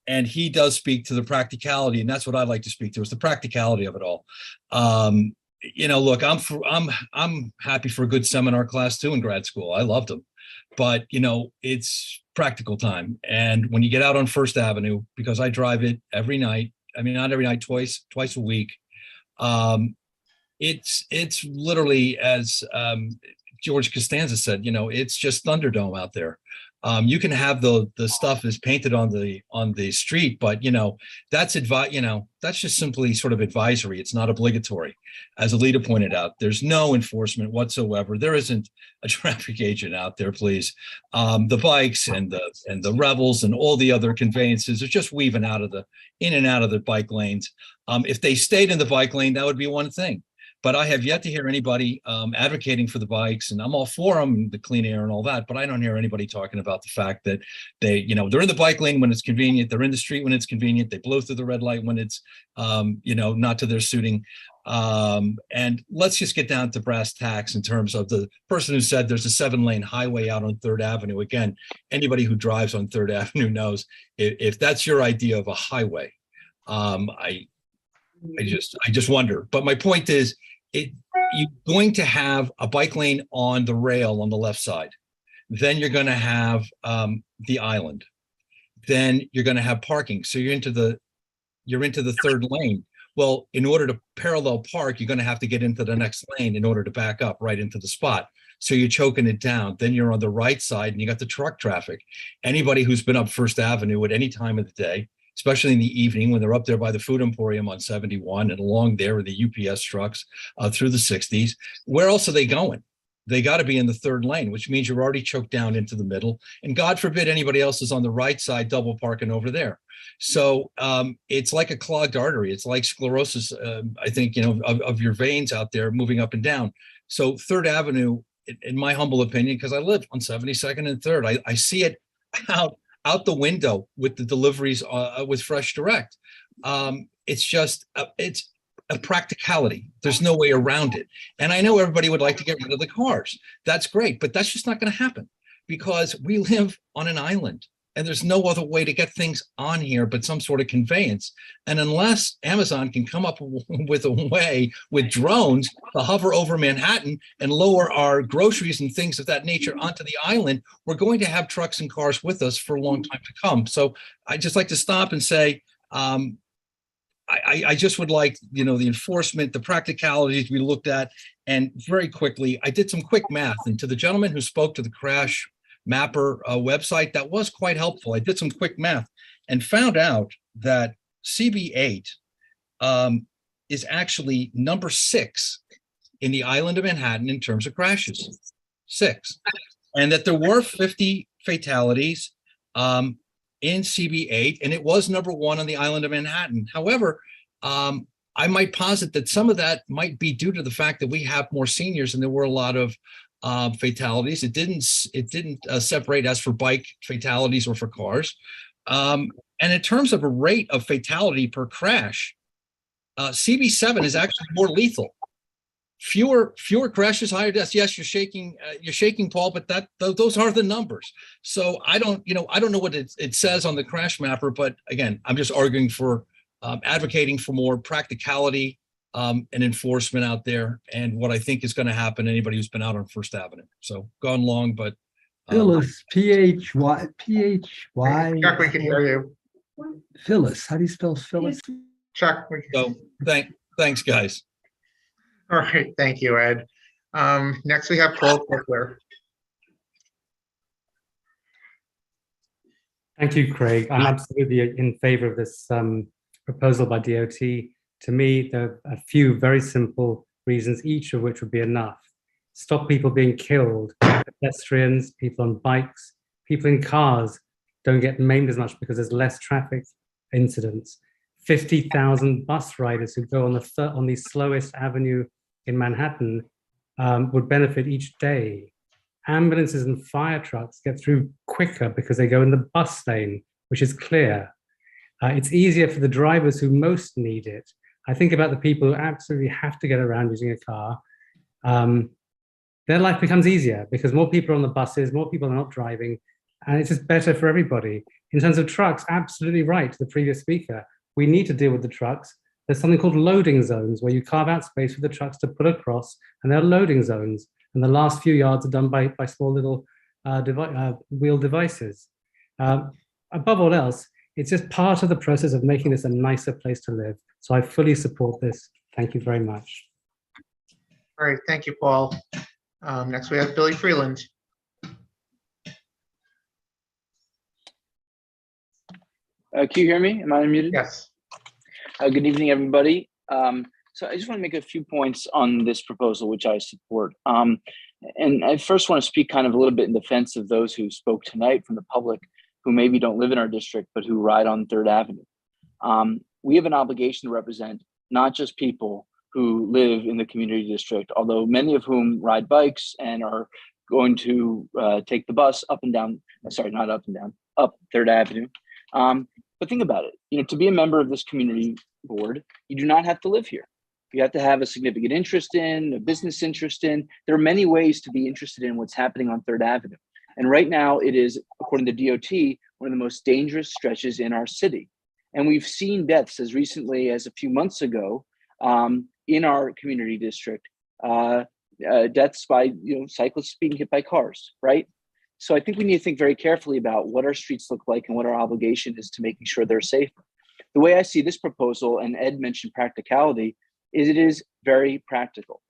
And he does speak to the practicality, and that's what I'd like to speak to, is the practicality of it all. You know, look, I'm happy for a good seminar class too in grad school. I loved them, but you know, it's practical time. And when you get out on First Avenue, because I drive it every night, I mean, not every night, twice a week. It's literally, as George Costanza said, you know, it's just Thunderdome out there. You can have the stuff is painted on the street, but you know, that's that's just simply sort of advisory. It's not obligatory. As Alita pointed out, there's no enforcement whatsoever. There isn't a traffic agent out there, please. The bikes and the Rebels and all the other conveyances are just weaving in and out of the bike lanes. If they stayed in the bike lane, that would be one thing. But I have yet to hear anybody advocating for the bikes, and I'm all for them, the clean air and all that, but I don't hear anybody talking about the fact that they're in the bike lane when it's convenient, they're in the street when it's convenient, they blow through the red light when it's, not to their suiting. And let's just get down to brass tacks in terms of the person who said there's a 7-lane highway out on 3rd Avenue. Again, anybody who drives on 3rd Avenue knows if that's your idea of a highway, I just wonder. But my point is, you're going to have a bike lane on the rail on the left side. Then you're going to have the island. Then you're going to have parking. So you're into the 3rd lane. Well, in order to parallel park, you're going to have to get into the next lane in order to back up right into the spot. So you're choking it down. Then you're on the right side and you got the truck traffic. Anybody who's been up First Avenue at any time of the day, especially in the evening when they're up there by the Food Emporium on 71 and along there with the UPS trucks through the 60s. Where else are they going? They got to be in the 3rd lane, which means you're already choked down into the middle. And God forbid anybody else is on the right side double parking over there. So it's like a clogged artery. It's like sclerosis, I think, of your veins out there moving up and down. So 3rd Avenue, in my humble opinion, because I live on 72nd and 3rd, I see it out the window with the deliveries with Fresh Direct. It's just, it's a practicality. There's no way around it. And I know everybody would like to get rid of the cars. That's great, but that's just not going to happen because we live on an island and there's no other way to get things on here but some sort of conveyance. And unless Amazon can come up with a way with drones to hover over Manhattan and lower our groceries and things of that nature onto the island, we're going to have trucks and cars with us for a long time to come. So I just like to stop and say, I just would like, the enforcement, the practicalities we looked at. And very quickly, I did some quick math. And to the gentleman who spoke to the Crash Mapper website, that was quite helpful. I did some quick math and found out that CB8 is actually number 6 in the island of Manhattan in terms of crashes, 6. And that there were 50 fatalities in CB8, and it was number 1 on the island of Manhattan. However, I might posit that some of that might be due to the fact that we have more seniors and there were a lot of fatalities. It didn't separate as for bike fatalities or for cars. And in terms of a rate of fatality per crash, CB7 is actually more lethal. Fewer crashes, higher deaths. Yes, you're shaking, Paul, but those are the numbers. So I don't know what it says on the Crash Mapper, but again, I'm just arguing for advocating for more practicality and enforcement out there, and what I think is going to happen to anybody who's been out on First Avenue. So gone long, but Phyllis, P-H-Y. Chuck, we can hear you. Phyllis, how do you spell Phyllis? Chuck. So thanks, guys. All right, thank you, Ed. Next we have Paul Pickler. Thank you, Craig. I'm absolutely in favor of this proposal by DOT. To me, there are a few very simple reasons, each of which would be enough. Stop people being killed, pedestrians, people on bikes, people in cars don't get maimed as much because there's less traffic incidents. 50,000 bus riders who go on the slowest avenue in Manhattan would benefit each day. Ambulances and fire trucks get through quicker because they go in the bus lane, which is clear. It's easier for the drivers who most need it. I think about the people who absolutely have to get around using a car. Their life becomes easier because more people are on the buses, more people are not driving, and it's just better for everybody. In terms of trucks, absolutely right to the previous speaker. We need to deal with the trucks. There's something called loading zones where you carve out space for the trucks to put across, and there are loading zones. And the last few yards are done by small little wheel devices. Above all else, it's just part of the process of making this a nicer place to live. So I fully support this. Thank you very much. All right, thank you, Paul. Next we have Billy Freeland. Can you hear me? Am I unmuted? Yes. Good evening, everybody. So I just want to make a few points on this proposal, which I support. And I first want to speak kind of a little bit in defense of those who spoke tonight from the public who maybe don't live in our district, but who ride on 3rd Avenue. We have an obligation to represent not just people who live in the community district, although many of whom ride bikes and are going to take the bus up and down, sorry, not up and down, up 3rd Avenue. But think about it, to be a member of this community board, you do not have to live here. You have to have a significant interest in, a business interest in. There are many ways to be interested in what's happening on 3rd Avenue. And right now it is, according to DOT, one of the most dangerous stretches in our city. And we've seen deaths as recently as a few months ago in our community district, deaths by cyclists being hit by cars, right? So I think we need to think very carefully about what our streets look like and what our obligation is to making sure they're safe. The way I see this proposal, and Ed mentioned practicality, is it is very practical.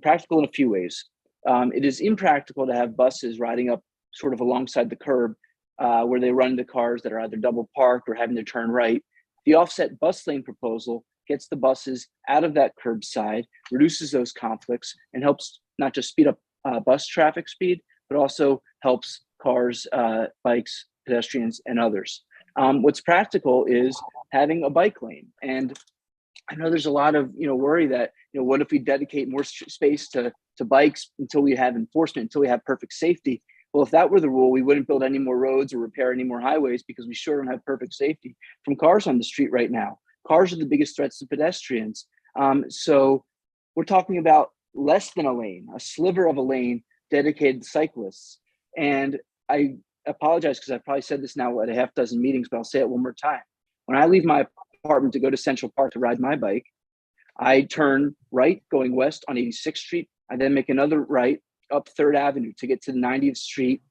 Practical in a few ways. It is impractical to have buses riding up sort of alongside the curb where they run into cars that are either double parked or having to turn right. The offset bus lane proposal gets the buses out of that curbside, reduces those conflicts, and helps not just speed up bus traffic speed, but also helps cars, bikes, pedestrians, and others. What's practical is having a bike lane. And I know there's a lot of worry that what if we dedicate more space to bikes until we have enforcement, until we have perfect safety. Well, if that were the rule, we wouldn't build any more roads or repair any more highways because we sure don't have perfect safety from cars on the street right now. Cars are the biggest threats to pedestrians. So we're talking about less than a lane, a sliver of a lane dedicated to cyclists. And I apologize because I've probably said this now at a half dozen meetings, but I'll say it one more time. When I leave my apartment to go to Central Park to ride my bike, I turn right going west on 86th Street. I then make another right up 3rd Avenue to get to the 90th Street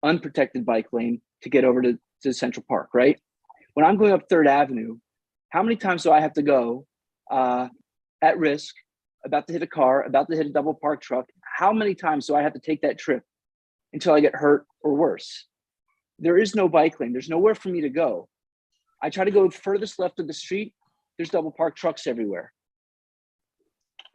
unprotected bike lane to get over to Central Park, right? When I'm going up 3rd Avenue, how many times do I have to go at risk, about to hit a car, about to hit a double park truck? How many times do I have to take that trip until I get hurt or worse? There is no bike lane. There's nowhere for me to go. I try to go furthest left of the street. There's double parked trucks everywhere.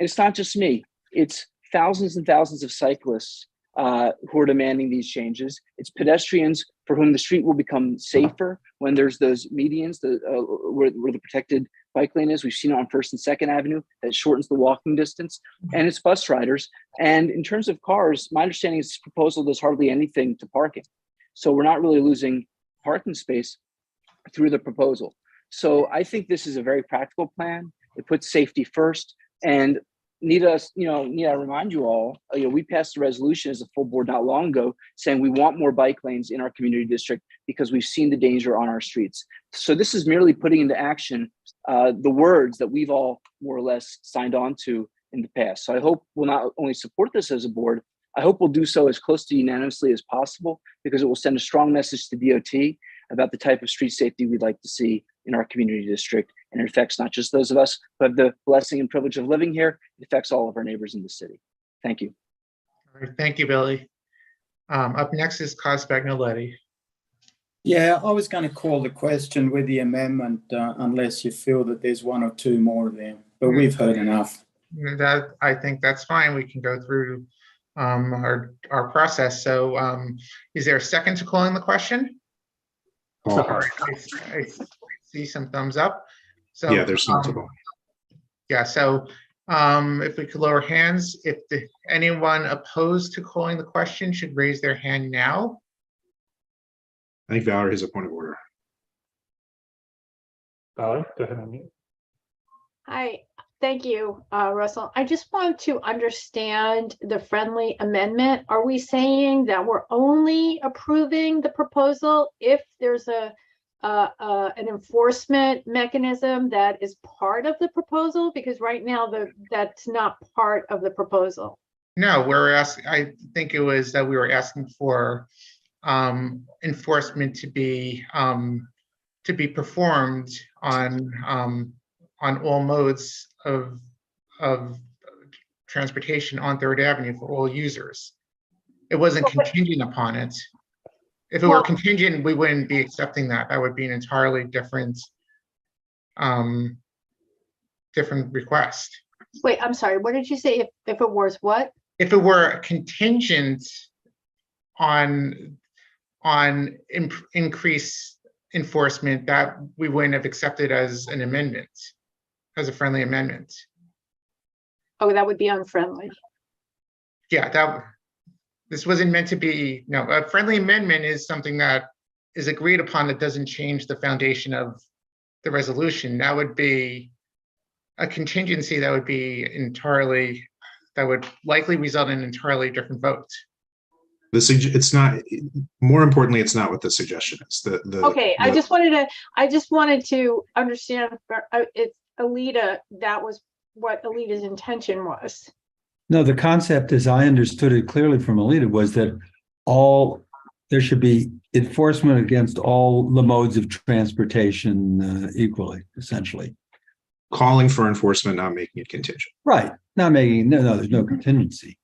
And it's not just me. It's thousands and thousands of cyclists who are demanding these changes. It's pedestrians for whom the street will become safer when there's those medians where the protected bike lane is. We've seen it on 1st and 2nd Avenue that shortens the walking distance. And it's bus riders. And in terms of cars, my understanding is this proposal does hardly anything to parking. So we're not really losing parking space through the proposal. So I think this is a very practical plan. It puts safety first. And need I remind you all, we passed a resolution as a full board not long ago saying we want more bike lanes in our community district because we've seen the danger on our streets. So this is merely putting into action the words that we've all more or less signed on to in the past. So I hope we'll not only support this as a board, I hope we'll do so as close to unanimously as possible, because it will send a strong message to DOT about the type of street safety we'd like to see in our community district. And it affects not just those of us who have the blessing and privilege of living here, it affects all of our neighbors in the city. Thank you. All right, thank you, Billy. Up next is Cos Bagnoletti. Yeah, I was going to call the question with the amendment unless you feel that there's one or two more there, but we've heard enough. That, I think that's fine. We can go through our process. So is there a second to calling the question? Oh. Sorry, I see some thumbs up. So yeah, there's some. Yeah, so if we could lower hands, if anyone opposed to calling the question should raise their hand now. I think Bauer has a point of order. Bauer, go ahead on mute. Hi, thank you, Russell. I just want to understand the friendly amendment. Are we saying that we're only approving the proposal if there's an enforcement mechanism that is part of the proposal? Because right now that's not part of the proposal. No, we're asking. I think it was that we were asking for enforcement to be performed on all modes of transportation on 3rd Avenue for all users. It wasn't contingent upon it. If it were contingent, we wouldn't be accepting that. That would be an entirely different request. Wait, I'm sorry. What did you say? If it was what? If it were contingent on increased enforcement, that we wouldn't have accepted as an amendment, as a friendly amendment. Oh, that would be unfriendly. Yeah, this wasn't meant to be. No, a friendly amendment is something that is agreed upon that doesn't change the foundation of the resolution. That would be a contingency that would be entirely, that would likely result in an entirely different vote. It's not, more importantly, it's not what the suggestion is. Okay, I just wanted to understand, it's Alita, that was what Alita's intention was. No, the concept, as I understood it clearly from Alita, was that there should be enforcement against all the modes of transportation equally, essentially. Calling for enforcement, not making it contingent. Right, not making, no, there's no contingency.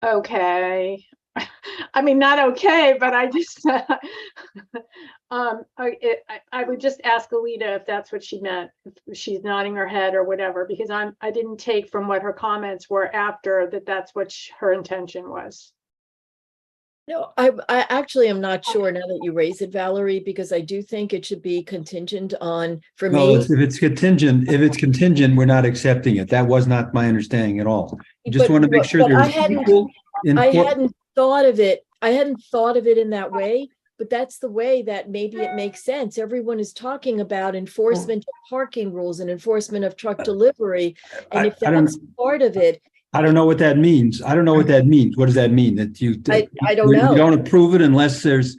Okay. I mean, not okay, but I just, I would just ask Alita if that's what she meant, if she's nodding her head or whatever, because I didn't take from what her comments were after that that's what her intention was. No, I actually am not sure now that you raise it, Valerie, because I do think it should be contingent on, for me. If it's contingent, we're not accepting it. That was not my understanding at all. I just want to make sure there's equal. I hadn't thought of it. I hadn't thought of it in that way, but that's the way that maybe it makes sense. Everyone is talking about enforcement of parking rules and enforcement of truck delivery. And if that's part of it, I don't know what that means. I don't know what that means. What does that mean? That I don't know. You don't approve it unless there's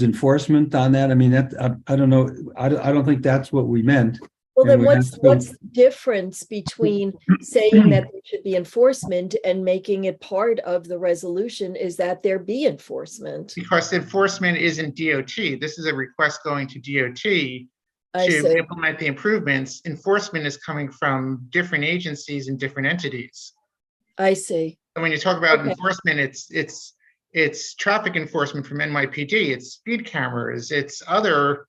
enforcement on that. I mean, I don't know. I don't think that's what we meant. Well, then what's the difference between saying that there should be enforcement and making it part of the resolution is that there be enforcement? Because enforcement isn't DOT. This is a request going to DOT to implement the improvements. Enforcement is coming from different agencies and different entities. I see. And when you talk about enforcement, it's traffic enforcement from NYPD, it's speed cameras, it's other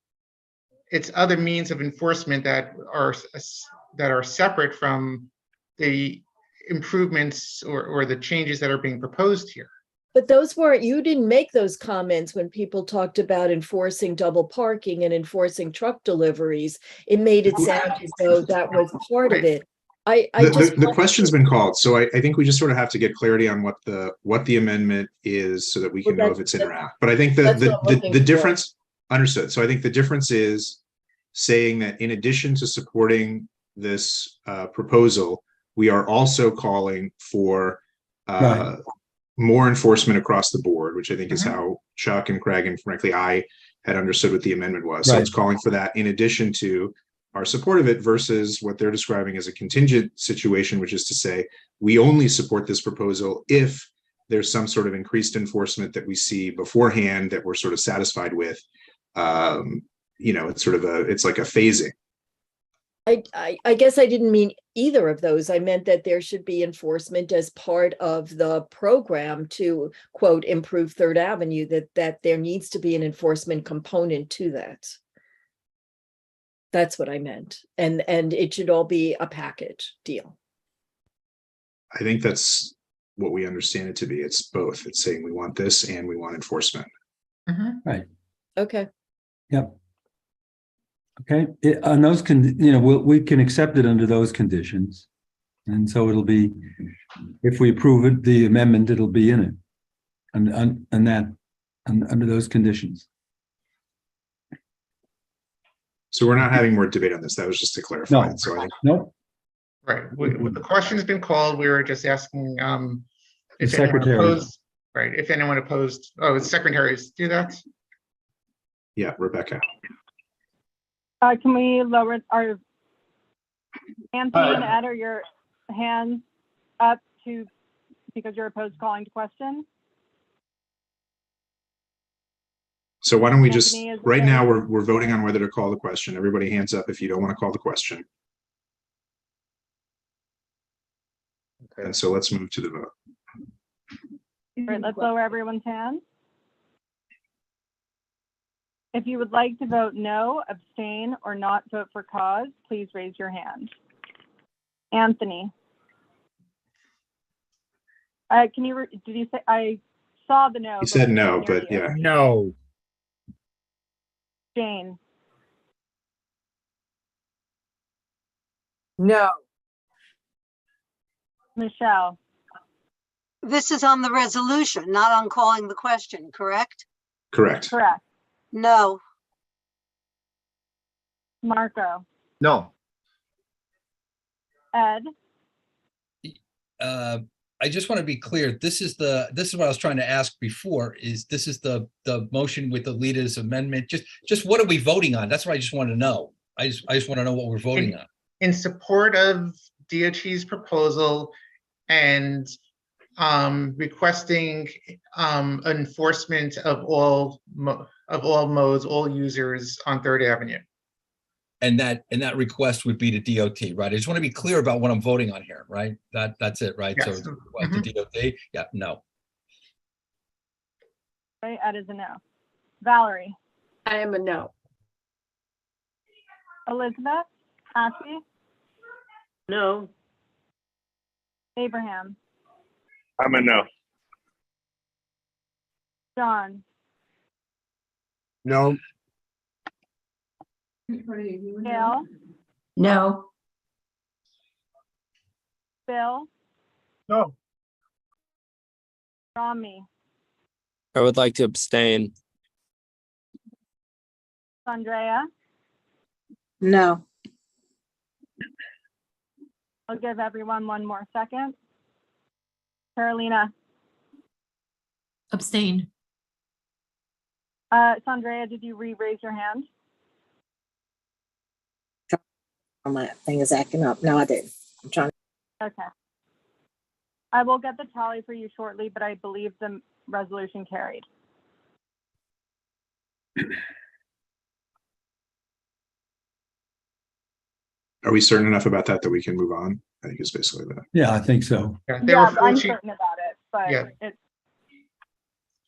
means of enforcement that are separate from the improvements or the changes that are being proposed here. But you didn't make those comments when people talked about enforcing double parking and enforcing truck deliveries. It made it sound as though that was part of it. The question's been called, so I think we just sort of have to get clarity on what the amendment is so that we can know if it's in or out. But I think the difference, understood. So I think the difference is saying that in addition to supporting this proposal, we are also calling for more enforcement across the board, which I think is how Chuck and Craig and frankly I had understood what the amendment was. So it's calling for that in addition to our support of it versus what they're describing as a contingent situation, which is to say we only support this proposal if there's some sort of increased enforcement that we see beforehand that we're sort of satisfied with. It's sort of it's like a phasing. I guess I didn't mean either of those. I meant that there should be enforcement as part of the program to, quote, improve Third Avenue, that there needs to be an enforcement component to that. That's what I meant. And it should all be a package deal. I think that's what we understand it to be. It's both. It's saying we want this and we want enforcement. Right. Okay. Yep. Okay, on those we can accept it under those conditions, and so it'll be, if we approve it, the amendment, it'll be in it, and under those conditions. So we're not having more debate on this. That was just to clarify. No. So I think Right. The question's been called. We were just asking if The anyone secretary. opposed. Right. If anyone opposed. Oh, the secretaries do that. Yeah, Rebecca. Can we lower our Anthony and Ed, are your hands up because you're opposed to calling to question? So why don't we just, Anthony, right now we're voting on whether to call the question. Everybody hands up if you don't want to call the question. Okay. And so let's move to the vote. All right, let's lower everyone's hands. If you would like to vote no, abstain, or not vote for cause, please raise your hand. Anthony. Did you say, I saw the no. He said no, but yeah. No. Jane. No. Michelle. This is on the resolution, not on calling the question, correct? Correct. Correct. No. Marco. No. Ed. I just want to be clear. This is what I was trying to ask before. This is the motion with the leader's amendment? Just what are we voting on? That's what I just want to know. I just want to know what we're voting on. In support of DOT's proposal and requesting enforcement of all modes, all users on Third Avenue. And that request would be to DOT, right? I just want to be clear about what I'm voting on here, right? That's it, right? Yes. So it's to DOT. Yeah, no. Okay, Ed is a no. Valerie. I am a no. Elizabeth. Ashley. No. Abraham. I'm a no. John. No. Gail. No. Bill. No. Rami. I would like to abstain. Andrea. No. I'll give everyone one more second. Carolina. Abstain. Sandrea, did you re-raise your hand? My thing is acting up. No, I didn't. I'm trying. Okay. I will get the tally for you shortly, but I believe the resolution carried. Are we certain enough about that we can move on? I think it's basically that. Yeah, I think so. Yeah, I'm certain about it, but Yeah. it's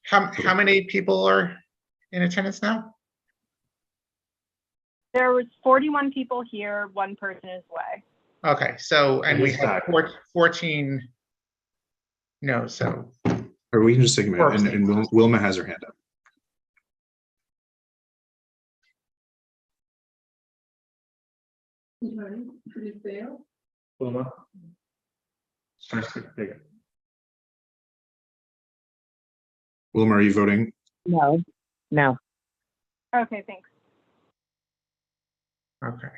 How many people are in attendance now? there was 41 people here, one person is away. Okay, so, and we He's have back. 14 no, so. Or we can just take a minute, and Wilma has her hand up. Did it fail? Wilma. Wilma, are you voting? No. Okay, thanks. Okay.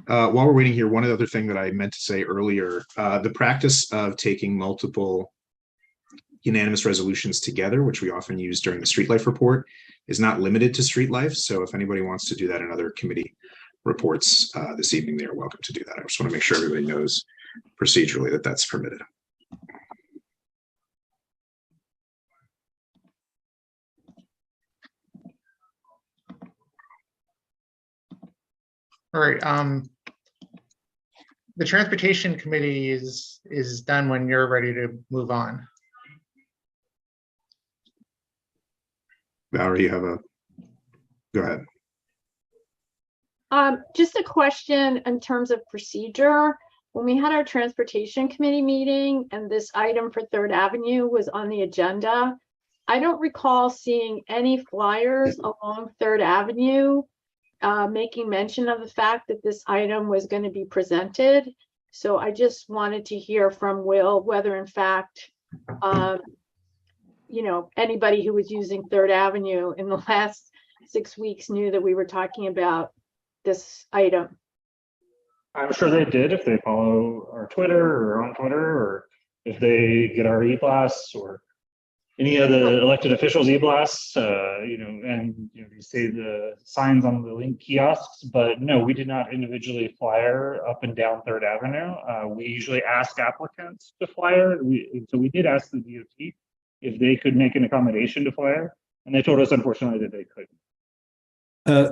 While we're waiting here, one other thing that I meant to say earlier, the practice of taking multiple unanimous resolutions together, which we often use during the street life report, is not limited to street life. So if anybody wants to do that in other committee reports this evening, they are welcome to do that. I just want to make sure everybody knows procedurally that that's permitted. All right. The transportation committee is done when you're ready to move on. Valerie, you have go ahead. Just a question in terms of procedure. When we had our transportation committee meeting and this item for Third Avenue was on the agenda, I don't recall seeing any flyers along Third Avenue making mention of the fact that this item was going to be presented. So I just wanted to hear from Will whether in fact, you know, anybody who was using Third Avenue in the last 6 weeks knew that we were talking about this item. I'm sure they did if they follow our Twitter or on Twitter, or if they get our e-blasts or any of the elected officials e-blasts, you know, and you know, you say the signs on the link kiosks, but no, we did not individually flyer up and down Third Avenue. We usually ask applicants to flyer. So we did ask the DOT if they could make an accommodation to flyer, and they told us unfortunately that they couldn't.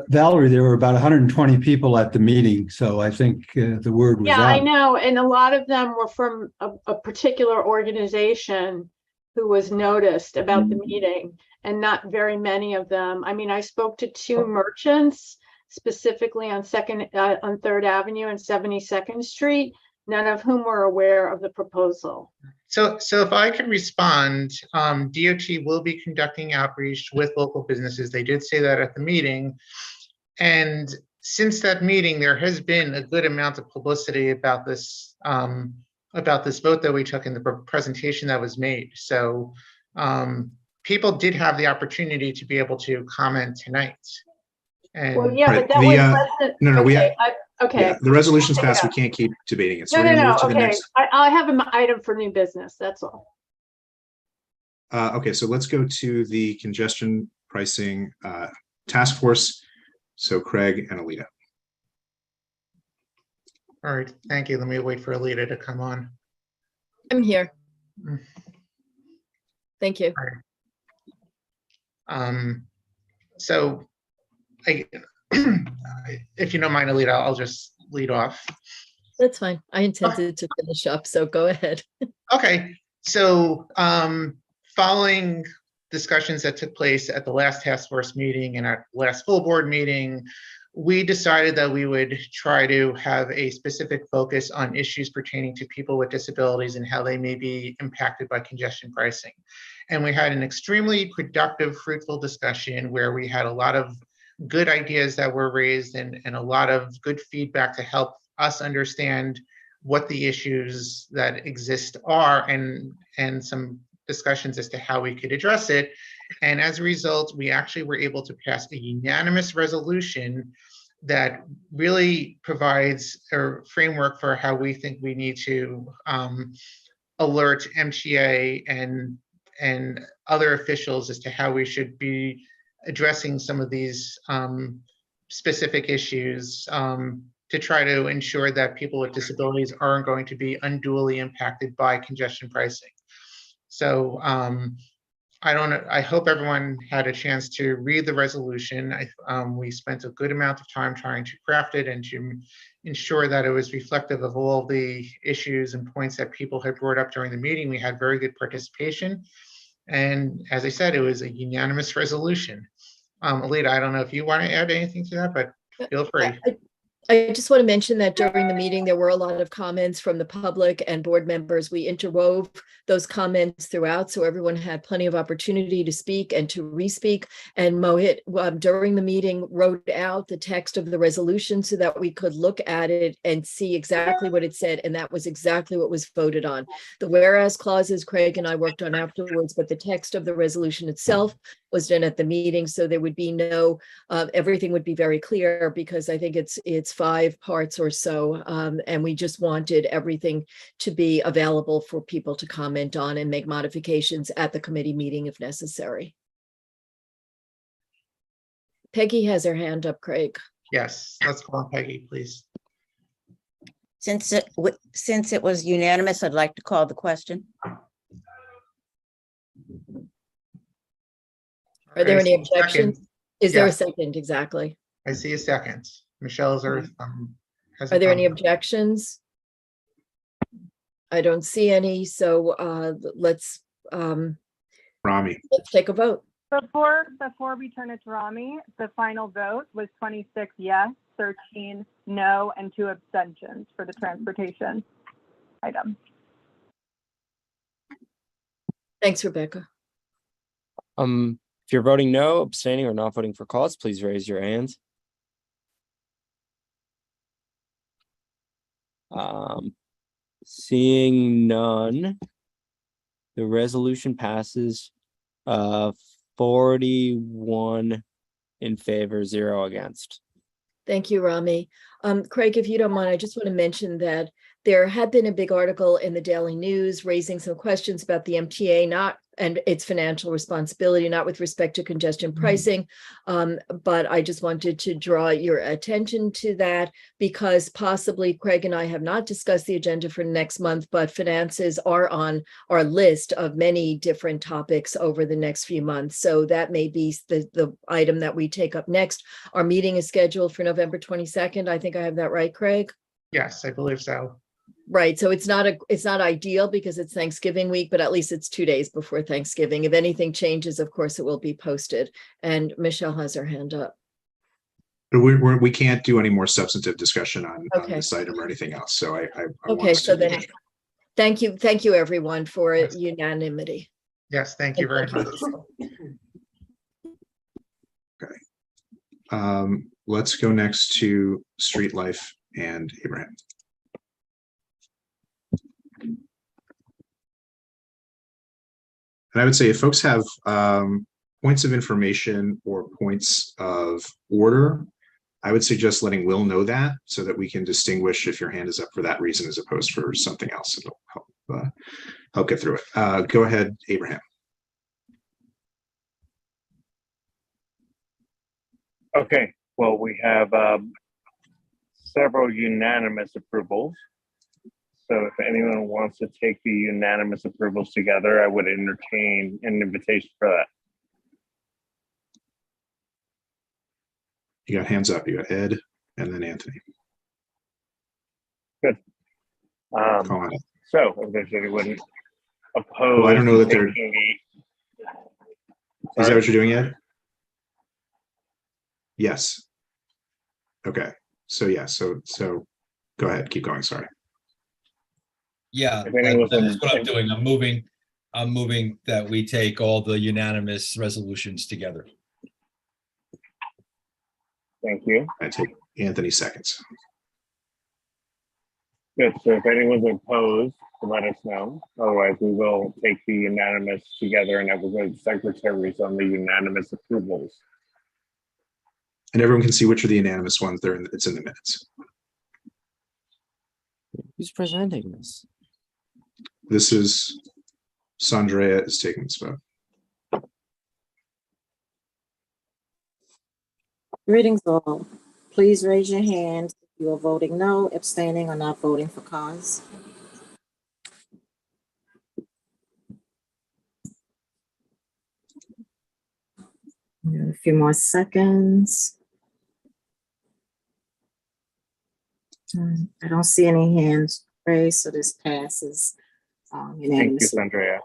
Valerie, there were about 120 people at the meeting, so I think the word was out. Yeah, I know, and a lot of them were from a particular organization who was noticed about the meeting, and not very many of them. I mean, I spoke to 2 merchants specifically on Third Avenue and 72nd Street, none of whom were aware of the proposal. So if I could respond, DOT will be conducting outreach with local businesses. They did say that at the meeting. And since that meeting, there has been a good amount of publicity about this vote that we took in the presentation that was made. So people did have the opportunity to be able to comment tonight. And well, yeah, but that was no, okay. Yeah, the resolution's passed. We can't keep debating it. So No. To the Okay, next. I have an item for new business. That's all. Okay, so let's go to the congestion pricing task force. So Craig and Alita. all right, thank you. Let me wait for Alita to come on. I'm here. Mm. Thank you. All right. So if you don't mind, Alita, I'll just lead off. That's fine. I intended to finish up, so go ahead. Okay, so following discussions that took place at the last task force meeting and our last full board meeting, we decided that we would try to have a specific focus on issues pertaining to people with disabilities and how they may be impacted by congestion pricing. And we had an extremely productive, fruitful discussion where we had a lot of good ideas that were raised and a lot of good feedback to help us understand what the issues that exist are and some discussions as to how we could address it. And as a result, we actually were able to pass a unanimous resolution that really provides a framework for how we think we need to alert MTA and other officials as to how we should be addressing some of these specific issues to try to ensure that people with disabilities aren't going to be unduly impacted by congestion pricing. So I hope everyone had a chance to read the resolution. We spent a good amount of time trying to craft it and to ensure that it was reflective of all the issues and points that people had brought up during the meeting. We had very good participation. And as I said, it was a unanimous resolution. Alita, I don't know if you want to add anything to that, but feel free. I just want to mention that during the meeting, there were a lot of comments from the public and board members. We interwove those comments throughout, so everyone had plenty of opportunity to speak and to re-speak. And Mohit, during the meeting, wrote out the text of the resolution so that we could look at it and see exactly what it said, and that was exactly what was voted on. The whereas clauses Craig and I worked on afterwards, but the text of the resolution itself was done at the meeting, so there would be no, everything would be very clear, because I think it's 5 parts or so, and we just wanted everything to be available for people to comment on and make modifications at the committee meeting if necessary. Peggy has her hand up, Craig. Yes, let's call on Peggy, please. Since it was unanimous, I'd like to call the question. Are there any objections? Second. Is there a Yes. second? Exactly. I see a second. Michelle, is there, has a Are there any comment? objections? I don't see any, so let's Rami. take a vote. Before we turn it to Rami, the final vote was 26 yes, 13 no, and 2 abstentions for the transportation item. Thanks, Rebecca. If you're voting no, abstaining, or not voting for cause, please raise your hand. Seeing none, the resolution passes 41 in favor, 0 against. Thank you, Rami. Craig, if you don't mind, I just want to mention that there had been a big article in the Daily News raising some questions about the MTA and its financial responsibility, not with respect to congestion pricing. But I just wanted to draw your attention to that, because possibly Craig and I have not discussed the agenda for next month, but finances are on our list of many different topics over the next few months. So that may be the item that we take up next. Our meeting is scheduled for November 22nd. I think I have that right, Craig? Yes, I believe so. Right, so it's not ideal because it's Thanksgiving week, but at least it's 2 days before Thanksgiving. If anything changes, of course, it will be posted. And Michelle has her hand up. But we can't do any more substantive discussion on this item or anything else. So I want Okay, us so to- then, thank you, everyone, for unanimity. Yes, thank you very much. Okay. Let's go next to Street Life and Abraham. And I would say if folks have points of information or points of order, I would suggest letting Will know that so that we can distinguish if your hand is up for that reason as opposed for something else. It'll help get through it. Go ahead, Abraham. Okay, well, we have several unanimous approvals. So if anyone wants to take the unanimous approvals together, I would entertain an invitation for that. You got hands up. You got Ed and then Anthony. Good. Come on. So if there's anyone opposed, Well, I don't know that they're. taking Is that what you're doing, Ed? Yes. Okay. So yeah. So go ahead. Keep going. Sorry. Yeah, If anyone that's was- what I'm doing. I'm moving that we take all the unanimous resolutions together. Thank you. I take Anthony seconds. Good. So if anyone's opposed, let us know. Otherwise, we will take the unanimous together and I will go to the secretaries on the unanimous approvals. And everyone can see which are the unanimous ones. It's in the minutes. Who's presenting this? This is Sandrea is taking this vote. Greetings all. Please raise your hand if you are voting no, abstaining, or not voting for cause. A few more seconds. I don't see any hands raised, so this passes Thank you, unanimously. Sandrea.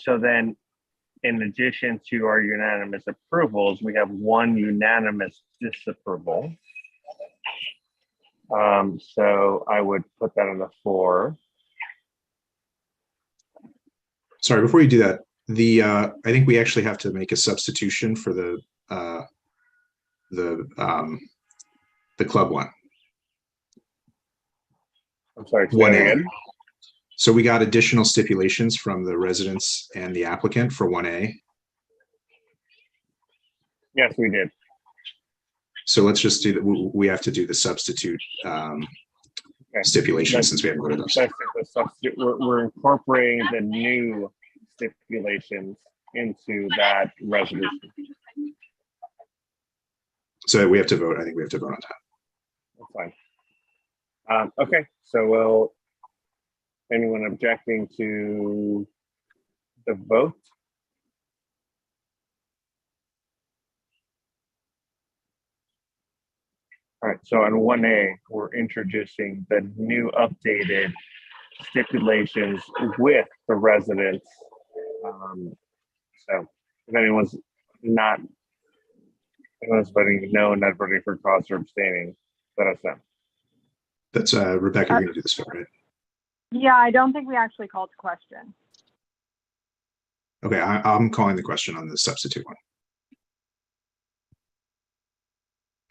So then, in addition to our unanimous approvals, we have one unanimous disapproval. So I would put that on the floor. Sorry, before you do that, I think we actually have to make a substitution for the club one. I'm sorry, say that again. So we got additional stipulations from the residents and the applicant for 1A. Yes, we did. So let's just do that. We have to do the substitute stipulation since we haven't voted those. We're incorporating the new stipulations into that resolution. So we have to vote. I think we have to vote on that. That's fine. Okay, so anyone objecting to the vote? All right, so on 1A, we're introducing the new updated stipulations with the residents. So if anyone's voting no, not voting for cause or abstaining, let us know. That's Rebecca, you're gonna do this vote, right? Yeah, I don't think we actually called the question. Okay, I'm calling the question on the substitute one.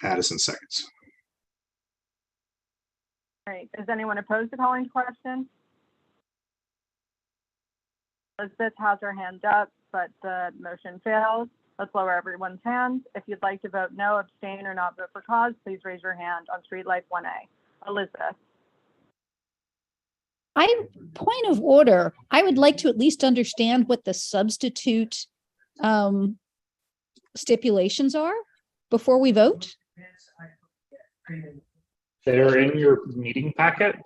Addison seconds. All right, is anyone opposed to calling the question? Elizabeth has her hand up, but the motion fails. Let's lower everyone's hands. If you'd like to vote no, abstain, or not vote for cause, please raise your hand on Street Life 1A. Elizabeth. Point of order. I would like to at least understand what the substitute stipulations are before we vote. They're in your meeting packet.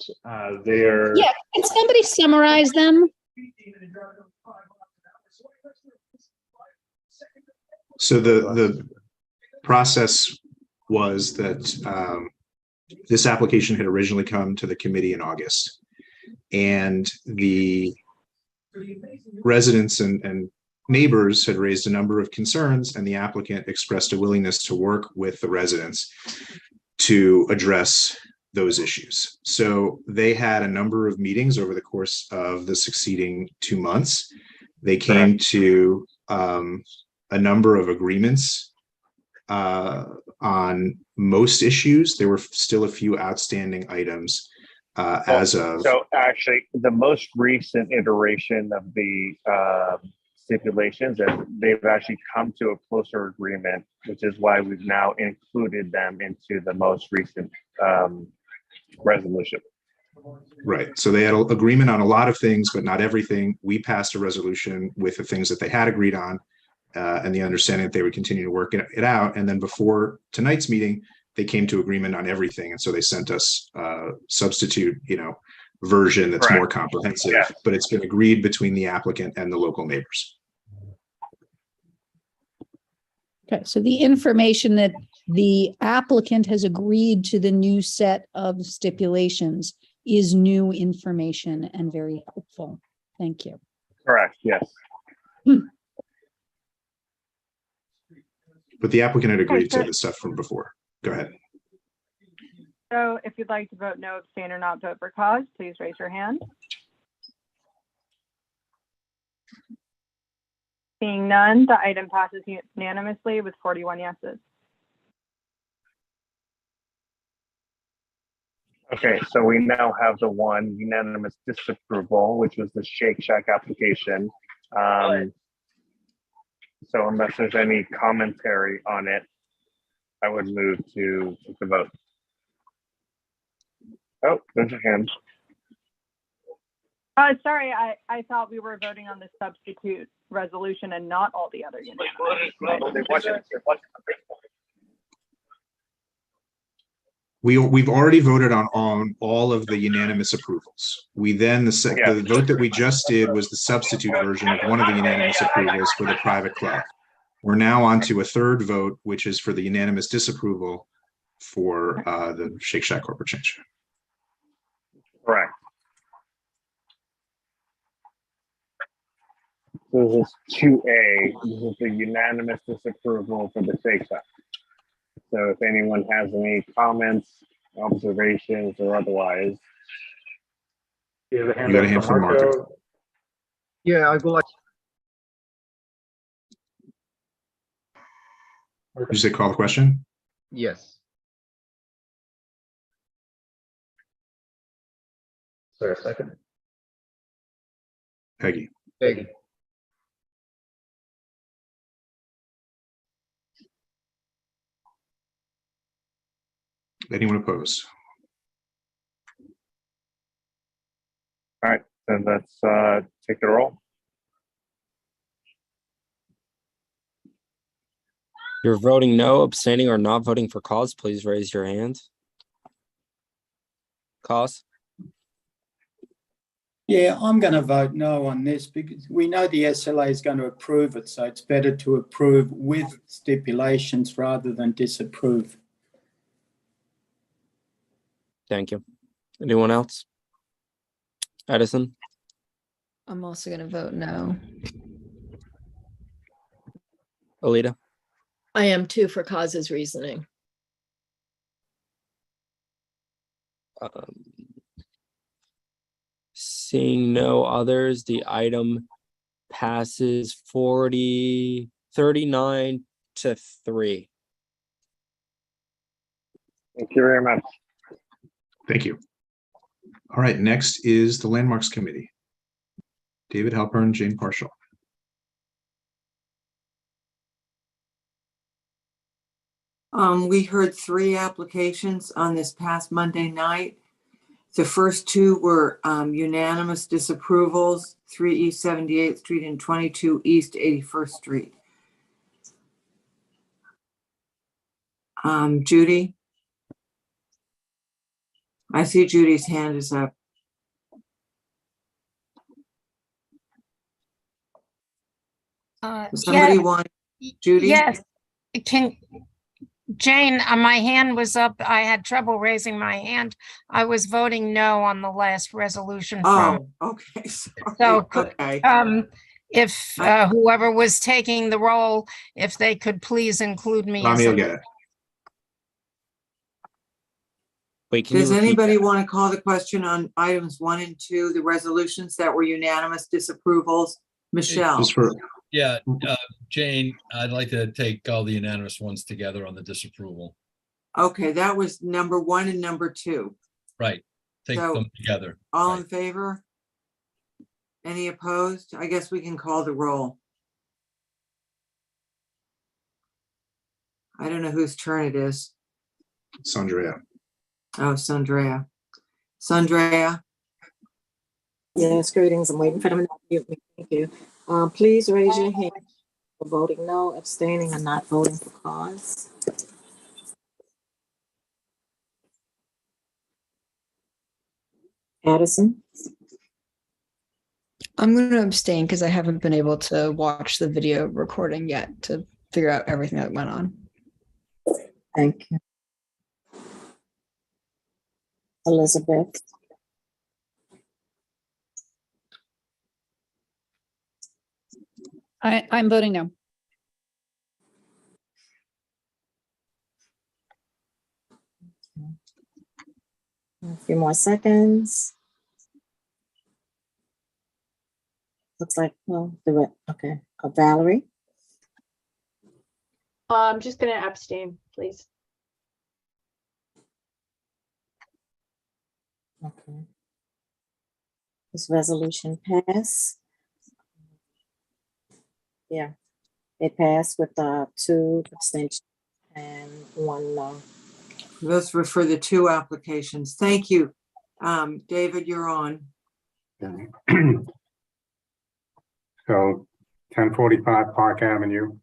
They're Yeah, can somebody summarize them? So the process was that this application had originally come to the committee in August, and the residents and neighbors had raised a number of concerns, and the applicant expressed a willingness to work with the residents to address those issues. So they had a number of meetings over the course of the succeeding 2 months. They came to a number of agreements on most issues. There were still a few outstanding items So actually, the most recent iteration of the stipulations, and they've actually come to a closer agreement, which is why we've now included them into the most recent resolution. Right. So they had an agreement on a lot of things, but not everything. We passed a resolution with the things that they had agreed on and the understanding that they would continue to work it out. And then before tonight's meeting, they came to agreement on everything. And so they sent us a substitute, version that's more comprehensive, but it's been agreed between the applicant and the local neighbors. Okay, so the information that the applicant has agreed to the new set of stipulations is new information and very helpful. Thank you. Correct, yes. But the applicant had agreed to the stuff from before. Go ahead. So if you'd like to vote no, abstain, or not vote for cause, please raise your hand. Seeing none, the item passes unanimously with 41 yeses. Okay, so we now have the one unanimous disapproval, which was the Shake Shack application. So unless there's any commentary on it, I would move to the vote. Oh, there's a hand. Sorry, I thought we were voting on the substitute resolution and not all the other units. We've already voted on all of the unanimous approvals. We then, the vote that we just did was the substitute version of one of the unanimous approvals for the private club. We're now on to a third vote, which is for the unanimous disapproval for the Shake Shack corporate change. Correct. So this is 2A. This is the unanimous disapproval for the Shake Shack. So if anyone has any comments observations or otherwise. You got a hand from Marco. Yeah, I would like. You say call the question? Yes. Sorry, a second. Peggy. Peggy. Anyone opposed? All right, then let's take the roll. You're voting no, abstaining, or not voting for cause, please raise your hand. Cause? Yeah, I'm going to vote no on this because we know the SLA is going to approve it, so it's better to approve with stipulations rather than disapprove. Thank you. Anyone else? Edison? I'm also gonna vote no. Alita? I am too for causes reasoning. Seeing no others, the item passes 39 to 3. Thank you very much. Thank you. All right, next is the Landmarks Committee. David Halpern, Jane Parshall. We heard 3 applications on this past Monday night. The first 2 were unanimous disapprovals, 3 East 78th Street and 22 East 81st Street. Judy? I see Judy's hand is up. Somebody Yeah, want Judy? Yes, Jane, my hand was up. I had trouble raising my hand. I was voting no on the last resolution. Oh, okay. Sorry. So, Okay. if whoever was taking the roll, if they could please include me. Tommy will get it. Wait, can Does you repeat anybody that? want to call the question on items 1 and 2, the resolutions that were unanimous disapprovals? Michelle? Just for, Yeah, Jane, I'd like to take all the unanimous ones together on the disapproval. Okay, that was number 1 and number 2. Right, take So, them together. All Right. in favor? Any opposed? I guess we can call the roll. I don't know whose turn it is. Sandra. Oh, Sandrea. Sandrea? Yes, greetings. I'm waiting for them to mute me. Thank you. Please raise your hand for voting no, abstaining, and not voting for cause. Addison? I'm going to abstain because I haven't been able to watch the video recording yet to figure out everything that went on. Thank you. Elizabeth? I'm voting no. A few more seconds. Looks like, well, okay. Valerie? I'm just gonna abstain, please. Okay. This resolution passed. Yeah, it passed with 2 abstentions and 1 no. Those were for the 2 applications. Thank you. David, you're on. So 1045 Park Avenue,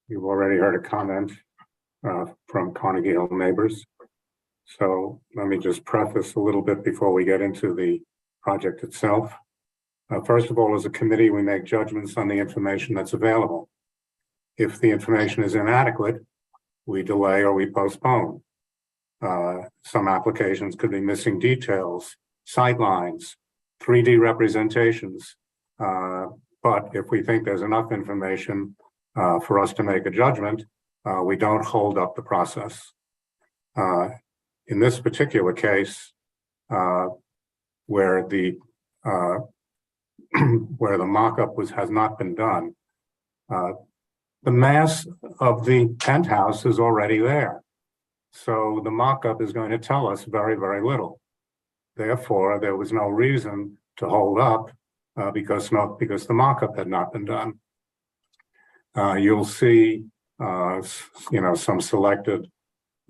you've already heard a comment from Carnegie Hill neighbors. So let me just preface a little bit before we get into the project itself. First of all, as a committee, we make judgments on the information that's available. If the information is inadequate, we delay or we postpone. Some applications could be missing details, sightlines, 3D representations. But if we think there's enough information for us to make a judgment, we don't hold up the process. in this particular case, where the where the mock-up has not been done, the mass of the penthouse is already there. So the mock-up is going to tell us very, very little. Therefore, there was no reason to hold up because the mock-up had not been done. You'll see, some selected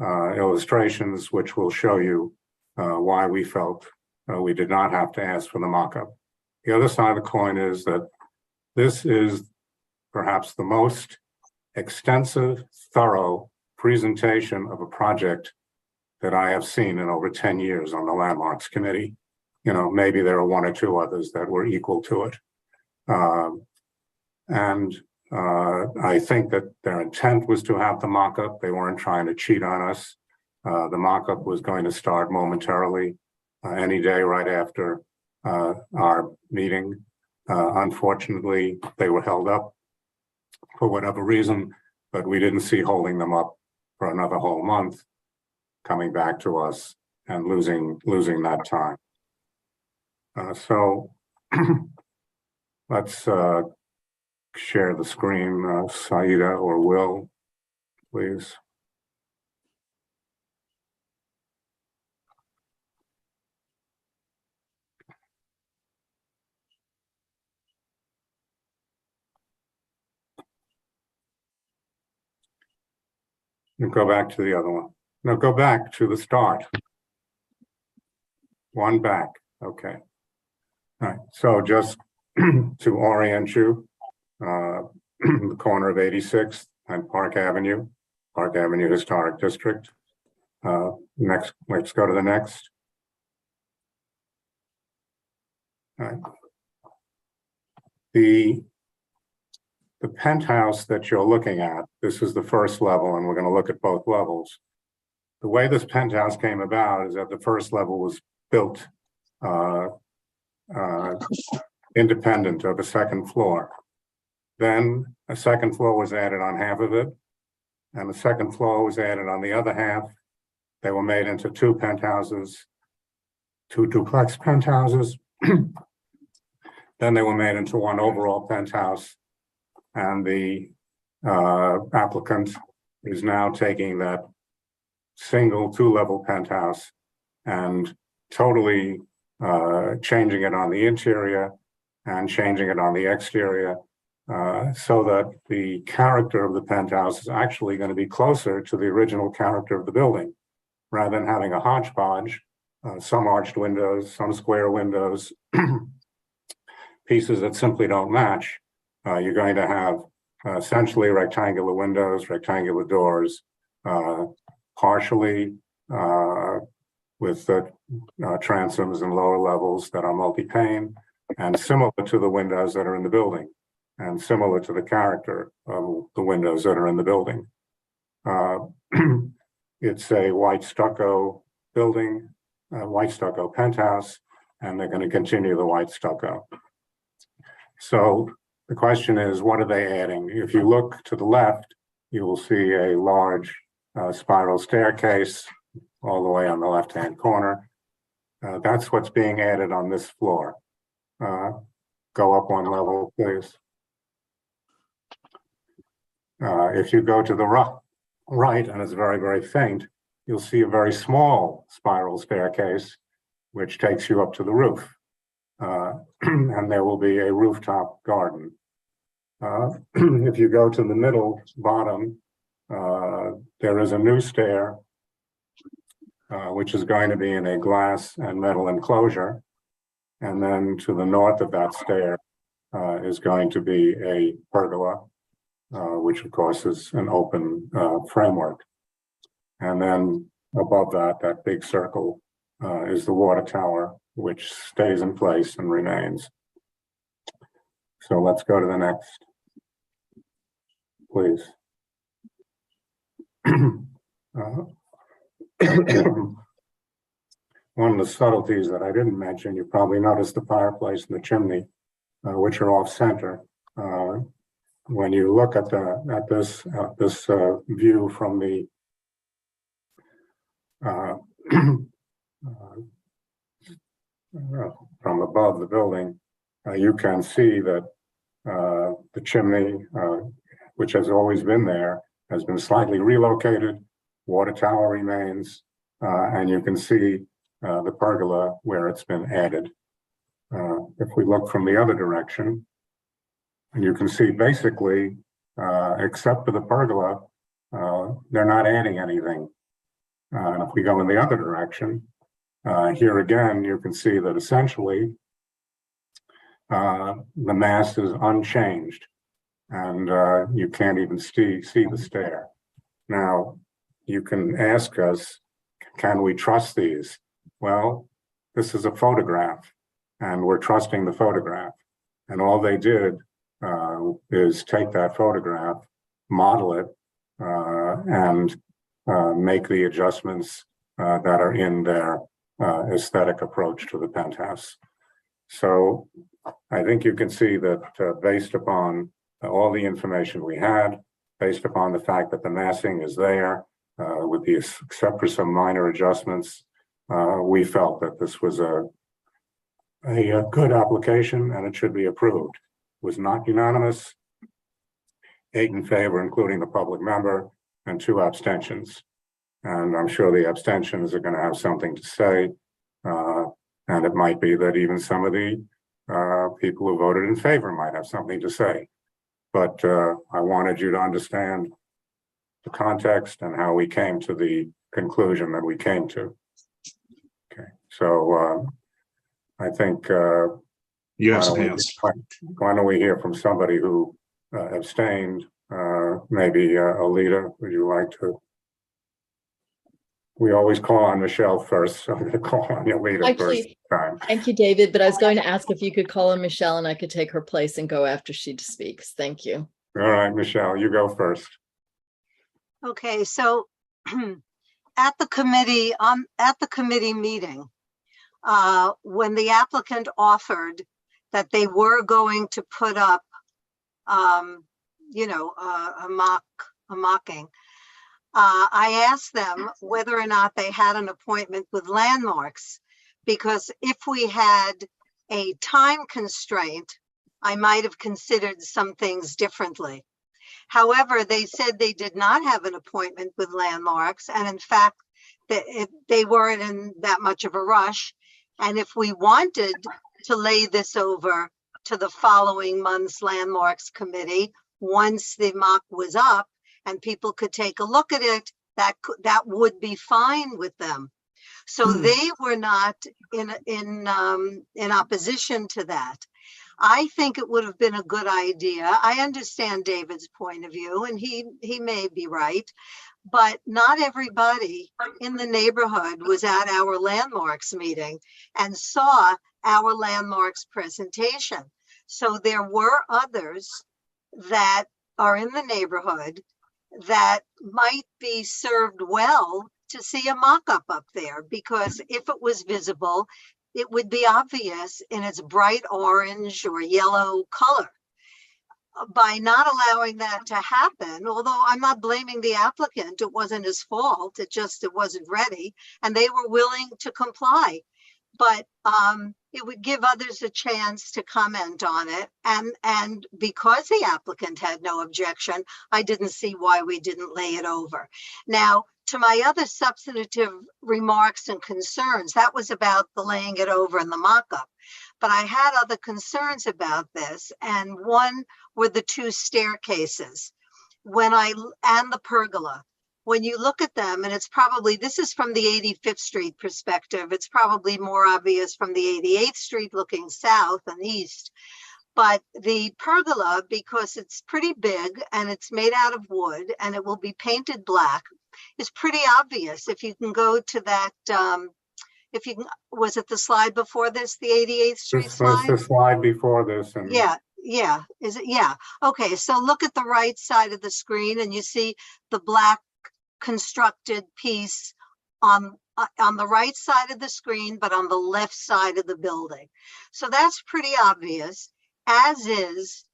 illustrations which will show you why we felt we did not have to ask for the mock-up. The other side of the coin is that this is perhaps the most extensive, thorough presentation of a project that I have seen in over 10 years on the Landmarks Committee. Maybe there are one or two others that were equal to it. I think that their intent was to have the mock-up. They weren't trying to cheat on us. The mock-up was going to start momentarily, any day right after our meeting. Unfortunately, they were held up for whatever reason, but we didn't see holding them up for another whole month, coming back to us and losing that time. So let's share the screen, Saida or Will, please. And go back to the other one. No, go back to the start. One back. Okay. All right. So just to orient you, the corner of 86th and Park Avenue Historic District. Next, let's go to the next. All right. The penthouse that you're looking at, this is the first level, and we're going to look at both levels. The way this penthouse came about is that the first level was built independent of a second floor. Then a second floor was added on half of it, and the second floor was added on the other half. They were made into two penthouses, two duplex penthouses. Then they were made into one overall penthouse, and the applicant is now taking that single two-level penthouse and totally changing it on the interior and changing it on the exterior, so that the character of the penthouse is actually going to be closer to the original character of the building, rather than having a hodgepodge, some arched windows, some square windows, pieces that simply don't match. You're going to have essentially rectangular windows, rectangular doors, partially with the transoms and lower levels that are multi-pane, and similar to the windows that are in the building, and similar to the character of the windows that are in the building. It's a white stucco building, a white stucco penthouse, and they're going to continue the white stucco. So the question is, what are they adding? If you look to the left, you will see a large spiral staircase all the way on the left-hand corner. That's what's being added on this floor. Go up one level, please. If you go to the right, and it's very, very faint, you'll see a very small spiral staircase, which takes you up to the roof. And there will be a rooftop garden. If you go to the middle bottom, there is a new stair, which is going to be in a glass and metal enclosure. And then to the north of that stair is going to be a pergola, which of course is an open framework. And then above that, that big circle is the water tower, which stays in place and remains. So let's go to the next, please. One of the subtleties that I didn't mention, you probably noticed the fireplace and the chimney, which are off center. When you look at this view from the from above the building, you can see that the chimney, which has always been there, has been slightly relocated. Water tower remains, and you can see the pergola where it's been added. If we look from the other direction, and you can see basically, except for the pergola, they're not adding anything. And if we go in the other direction, here again, you can see that essentially the mass is unchanged, and you can't even see the stair. Now, you can ask us, can we trust these? Well, this is a photograph, and we're trusting the photograph. And all they did is take that photograph, model it, and make the adjustments that are in their aesthetic approach to the penthouse. So I think you can see that based upon all the information we had, based upon the fact that the massing is there, except for some minor adjustments, we felt that this was a good application and it should be approved. It was not unanimous, 8 in favor, including the public member, and 2 abstentions. And I'm sure the abstentions are going to have something to say. And it might be that even some of the people who voted in favor might have something to say. But I wanted you to understand the context and how we came to the conclusion that we came to. Okay, so I think you have some hands. Why don't we hear from somebody who abstained? Maybe Alita, would you like to? We always call on Michelle first, so I'm going to call on Alita first time. Thank you, David, but I was going to ask if you could call on Michelle and I could take her place and go after she speaks. Thank you. All right, Michelle, you go first. Okay, so at the committee meeting, when the applicant offered that they were going to put up, a mocking, I asked them whether or not they had an appointment with Landmarks, because if we had a time constraint, I might have considered some things differently. However, they said they did not have an appointment with Landmarks, and in fact, they weren't in that much of a rush. And if we wanted to lay this over to the following month's Landmarks committee, once the mock was up and people could take a look at it, that would be fine with them. So they were not in opposition to that. I think it would have been a good idea. I understand David's point of view, and he may be right, but not everybody in the neighborhood was at our Landmarks meeting and saw our Landmarks presentation. So there were others that are in the neighborhood that might be served well to see a mock-up up there, because if it was visible, it would be obvious in its bright orange or yellow color. By not allowing that to happen, although I'm not blaming the applicant, it wasn't his fault, it wasn't ready, and they were willing to comply. But it would give others a chance to comment on it. And because the applicant had no objection, I didn't see why we didn't lay it over. Now, to my other substantive remarks and concerns, that was about the laying it over and the mock-up. But I had other concerns about this, and one were the 2 staircases and the pergola. When you look at them, and this is from the 85th Street perspective, it's probably more obvious from the 88th Street looking south and east. But the pergola, because it's pretty big and it's made out of wood and it will be painted black, is pretty obvious. If you can go to that, was it the slide before this, the 88th Street slide? That's the slide before this. And yeah. Is it? Yeah. Okay. So look at the right side of the screen and you see the black constructed piece on the right side of the screen, but on the left side of the building. So that's pretty obvious, as is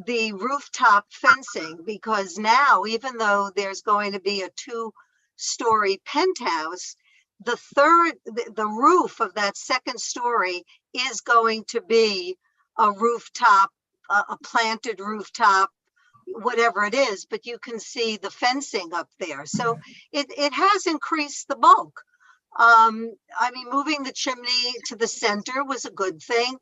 the rooftop fencing, because now, even though there's going to be a 2-story penthouse, the roof of that second story is going to be a rooftop, a planted rooftop, whatever it is, but you can see the fencing up there. So it has increased the bulk. I mean, moving the chimney to the center was a good thing.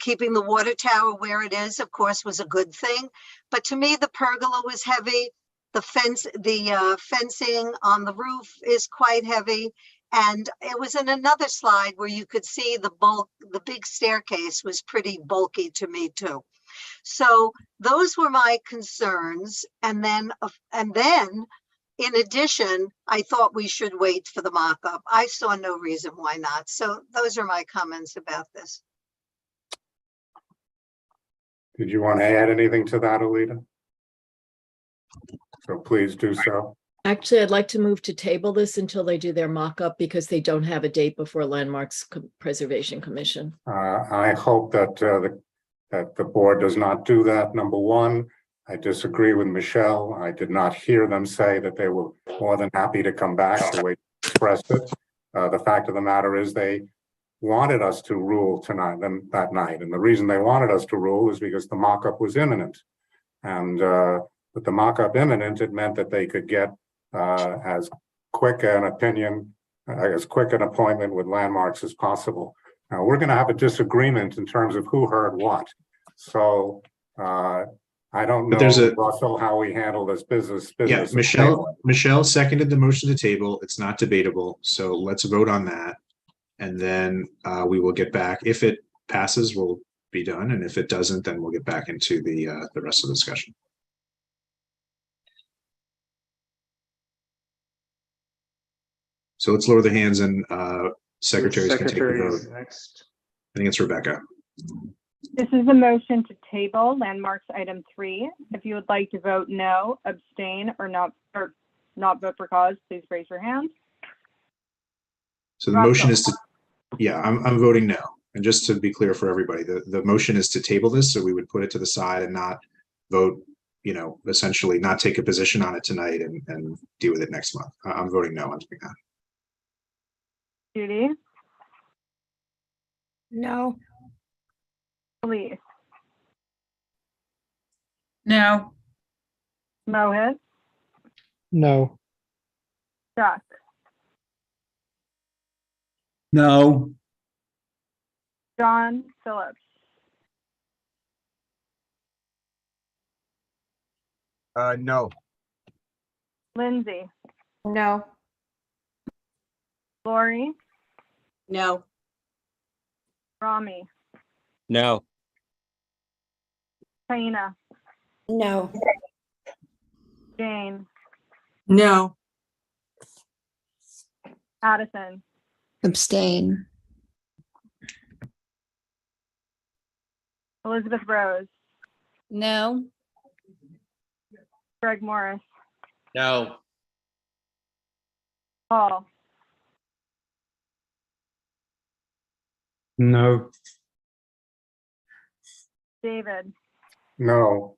Keeping the water tower where it is, of course, was a good thing. But to me, the pergola was heavy. The fencing on the roof is quite heavy. And it was in another slide where you could see the big staircase was pretty bulky to me too. So those were my concerns. And then in addition, I thought we should wait for the mock-up. I saw no reason why not. So those are my comments about this. Did you want to add anything to that, Alita? So please do so. Actually, I'd like to move to table this until they do their mock-up because they don't have a date before Landmarks Preservation Commission. I hope that that the board does not do that. Number one, I disagree with Michelle. I did not hear them say that they were more than happy to come back the way they expressed it. The fact of the matter is they wanted us to rule that night. And the reason they wanted us to rule is because the mock-up was imminent. And with the mock-up imminent, it meant that they could get as quick an appointment with Landmarks as possible. Now, we're going to have a disagreement in terms of who heard what. So I don't know, Russell, how we handle this business. Yeah, Michelle seconded the motion to table. It's not debatable. So let's vote on that. And then we will get back. If it passes, we'll be done. And if it doesn't, then we'll get back into the rest of the discussion. So let's lower the hands and secretaries can take the vote. Next. I think it's Rebecca. This is a motion to table landmarks item 3. If you would like to vote no, abstain, or not vote for cause, please raise your hand. So the motion is to, yeah, I'm voting no. And just to be clear for everybody, the motion is to table this, so we would put it to the side and not vote, you know, essentially not take a position on it tonight and deal with it next month. I'm voting no on that. Judy? No. Elise? No. Mohit? No. Chuck? No. John Phillips? No. Lindsay? No. Lori? No. Rami? No. Taina? No. Jane? No. Addison? Abstain. Elizabeth Rose? No. Greg Morris? No. Paul? No. David? No.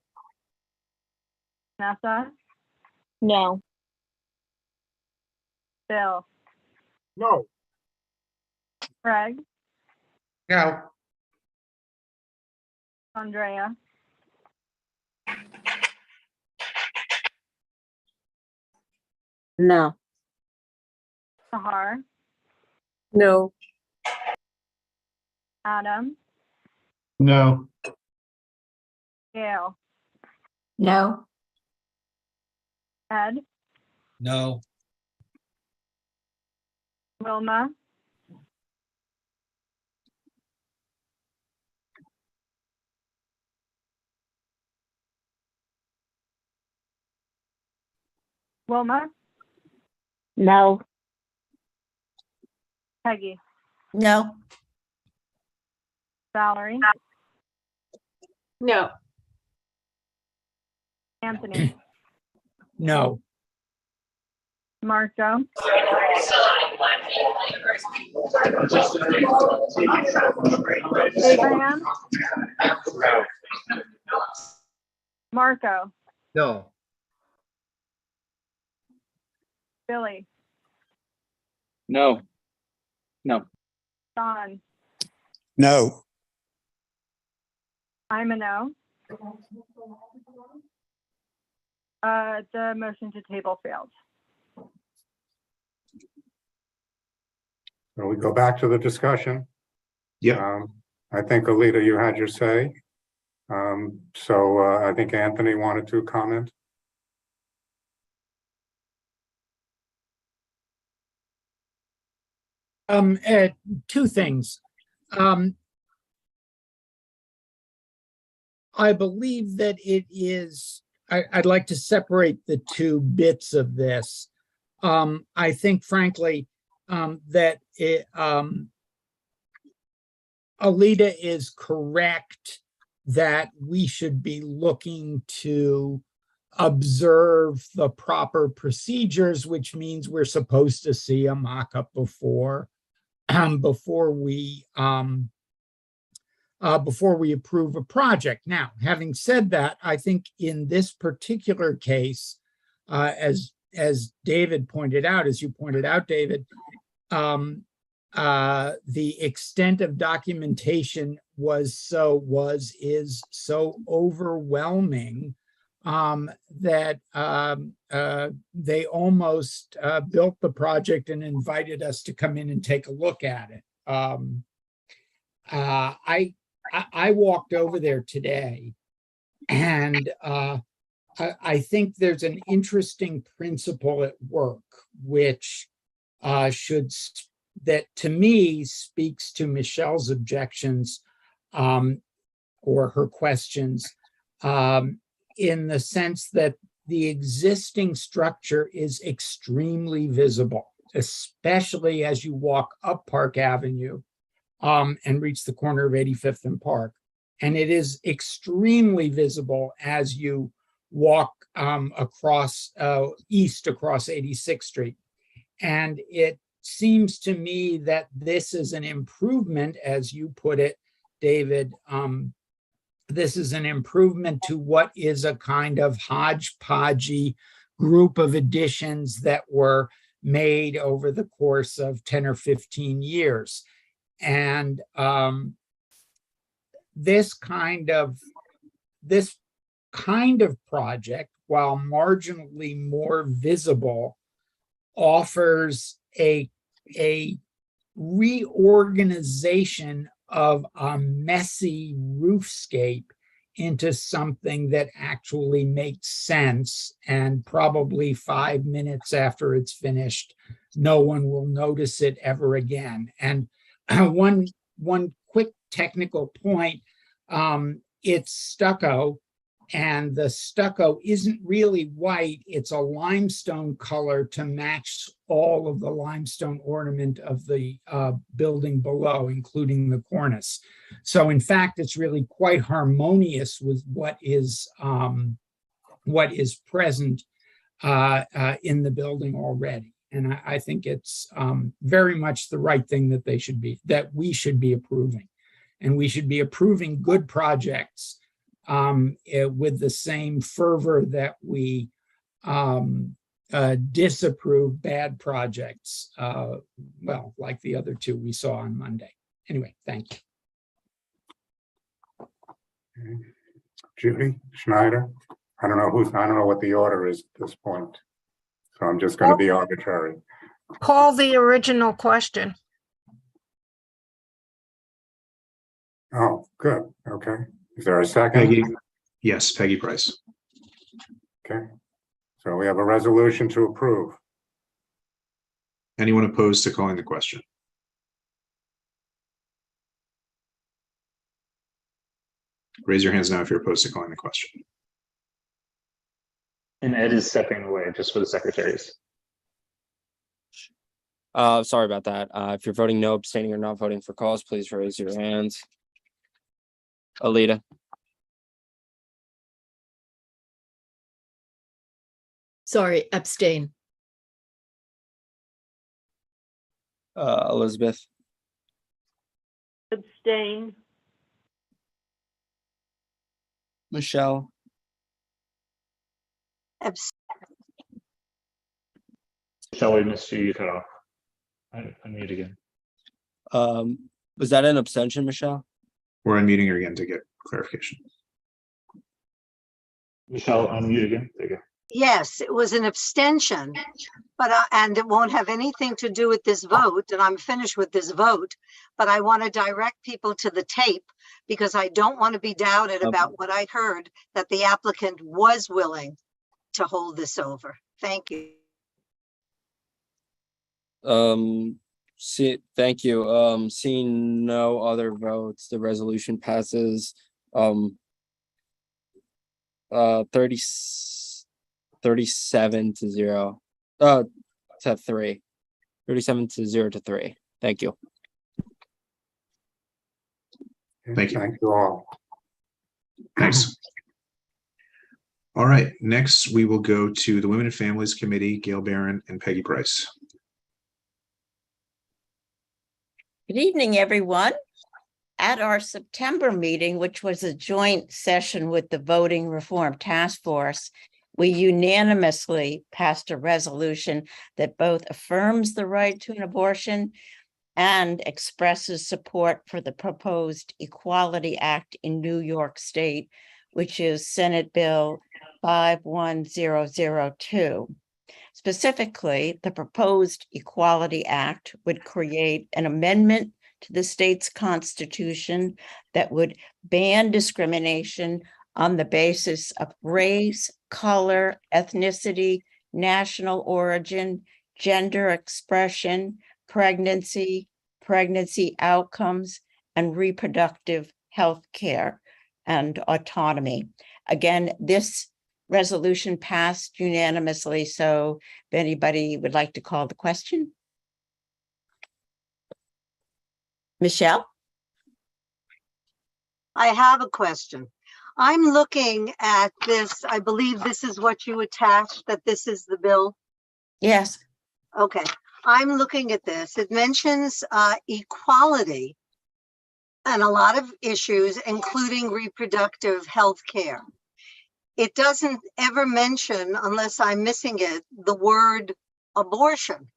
Nessa? No. Bill? No. Craig? No. Andrea? No. Sahar? No. Adam? No. Gail? No. Ed? No. Wilma? Wilma? No. Peggy? No. Valerie? No. Anthony? No. Marco? Abraham? No. Marco? No. Billy? No. No. John, No. I'm a no. The motion to table failed. So we go back to the discussion. Yeah. I think Alita, you had your say. So I think Anthony wanted to comment. Two things. I believe that it is, I'd like to separate the two bits of this. I think frankly, that Alita is correct that we should be looking to observe the proper procedures, which means we're supposed to see a mock-up before we approve a project. Now, having said that, I think in this particular case, as David pointed out, as you pointed out, David, the extent of documentation is so overwhelming that they almost built the project and invited us to come in and take a look at it. I walked over there today, and I think there's an interesting principle at work, which that to me speaks to Michelle's objections or her questions, in the sense that the existing structure is extremely visible, especially as you walk up Park Avenue and reach the corner of 85th and Park. And it is extremely visible as you walk east across 86th Street. And it seems to me that this is an improvement, as you put it, David. This is an improvement to what is a kind of hodgepodgey group of additions that were made over the course of 10 or 15 years. And this kind of project, while marginally more visible, offers a reorganization of a messy roofscape into something that actually makes sense. And probably 5 minutes after it's finished, no one will notice it ever again. And one quick technical point, it's stucco, and the stucco isn't really white. It's a limestone color to match all of the limestone ornament of the building below, including the cornice. So in fact, it's really quite harmonious with what is present in the building already. And I think it's very much the right thing that we should be approving. And we should be approving good projects with the same fervor that we disapprove bad projects, well, like the other two we saw on Monday. Anyway, thank you. Okay. Judy Schneider. I don't know what the order is at this point, so I'm just going to be arbitrary. Call the original question. Oh, good. Okay. Is there a second? Peggy. Yes, Peggy Price. Okay. So we have a resolution to approve. Anyone opposed to calling the question? Raise your hands now if you're opposed to calling the question. And Ed is stepping away just for the secretaries. Sorry about that. If you're voting no, abstaining, or not voting for cause, please raise your hands. Alita. Sorry, abstain. Elizabeth. Abstain. Michelle. Michelle, we missed you. You cut off. I mute again. Was that an abstention, Michelle? We're unmuting her again to get clarification. Michelle, unmute again. There you go. Yes, it was an abstention, but and it won't have anything to do with this vote, and I'm finished with this vote. But I want to direct people to the tape because I don't want to be doubted about what I heard, that the applicant was willing to hold this over. Thank you. Thank you. Seeing no other votes, the resolution passes. 37 to 0. To 3. 37 to 0 to 3. Thank you. Thank you. Thank you all. Thanks. All right, next we will go to the Women and Families Committee, Gail Barron and Peggy Price. Good evening, everyone. At our September meeting, which was a joint session with the Voting Reform Task Force, we unanimously passed a resolution that both affirms the right to an abortion and expresses support for the proposed Equality Act in New York State, which is Senate Bill 51002. Specifically, the proposed Equality Act would create an amendment to the state's constitution that would ban discrimination on the basis of race, color, ethnicity, national origin, gender expression, pregnancy, pregnancy outcomes, and reproductive health care and autonomy. Again, this resolution passed unanimously, so if anybody would like to call the question. Michelle? I have a question. I'm looking at this. I believe this is what you attached, that this is the bill. Yes. Okay. I'm looking at this. It mentions equality and a lot of issues, including reproductive health care. It doesn't ever mention, unless I'm missing it, the word abortion.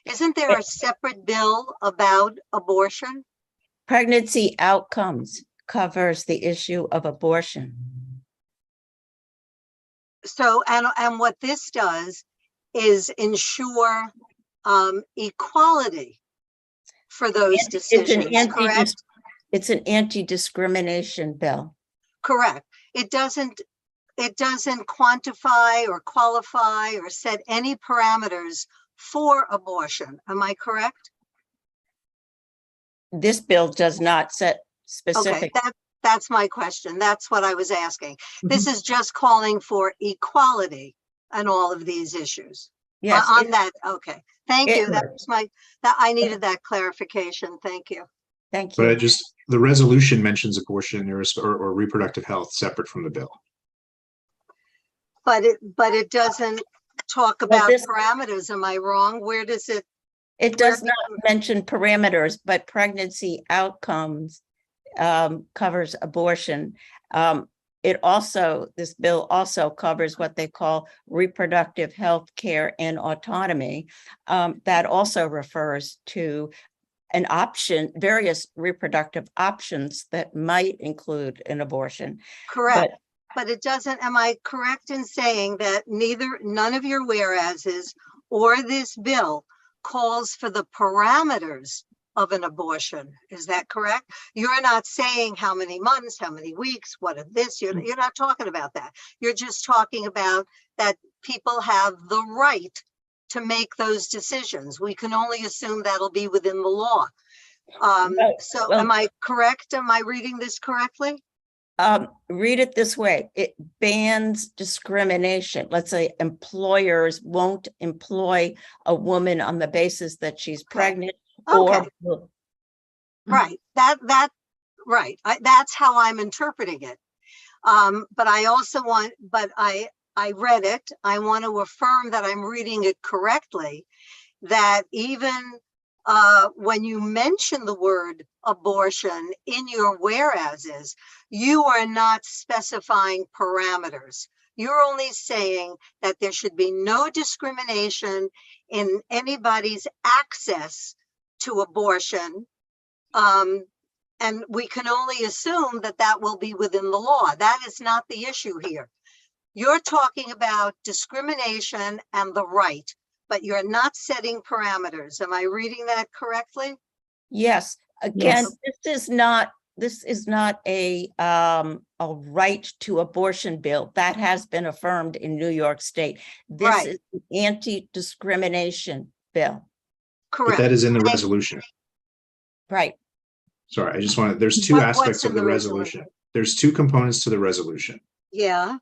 Isn't there a separate bill about abortion? Pregnancy outcomes covers the issue of abortion. So, and what this does is ensure equality for those decisions, correct? It's an anti-discrimination bill. Correct. It doesn't quantify or qualify or set any parameters for abortion. Am I correct? This bill does not set specific. Okay, that's my question. That's what I was asking. This is just calling for equality on all of these issues. Yes. On that, okay. Thank you. That was I needed that clarification. Thank you. Thank you. But the resolution mentions abortion or reproductive health separate from the bill. But it doesn't talk about parameters. Am I wrong? Where does it? It does not mention parameters, but pregnancy outcomes covers abortion. This bill also covers what they call reproductive health care and autonomy. That also refers to an option, various reproductive options that might include an abortion. Correct. But it doesn't, am I correct in saying that none of your whereases or this bill calls for the parameters of an abortion? Is that correct? You're not saying how many months, how many weeks, what of this, you're not talking about that. You're just talking about that people have the right to make those decisions. We can only assume that'll be within the law. Am I correct? Am I reading this correctly? Read it this way. It bans discrimination. Let's say employers won't employ a woman on the basis that she's pregnant. Okay. Right. Right. That's how I'm interpreting it. But I also I read it. I want to affirm that I'm reading it correctly, that even when you mention the word abortion in your whereases, you are not specifying parameters. You're only saying that there should be no discrimination in anybody's access to abortion And we can only assume that that will be within the law. That is not the issue here. You're talking about discrimination and the right, but you're not setting parameters. Am I reading that correctly? Yes, again, Yes. this is not a right to abortion bill. That has been affirmed in New York State. This Right. is an anti-discrimination bill. But Correct. that is in the resolution. Right. Sorry, I just wanted, there's two What's aspects in of the the resolution. resolution? There's two components to the resolution. Yeah,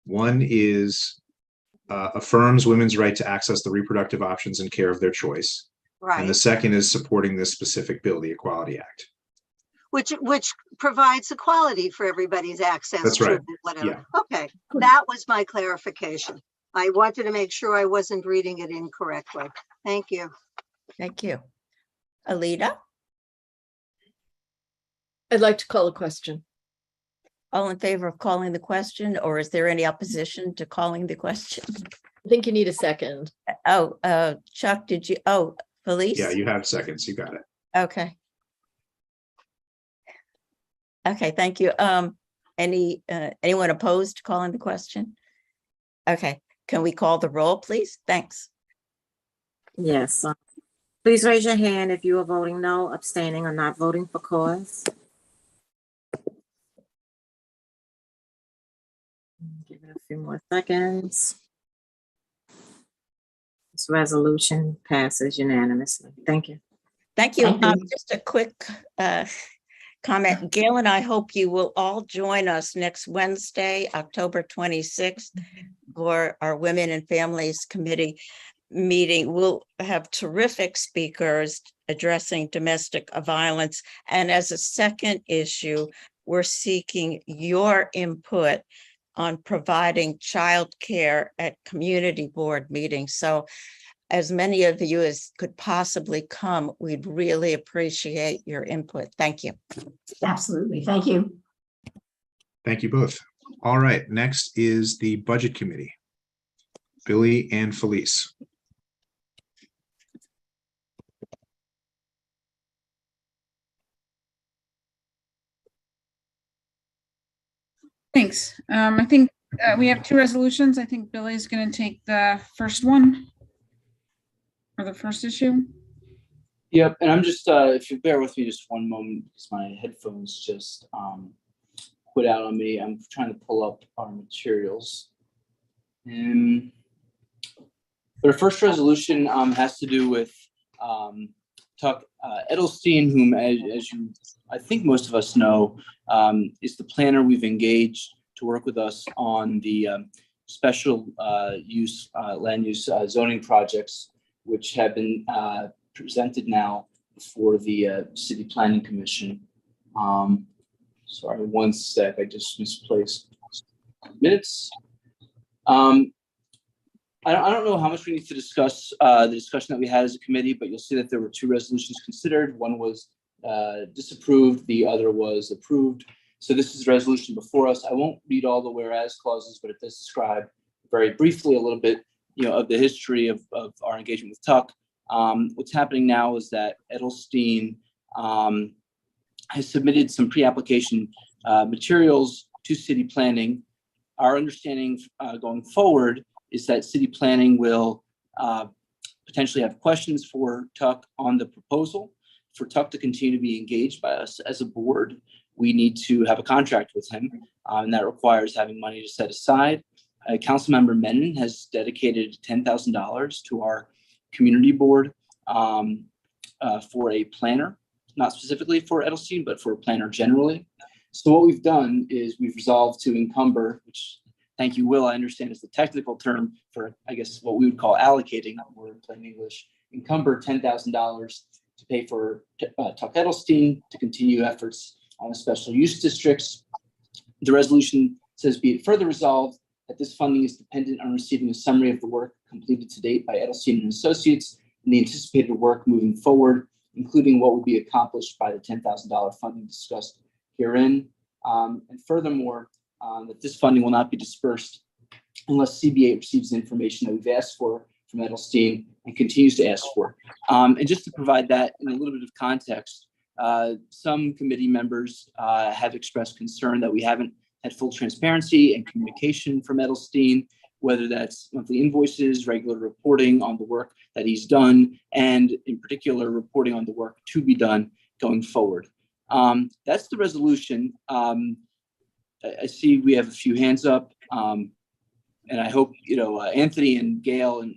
One is affirms women's right to access the reproductive options and care of their choice. And the right. second is supporting this specific bill, the Equality Act. Which provides equality for everybody's access That's to right. whatever. Yeah. Okay, that was my clarification. I wanted to make sure I wasn't reading it incorrectly. Thank you. Thank you. Alita, I'd like to call a question. all in favor of calling the question, or is there any opposition to calling the question? I think you need a second. Oh, Chuck, did you? Oh, Phyllis? Yeah, you have seconds. You got it. Okay. Okay, thank you. Anyone opposed to calling the question? Okay, can we call the roll, please? Thanks. Yes. Please raise your hand if you are voting no, abstaining, or not voting for cause. Give it a few more seconds. This resolution passes unanimously. Thank you. Thank you. Thank you. Just a quick comment. Gail and I hope you will all join us next Wednesday, October 26th, for our Women and Families Committee meeting. We'll have terrific speakers addressing domestic violence. And as a second issue, we're seeking your input on providing childcare at community board meetings. So as many of you as could possibly come, we'd really appreciate your input. Thank you. Absolutely. Thank you. Thank you both. All right, next is the Budget Committee. Billy and Felice. Thanks. I think we have two resolutions. I think Billy's going to take the first one or the first issue. Yep, and I'm just, if you bear with me just one moment, because my headphones just quit out on me. I'm trying to pull up our materials. But our first resolution has to do with Tuck Edelstein, whom, as you, I think most of us know, is the planner we've engaged to work with us on the special use land use zoning projects, which have been presented now for the City Planning Commission. Sorry, one sec, I just misplaced minutes. I don't know how much we need to discuss the discussion that we had as a committee, but you'll see that there were two resolutions considered. One was disapproved, the other was approved. So this is a resolution before us. I won't read all the whereas clauses, but it does describe very briefly a little bit, of the history of our engagement with Tuck. What's happening now is that Edelstein has submitted some pre-application materials to City Planning. Our understanding going forward is that City Planning will potentially have questions for Tuck on the proposal. For Tuck to continue to be engaged by us as a board, we need to have a contract with him, and that requires having money to set aside. Councilmember Menon has dedicated $10,000 to our community board for a planner, not specifically for Edelstein, but for a planner generally. So what we've done is we've resolved to encumber, which, thank you, Will, I understand is the technical term for, I guess, what we would call allocating, or in plain English, encumber $10,000 to pay for Tuck Edelstein to continue efforts on the special use districts. The resolution says, be it further resolved that this funding is dependent on receiving a summary of the work completed to date by Edelstein and Associates and the anticipated work moving forward, including what will be accomplished by the $10,000 funding discussed herein. And furthermore, that this funding will not be dispersed unless CB8 receives the information that we've asked for from Edelstein and continues to ask for. And just to provide that in a little bit of context, Some committee members have expressed concern that we haven't had full transparency and communication from Edelstein, whether that's monthly invoices, regular reporting on the work that he's done, and in particular, reporting on the work to be done going forward. That's the resolution. I see we have a few hands up, and I hope, Anthony and Gail and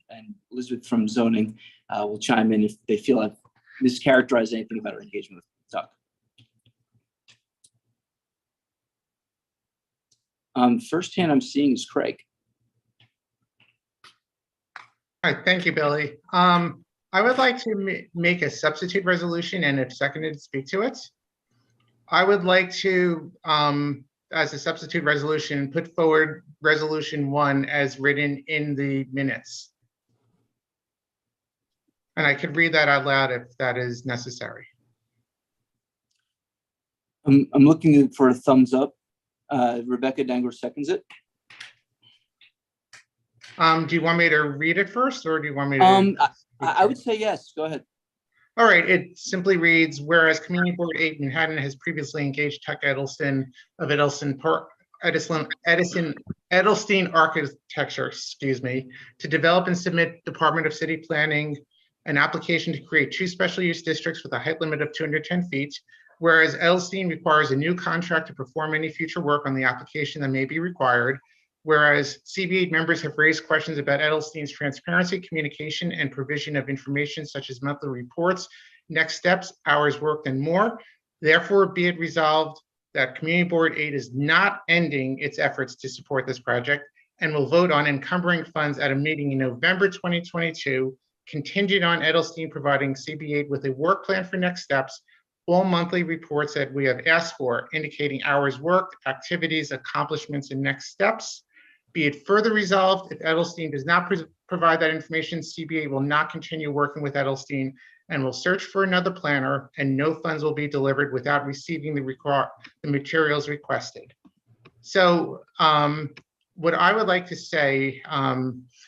Elizabeth from zoning will chime in if they feel I've mischaracterized anything about our engagement with Doug. First hand I'm seeing is Craig. All right, thank you, Billy. I would like to make a substitute resolution, and if seconded, speak to it. I would like to, as a substitute resolution, put forward resolution 1 as written in the minutes. And I could read that out loud if that is necessary. I'm looking for a thumbs up. Rebecca Dangler seconds it. Do you want me to read it first, or do you want me to? I would say yes. Go ahead. All right. It simply reads, whereas Community Board 8 Manhattan has previously engaged Tech Edelstein of Edelstein Architecture, to develop and submit Department of City Planning an application to create 2 special use districts with a height limit of 210 feet. Whereas Edelstein requires a new contract to perform any future work on the application that may be required. Whereas CB8 members have raised questions about Edelstein's transparency, communication, and provision of information such as monthly reports, next steps, hours worked, and more. Therefore, be it resolved that Community Board 8 is not ending its efforts to support this project and will vote on encumbering funds at a meeting in November 2022, contingent on Edelstein providing CB8 with a work plan for next steps, all monthly reports that we have asked for, indicating hours worked, activities, accomplishments, and next steps. Be it further resolved, if Edelstein does not provide that information, CB8 will not continue working with Edelstein and will search for another planner, and no funds will be delivered without receiving the materials requested. So what I would like to say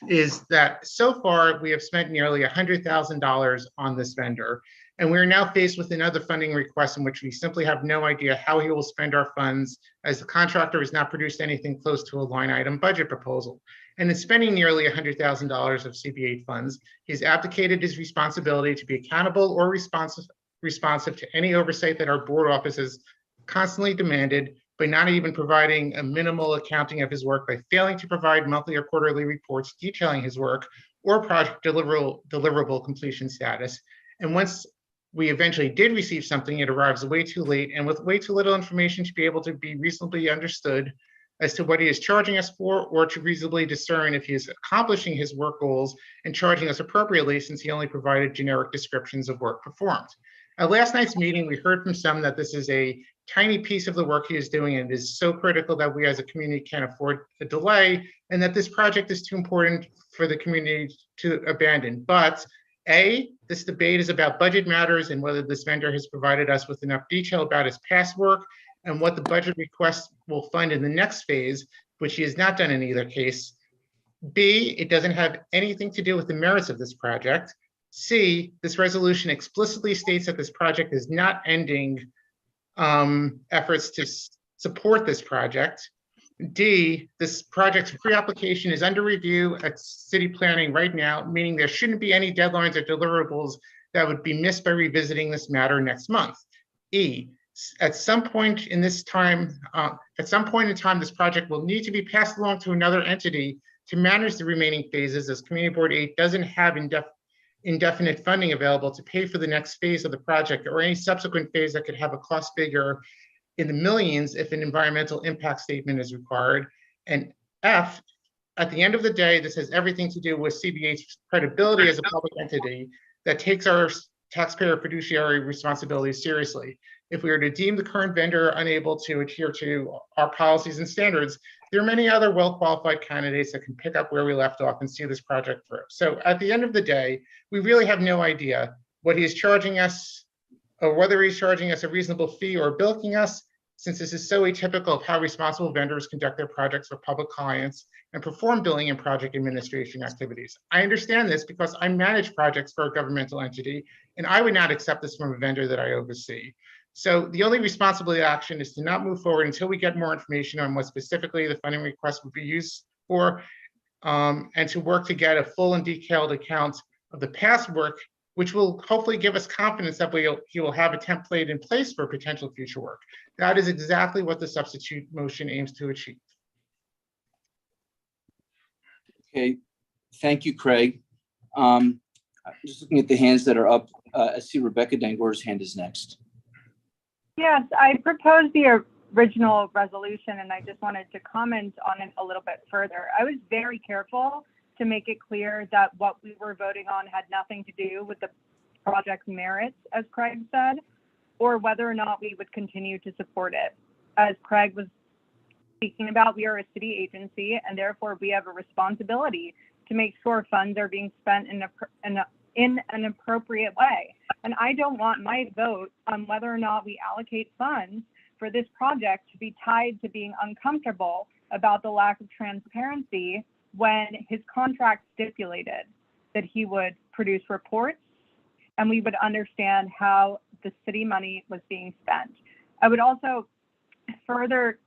is that so far we have spent nearly $100,000 on this vendor. And we're now faced with another funding request in which we simply have no idea how he will spend our funds, as the contractor has not produced anything close to a line item budget proposal. And in spending nearly $100,000 of CB8 funds, he's abdicated his responsibility to be accountable or responsive to any oversight that our board office has constantly demanded, by not even providing a minimal accounting of his work, by failing to provide monthly or quarterly reports detailing his work or project deliverable completion status. And once we eventually did receive something, it arrives way too late and with way too little information to be able to be reasonably understood as to what he is charging us for, or to reasonably discern if he is accomplishing his work goals and charging us appropriately, since he only provided generic descriptions of work performed. At last night's meeting, we heard from some that this is a tiny piece of the work he is doing, and it is so critical that we as a community can't afford a delay, and that this project is too important for the community to abandon. But this debate is about budget matters and whether this vendor has provided us with enough detail about his past work and what the budget request will fund in the next phase, which he has not done in either case. B, it doesn't have anything to do with the merits of this project. C, this resolution explicitly states that this project is not ending efforts to support this project. D, this project's pre-application is under review at city planning right now, meaning there shouldn't be any deadlines or deliverables that would be missed by revisiting this matter next month. E, at some point in time, this project will need to be passed along to another entity to manage the remaining phases, as Community Board 8 doesn't have indefinite funding available to pay for the next phase of the project or any subsequent phase that could have a cost figure in the millions if an environmental impact statement is required. And F, at the end of the day, this has everything to do with CB8's credibility as a public entity that takes our taxpayer fiduciary responsibilities seriously. If we were to deem the current vendor unable to adhere to our policies and standards, there are many other well-qualified candidates that can pick up where we left off and see this project through. So at the end of the day, we really have no idea what he is charging us, or whether he's charging us a reasonable fee or bilking us. since this is so atypical of how responsible vendors conduct their projects for public clients and perform billing and project administration activities. I understand this because I manage projects for a governmental entity, and I would not accept this from a vendor that I oversee. So the only responsible action is to not move forward until we get more information on what specifically the funding request would be used for, and to work to get a full and detailed account of the past work, which will hopefully give us confidence that he will have a template in place for potential future work. That is exactly what the substitute motion aims to achieve. Okay, thank you, Craig. Just looking at the hands that are up, I see Rebecca Dangor's hand is next. Yes, I proposed the original resolution and I just wanted to comment on it a little bit further. I was very careful to make it clear that what we were voting on had nothing to do with the project's merits, as Craig said, or whether or not we would continue to support it. As Craig was speaking about, we are a city agency and therefore we have a responsibility to make sure funds are being spent in an appropriate way. And I don't want my vote on whether or not we allocate funds for this project to be tied to being uncomfortable about the lack of transparency when his contract stipulated that he would produce reports and we would understand how the city money was being spent. I would also further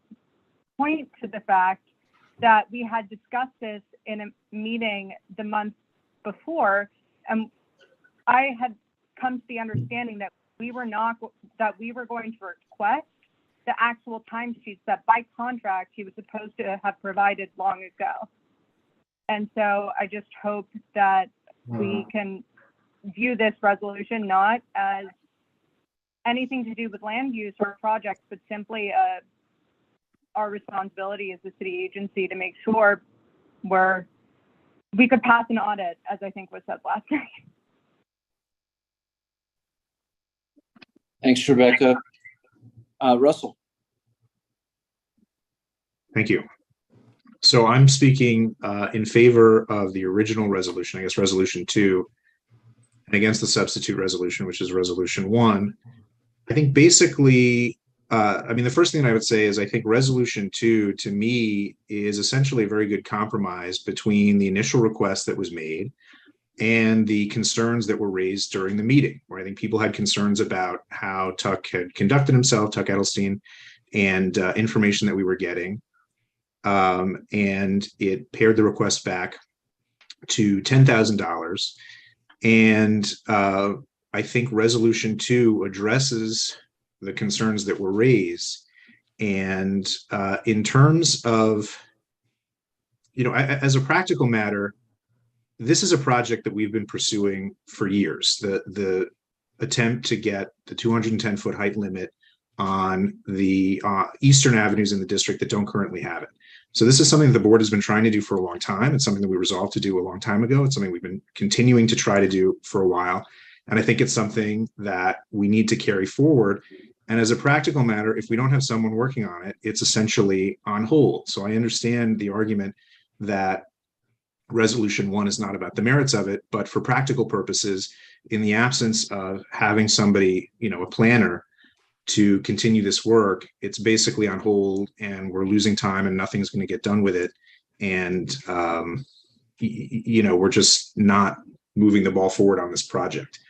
point to the fact that we had discussed this in a meeting the month before, and I had come to the understanding that we were going to request the actual timesheets that by contract he was supposed to have provided long ago. And so I just hope that we can view this resolution not as anything to do with land use or projects, but simply our responsibility as a city agency to make sure we could pass an audit, as I think was said last night. Thanks, Rebecca. Russell. Thank you. So I'm speaking in favor of the original resolution, I guess resolution 2, and against the substitute resolution, which is resolution 1. I think basically, the first thing I would say is I think resolution 2 to me is essentially a very good compromise between the initial request that was made and the concerns that were raised during the meeting, where I think people had concerns about how Tuck had conducted himself, Tuck Edelstein, and information that we were getting. And it pared the request back to $10,000. And I think resolution 2 addresses the concerns that were raised. And in terms of, as a practical matter, this is a project that we've been pursuing for years. The attempt to get the 210-foot height limit on the eastern avenues in the district that don't currently have it. So this is something that the board has been trying to do for a long time. It's something that we resolved to do a long time ago. It's something we've been continuing to try to do for a while. And I think it's something that we need to carry forward. And as a practical matter, if we don't have someone working on it, it's essentially on hold. So I understand the argument that resolution 1 is not about the merits of it, but for practical purposes, in the absence of having somebody, a planner to continue this work, it's basically on hold and we're losing time and nothing's going to get done with it. And, we're just not moving the ball forward on this project.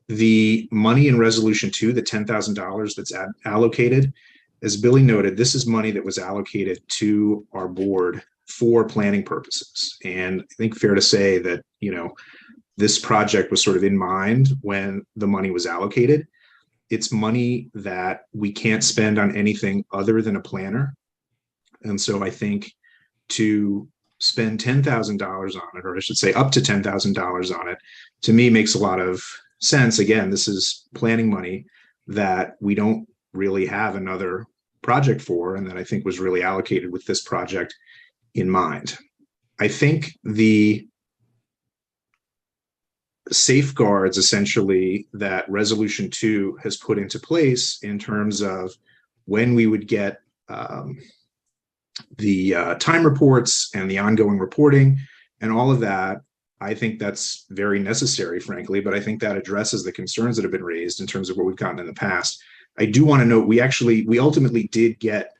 The money in resolution 2, the $10,000 that's allocated, as Billy noted, this is money that was allocated to our board for planning purposes. And I think fair to say that, this project was sort of in mind when the money was allocated. It's money that we can't spend on anything other than a planner. And so I think to spend $10,000 on it, or I should say up to $10,000 on it, to me makes a lot of sense. Again, this is planning money that we don't really have another project for, and that I think was really allocated with this project in mind. I think the safeguards essentially that resolution 2 has put into place in terms of when we would get the time reports and the ongoing reporting and all of that, I think that's very necessary, frankly, but I think that addresses the concerns that have been raised in terms of what we've gotten in the past. I do want to note, we ultimately did get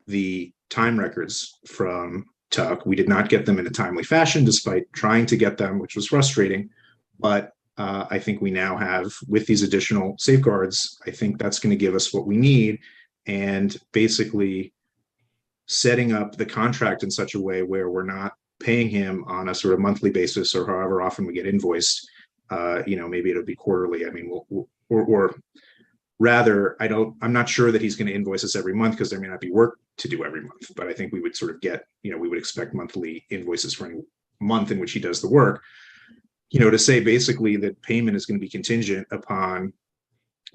the time records from Tuck. We did not get them in a timely fashion, despite trying to get them, which was frustrating. But I think we now have, with these additional safeguards, I think that's going to give us what we need, and basically setting up the contract in such a way where we're not paying him on a sort of monthly basis or however often we get invoiced. Maybe it'll be quarterly. I mean, or rather, I'm not sure that he's going to invoice us every month, because there may not be work to do every month. But I think we would sort of get, we would expect monthly invoices for any month in which he does the work. To say basically that payment is going to be contingent upon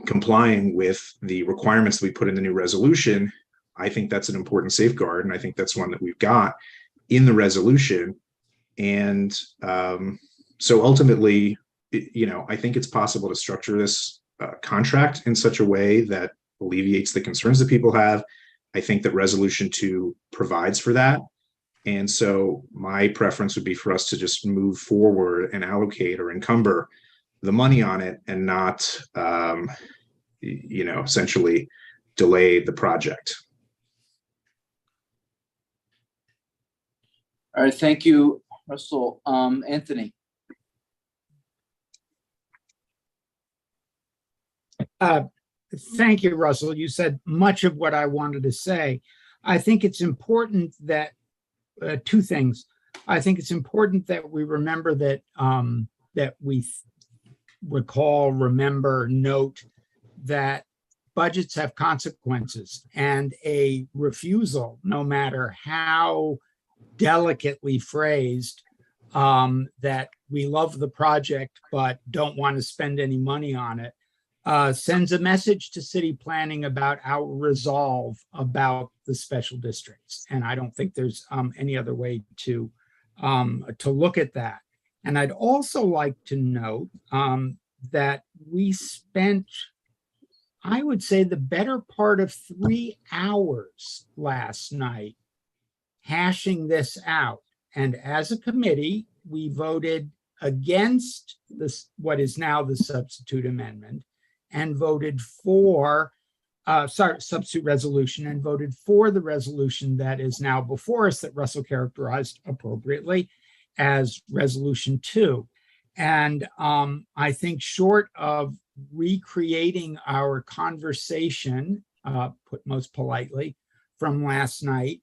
complying with the requirements that we put in the new resolution, I think that's an important safeguard. And I think that's one that we've got in the resolution. And so ultimately, I think it's possible to structure this contract in such a way that alleviates the concerns that people have. I think that Resolution 2 provides for that. And so my preference would be for us to just move forward and allocate or encumber the money on it, and not, essentially delay the project. All right, thank you, Russell. Anthony. Thank you, Russell. You said much of what I wanted to say. I think it's important that two things. I think it's important that we remember that that we note that budgets have consequences, and a refusal, no matter how delicately phrased, that we love the project but don't want to spend any money on it, sends a message to city planning about our resolve about the special districts. And I don't think there's any other way to look at that. And I'd also like to note that we spent, I would say, the better part of 3 hours last night hashing this out. And as a committee, we voted against this, what is now the substitute amendment, and voted for, substitute resolution, and voted for the resolution that is now before us, that Russell characterized appropriately as Resolution 2. And I think, short of recreating our conversation, put most politely, from last night,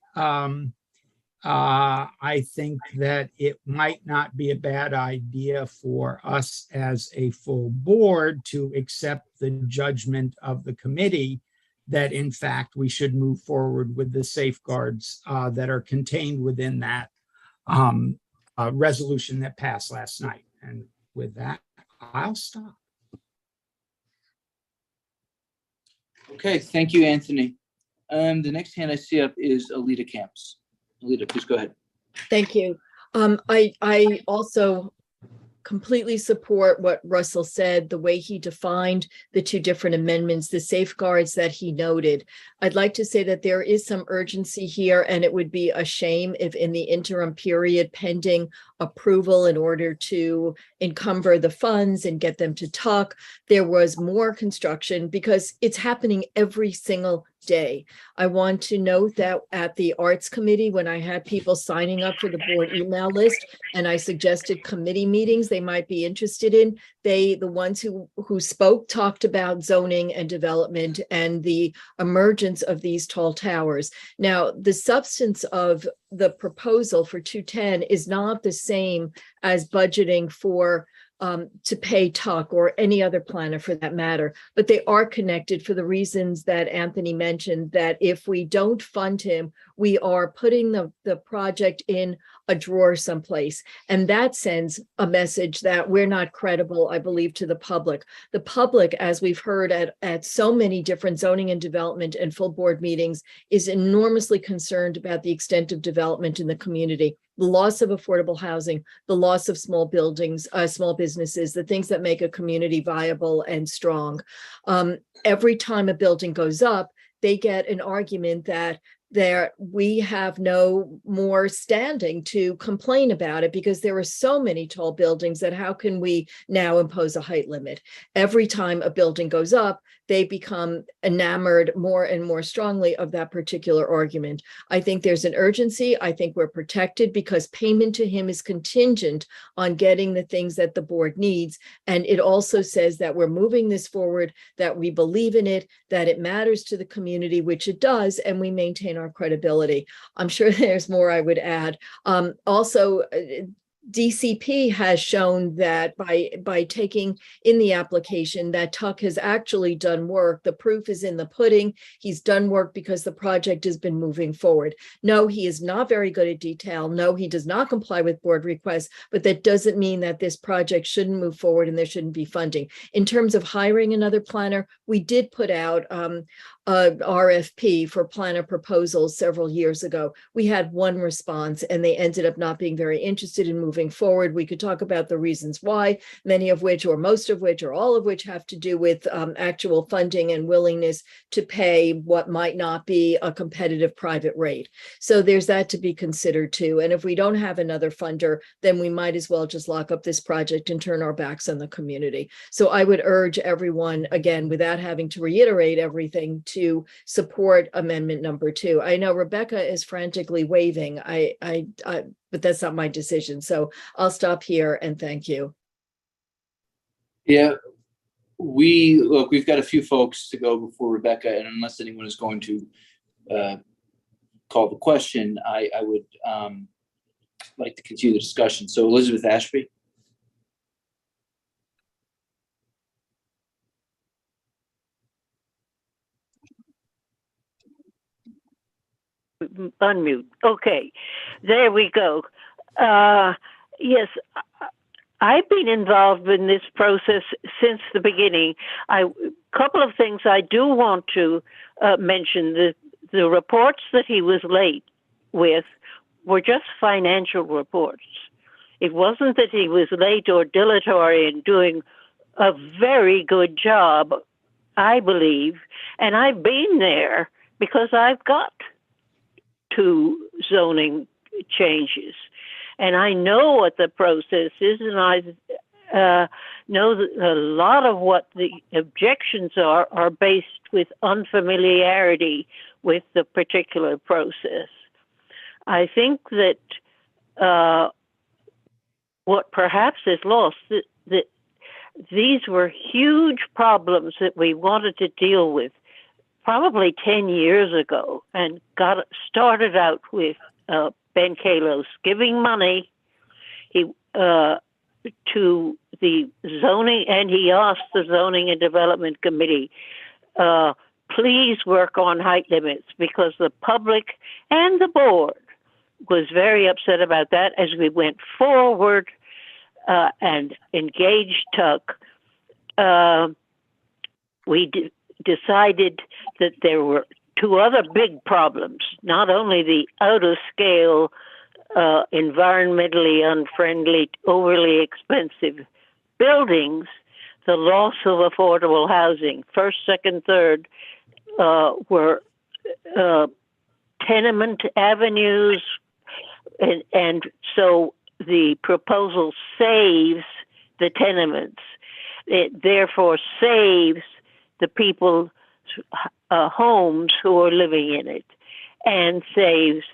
I think that it might not be a bad idea for us as a full board to accept the judgment of the committee that, in fact, we should move forward with the safeguards that are contained within that resolution that passed last night. And with that, I'll stop. Okay, thank you, Anthony. The next hand I see up is Alita Camps. Alita, please go ahead. Thank you. I also completely support what Russell said, the way he defined the two different amendments, the safeguards that he noted. I'd like to say that there is some urgency here, and it would be a shame if in the interim period pending approval in order to encumber the funds and get them to Tuck, there was more construction, because it's happening every single day. I want to note that at the Arts Committee, when I had people signing up for the board email list and I suggested committee meetings they might be interested in, the ones who spoke talked about zoning and development and the emergence of these tall towers. Now, the substance of the proposal for 210 is not the same as budgeting for to pay Tuck or any other planner for that matter, but they are connected for the reasons that Anthony mentioned, that if we don't fund him, we are putting the project in a drawer someplace. And that sends a message that we're not credible, I believe, to the public. The public, as we've heard at so many different zoning and development and full board meetings, is enormously concerned about the extent of development in the community. The loss of affordable housing, the loss of small buildings, small businesses, the things that make a community viable and strong. Every time a building goes up, they get an argument that we have no more standing to complain about it because there are so many tall buildings that how can we now impose a height limit? Every time a building goes up, they become enamored more and more strongly of that particular argument. I think there's an urgency. I think we're protected because payment to him is contingent on getting the things that the board needs. And it also says that we're moving this forward, that we believe in it, that it matters to the community, which it does, and we maintain our credibility. I'm sure there's more I would add. Also, DCP has shown that by taking in the application that Tuck has actually done work. The proof is in the pudding. He's done work because the project has been moving forward. No, he is not very good at detail. No, he does not comply with board requests, but that doesn't mean that this project shouldn't move forward and there shouldn't be funding. In terms of hiring another planner, we did put out a RFP for planner proposals several years ago. We had one response and they ended up not being very interested in moving forward. We could talk about the reasons why, many of which, or most of which, or all of which have to do with actual funding and willingness to pay what might not be a competitive private rate. So there's that to be considered too. And if we don't have another funder, then we might as well just lock up this project and turn our backs on the community. So I would urge everyone, again, without having to reiterate everything, to support amendment number 2. I know Rebecca is frantically waving, but that's not my decision. So I'll stop here and thank you. Yeah, we've got a few folks to go before Rebecca, and unless anyone is going to call the question, I would like to continue the discussion. So Elizabeth Ashby. Unmute. Okay, there we go. Yes, I've been involved in this process since the beginning. Couple of things I do want to mention. The reports that he was late with were just financial reports. It wasn't that he was late or dilatory in doing a very good job, I believe. And I've been there because I've got 2 zoning changes. And I know what the process is, and I know that a lot of what the objections are based with unfamiliarity with the particular process. I think that what perhaps is lost, that these were huge problems that we wanted to deal with probably 10 years ago, and got started out with Ben Kalos giving money to the zoning, and he asked the Zoning and Development Committee, please work on height limits, because the public and the board was very upset about that. As we went forward and engaged Tuck, we decided that there were 2 other big problems, not only the out of scale, environmentally unfriendly, overly expensive buildings, the loss of affordable housing. First, second, third were tenement avenues, and so the proposal saves the tenements. It therefore saves the people's homes who are living in it, and saves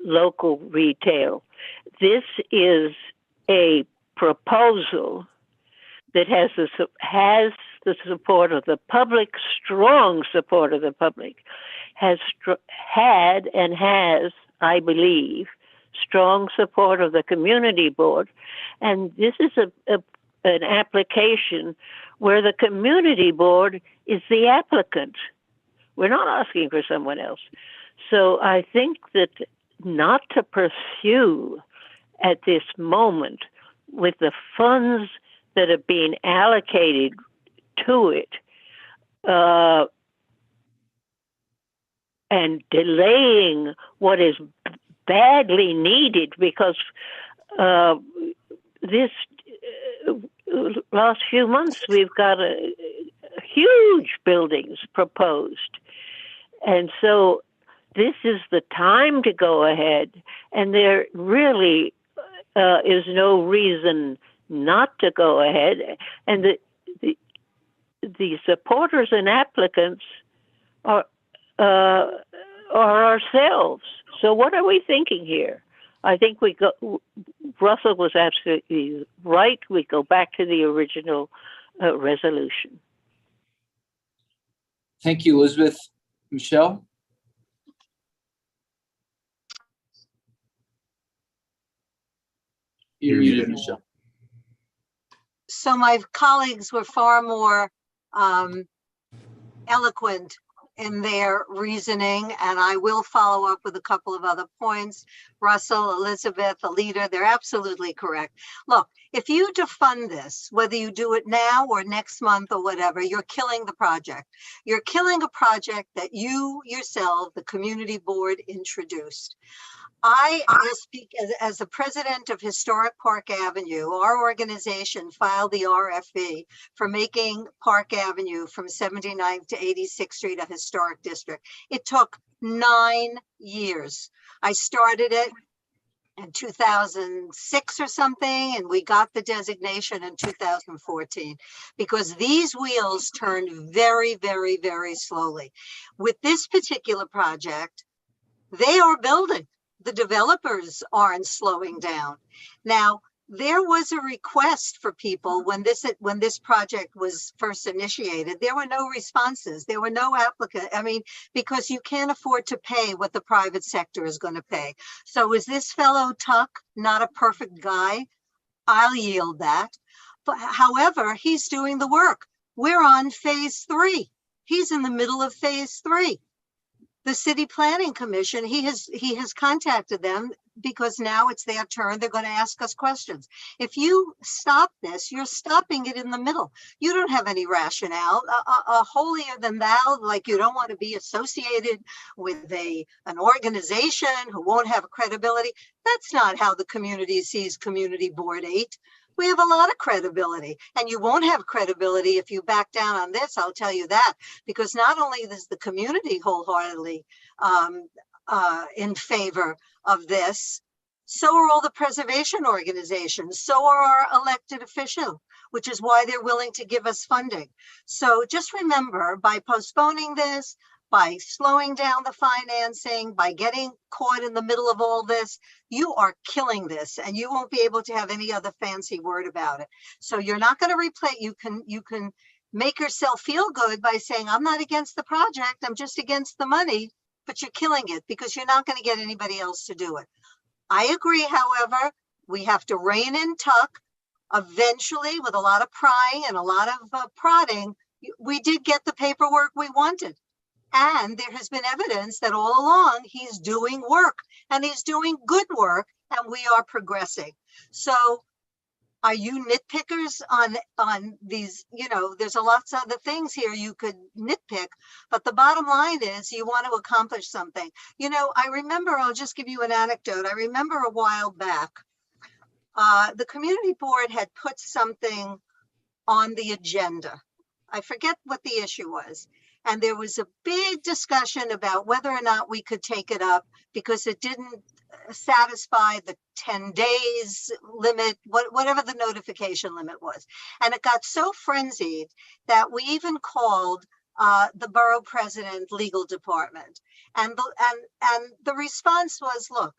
local retail. This is a proposal that has the support of the public, strong support of the public, had and has, I believe, strong support of the community board. And this is an application where the community board is the applicant. We're not asking for someone else. So I think that not to pursue at this moment with the funds that are being allocated to it, and delaying what is badly needed, because this last few months we've got huge buildings proposed, and so this is the time to go ahead, and there really is no reason not to go ahead. And the supporters and applicants are ourselves. So what are we thinking here? I think Russell was absolutely right. We go back to the original resolution. Thank you, Elizabeth. Michelle? You're muted, Michelle. So my colleagues were far more eloquent in their reasoning, and I will follow up with a couple of other points. Russell, Elizabeth, Alita, they're absolutely correct. Look, if you defund this, whether you do it now or next month or whatever, you're killing the project. You're killing a project that you yourself, the community board, introduced. I will speak as the president of Historic Park Avenue. Our organization filed the RFP for making Park Avenue from 79th to 86th Street a historic district. It took 9 years. I started it in 2006 or something, and we got the designation in 2014 because these wheels turned very, very, very slowly. With this particular project, they are building. The developers aren't slowing down. Now, there was a request for people when this project was first initiated. There were no responses. There were no applicants. I mean, because you can't afford to pay what the private sector is going to pay. So is this fellow Tuck not a perfect guy? I'll yield that. But however, he's doing the work. We're on phase 3. He's in the middle of phase 3. The City Planning Commission, he has contacted them because now it's their turn. They're going to ask us questions. If you stop this, you're stopping it in the middle. You don't have any rationale. A holier than thou, like you don't want to be associated with an organization who won't have credibility. That's not how the community sees Community Board 8. We have a lot of credibility, and you won't have credibility if you back down on this. I'll tell you that, because not only is the community wholeheartedly in favor of this, so are all the preservation organizations, so are our elected officials, which is why they're willing to give us funding. So just remember, by postponing this, by slowing down the financing, by getting caught in the middle of all this, you are killing this, and you won't be able to have any other fancy word about it. So you're not going to replay. You can make yourself feel good by saying, I'm not against the project, I'm just against the money, but you're killing it because you're not going to get anybody else to do it. I agree, however, we have to rein in Tuck. Eventually, with a lot of prying and a lot of prodding, we did get the paperwork we wanted. And there has been evidence that all along he's doing work, and he's doing good work, and we are progressing. So are you nitpickers on these? You know, there's a lots of other things here you could nitpick, but the bottom line is you want to accomplish something. You know, I remember, I'll just give you an anecdote. I remember a while back, the community board had put something on the agenda. I forget what the issue was. And there was a big discussion about whether or not we could take it up because it didn't satisfy the 10 days limit, whatever the notification limit was. And it got so frenzied that we even called the borough president legal department. And the response was, look,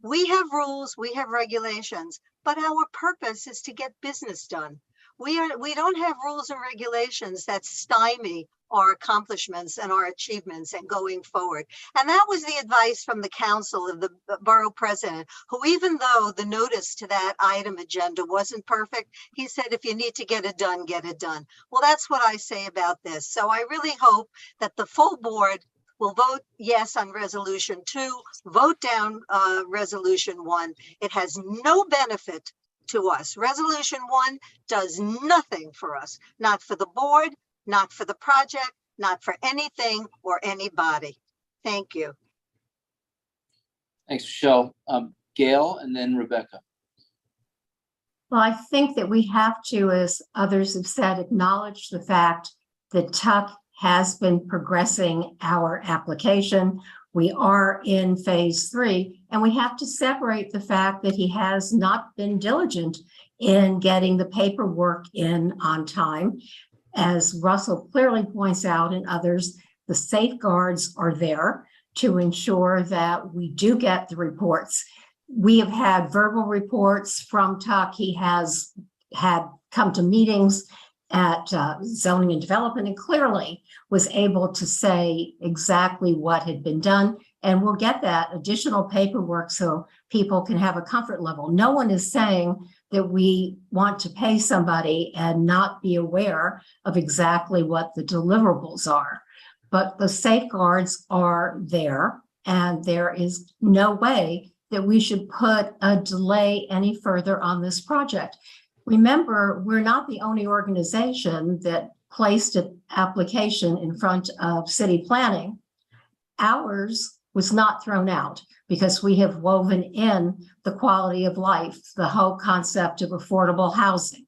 we have rules, we have regulations, but our purpose is to get business done. We don't have rules and regulations that stymie our accomplishments and our achievements and going forward. And that was the advice from the council of the borough president, who, even though the notice to that item agenda wasn't perfect, he said, if you need to get it done, get it done. Well, that's what I say about this. So I really hope that the full board will vote yes on resolution 2, vote down resolution 1. It has no benefit to us. Resolution 1 does nothing for us, not for the board, not for the project, not for anything or anybody. Thank you. Thanks, Michelle. Gail and then Rebecca. Well, I think that we have to, as others have said, acknowledge the fact that Tuck has been progressing our application. We are in phase 3, and we have to separate the fact that he has not been diligent in getting the paperwork in on time. As Russell clearly points out and others, the safeguards are there to ensure that we do get the reports. We have had verbal reports from Tuck. He has had come to meetings at zoning and development and clearly was able to say exactly what had been done. And we'll get that additional paperwork so people can have a comfort level. No one is saying that we want to pay somebody and not be aware of exactly what the deliverables are. But the safeguards are there, and there is no way that we should put a delay any further on this project. Remember, we're not the only organization that placed an application in front of city planning. Ours was not thrown out because we have woven in the quality of life, the whole concept of affordable housing,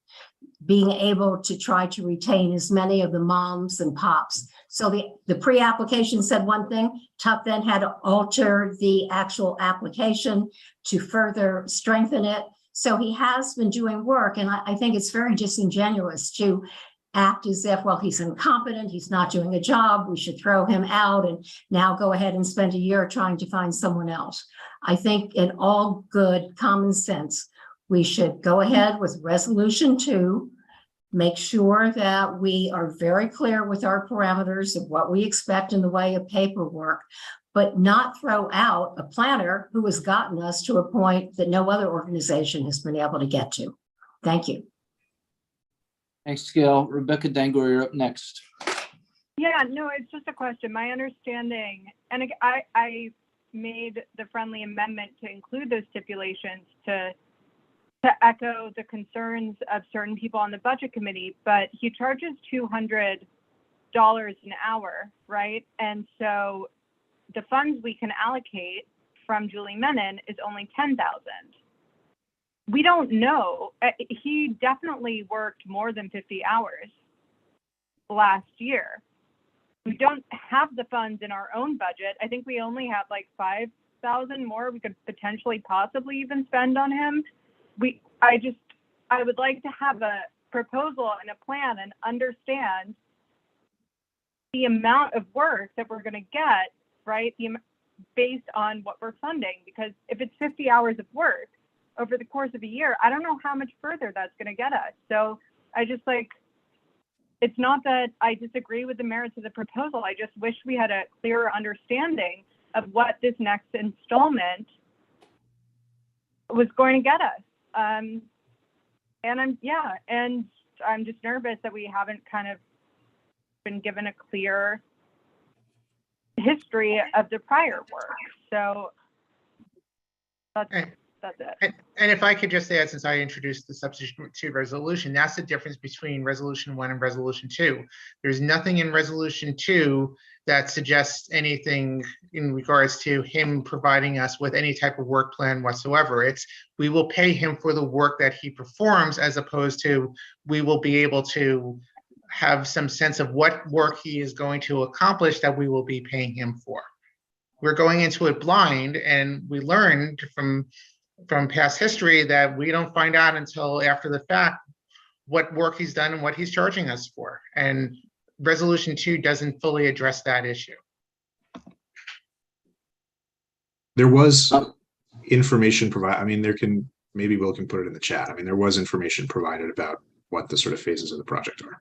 being able to try to retain as many of the moms and pops. So the pre-application said one thing, Tuck then had to alter the actual application to further strengthen it. So he has been doing work, and I think it's very disingenuous to act as if, well, he's incompetent, he's not doing a job, we should throw him out and now go ahead and spend a year trying to find someone else. I think in all good common sense, we should go ahead with resolution 2, make sure that we are very clear with our parameters of what we expect in the way of paperwork, but not throw out a planner who has gotten us to a point that no other organization has been able to get to. Thank you. Thanks, Gail. Rebecca Dangor, you're up next. Yeah, no, it's just a question. My understanding, and I made the friendly amendment to include those stipulations to echo the concerns of certain people on the budget committee, but he charges $200 an hour, right? And so the funds we can allocate from Julie Menon is only $10,000. We don't know. He definitely worked more than 50 hours last year. We don't have the funds in our own budget. I think we only have like 5,000 more we could potentially possibly even spend on him. I would like to have a proposal and a plan and understand the amount of work that we're going to get, right? Based on what we're funding, because if it's 50 hours of work over the course of a year, I don't know how much further that's going to get us. So I just it's not that I disagree with the merits of the proposal. I just wish we had a clearer understanding of what this next installment was going to get us. And I'm just nervous that we haven't kind of been given a clear history of the prior work. So that's it. And if I could just add, since I introduced the substitute 2 resolution, that's the difference between resolution 1 and resolution 2. There's nothing in resolution 2 that suggests anything in regards to him providing us with any type of work plan whatsoever. It's we will pay him for the work that he performs, as opposed to we will be able to have some sense of what work he is going to accomplish that we will be paying him for. We're going into it blind, and we learned from past history that we don't find out until after the fact what work he's done and what he's charging us for. And resolution 2 doesn't fully address that issue. There was information provided. I mean, maybe Will can put it in the chat. I mean, there was information provided about what the sort of phases of the project are.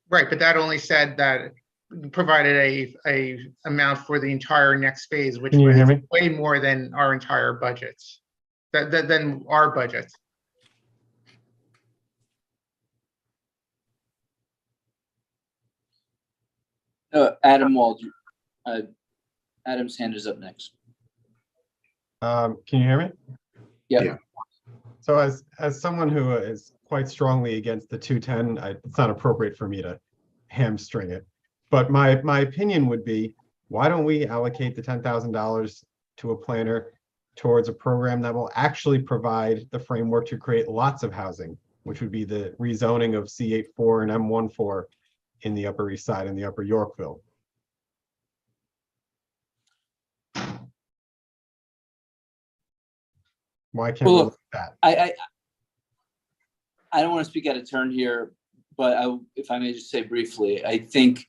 Right, but that only said that provided a amount for the entire next phase, which was way more than our entire budgets, than our budget. Adam Wald, Adam's hand is up next. Can you hear me? Yeah. So as someone who is quite strongly against the 210, it's not appropriate for me to hamstring it. But my opinion would be, why don't we allocate the $10,000 to a planner towards a program that will actually provide the framework to create lots of housing, which would be the rezoning of C84 and M14 in the Upper East Side and the Upper Yorkville. Why can't we look at that? I don't want to speak out of turn here, but if I may just say briefly, I think,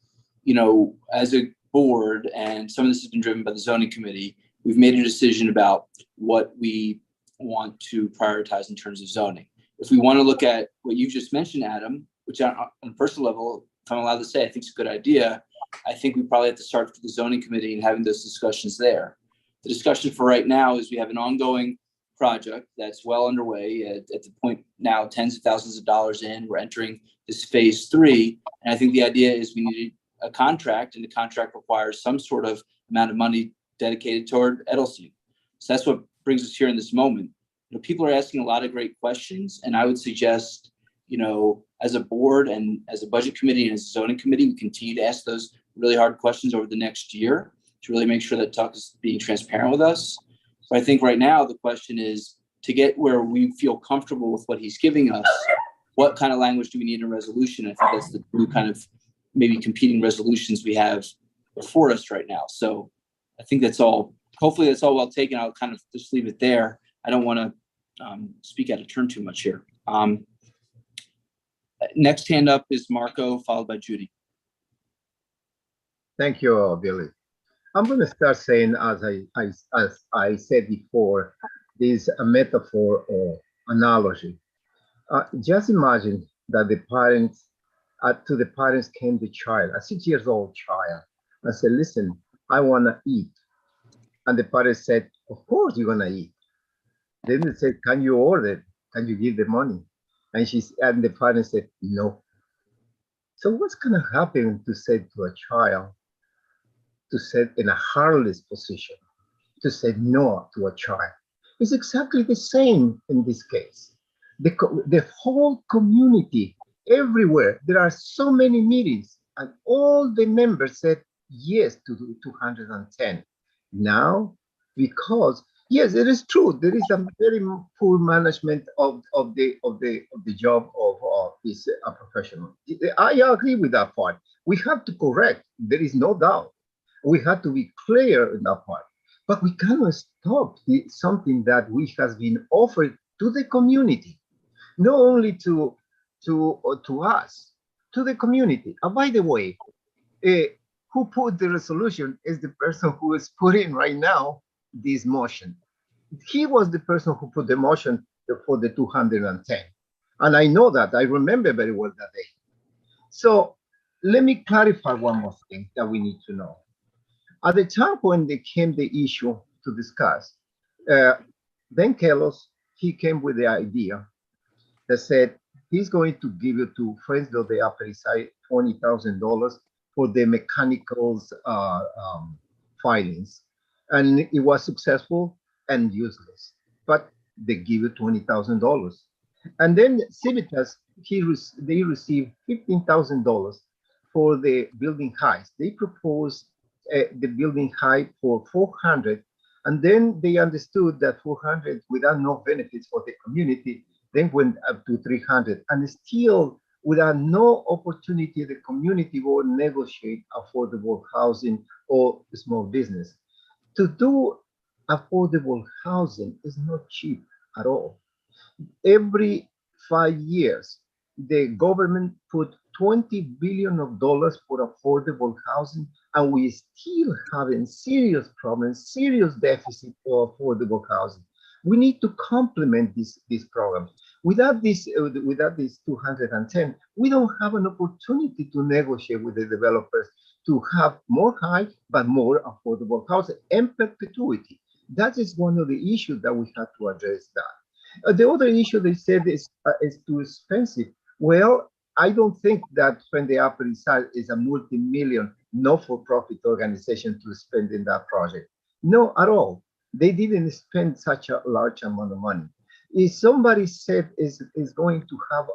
as a board, and some of this has been driven by the zoning committee, we've made a decision about what we want to prioritize in terms of zoning. If we want to look at what you just mentioned, Adam, which on a personal level, if I'm allowed to say, I think it's a good idea, I think we probably have to start with the zoning committee and having those discussions there. The discussion for right now is we have an ongoing project that's well underway at the point now, tens of thousands of dollars in. We're entering this phase 3. And I think the idea is we need a contract, and the contract requires some sort of amount of money dedicated toward Edelstein. So that's what brings us here in this moment. People are asking a lot of great questions, and I would suggest, as a board and as a budget committee and as a zoning committee, we continue to ask those really hard questions over the next year to really make sure that Tuck is being transparent with us. But I think right now the question is to get where we feel comfortable with what he's giving us, what kind of language do we need in a resolution? I think that's the new kind of maybe competing resolutions we have before us right now. So I think that's all, hopefully that's all well taken. I'll kind of just leave it there. I don't want to speak out of turn too much here. Next hand up is Marco, followed by Judy. Thank you, Billy. I'm going to start saying, as I said before, this a metaphor or analogy. Just imagine that the parents, to the parents came the child, a 6-year-old child, and said, listen, I want to eat. And the parents said, of course you're going to eat. Then they said, can you order? Can you give the money? And the parents said, no. So what's going to happen to say to a child, to set in a harmless position, to say no to a child? It's exactly the same in this case. The whole community, everywhere, there are so many meetings, and all the members said yes to the 210. Now, because yes, it is true, there is a very poor management of the job of this professional. I agree with that part. We have to correct. There is no doubt. We have to be clear in that part. But we cannot stop something that has been offered to the community, not only to us, to the community. And by the way, who put the resolution is the person who is putting right now this motion. He was the person who put the motion for the 210. And I know that, I remember very well that day. So let me clarify one more thing that we need to know. At the time when they came the issue to discuss, Ben Kellos, he came with the idea that said he's going to give it to friends of the Upper East Side $20,000 for the mechanicals filings. And it was successful and useless, but they give it $20,000. And then Civitas, they received $15,000 for the building heights. They proposed the building height for 400, and then they understood that 400 without no benefits for the community, then went up to 300, and still without no opportunity the community will negotiate affordable housing or small business. To do affordable housing is not cheap at all. Every 5 years, the government put $20 billion for affordable housing, and we still having serious problems, serious deficit for affordable housing. We need to complement this program. Without this 210, we don't have an opportunity to negotiate with the developers to have more high but more affordable housing and perpetuity. That is one of the issues that we have to address that. The other issue they said is too expensive. Well, I don't think that when the Upper East Side is a multi-million not-for-profit organization to spend in that project. No, at all. They didn't spend such a large amount of money. If somebody said is going to have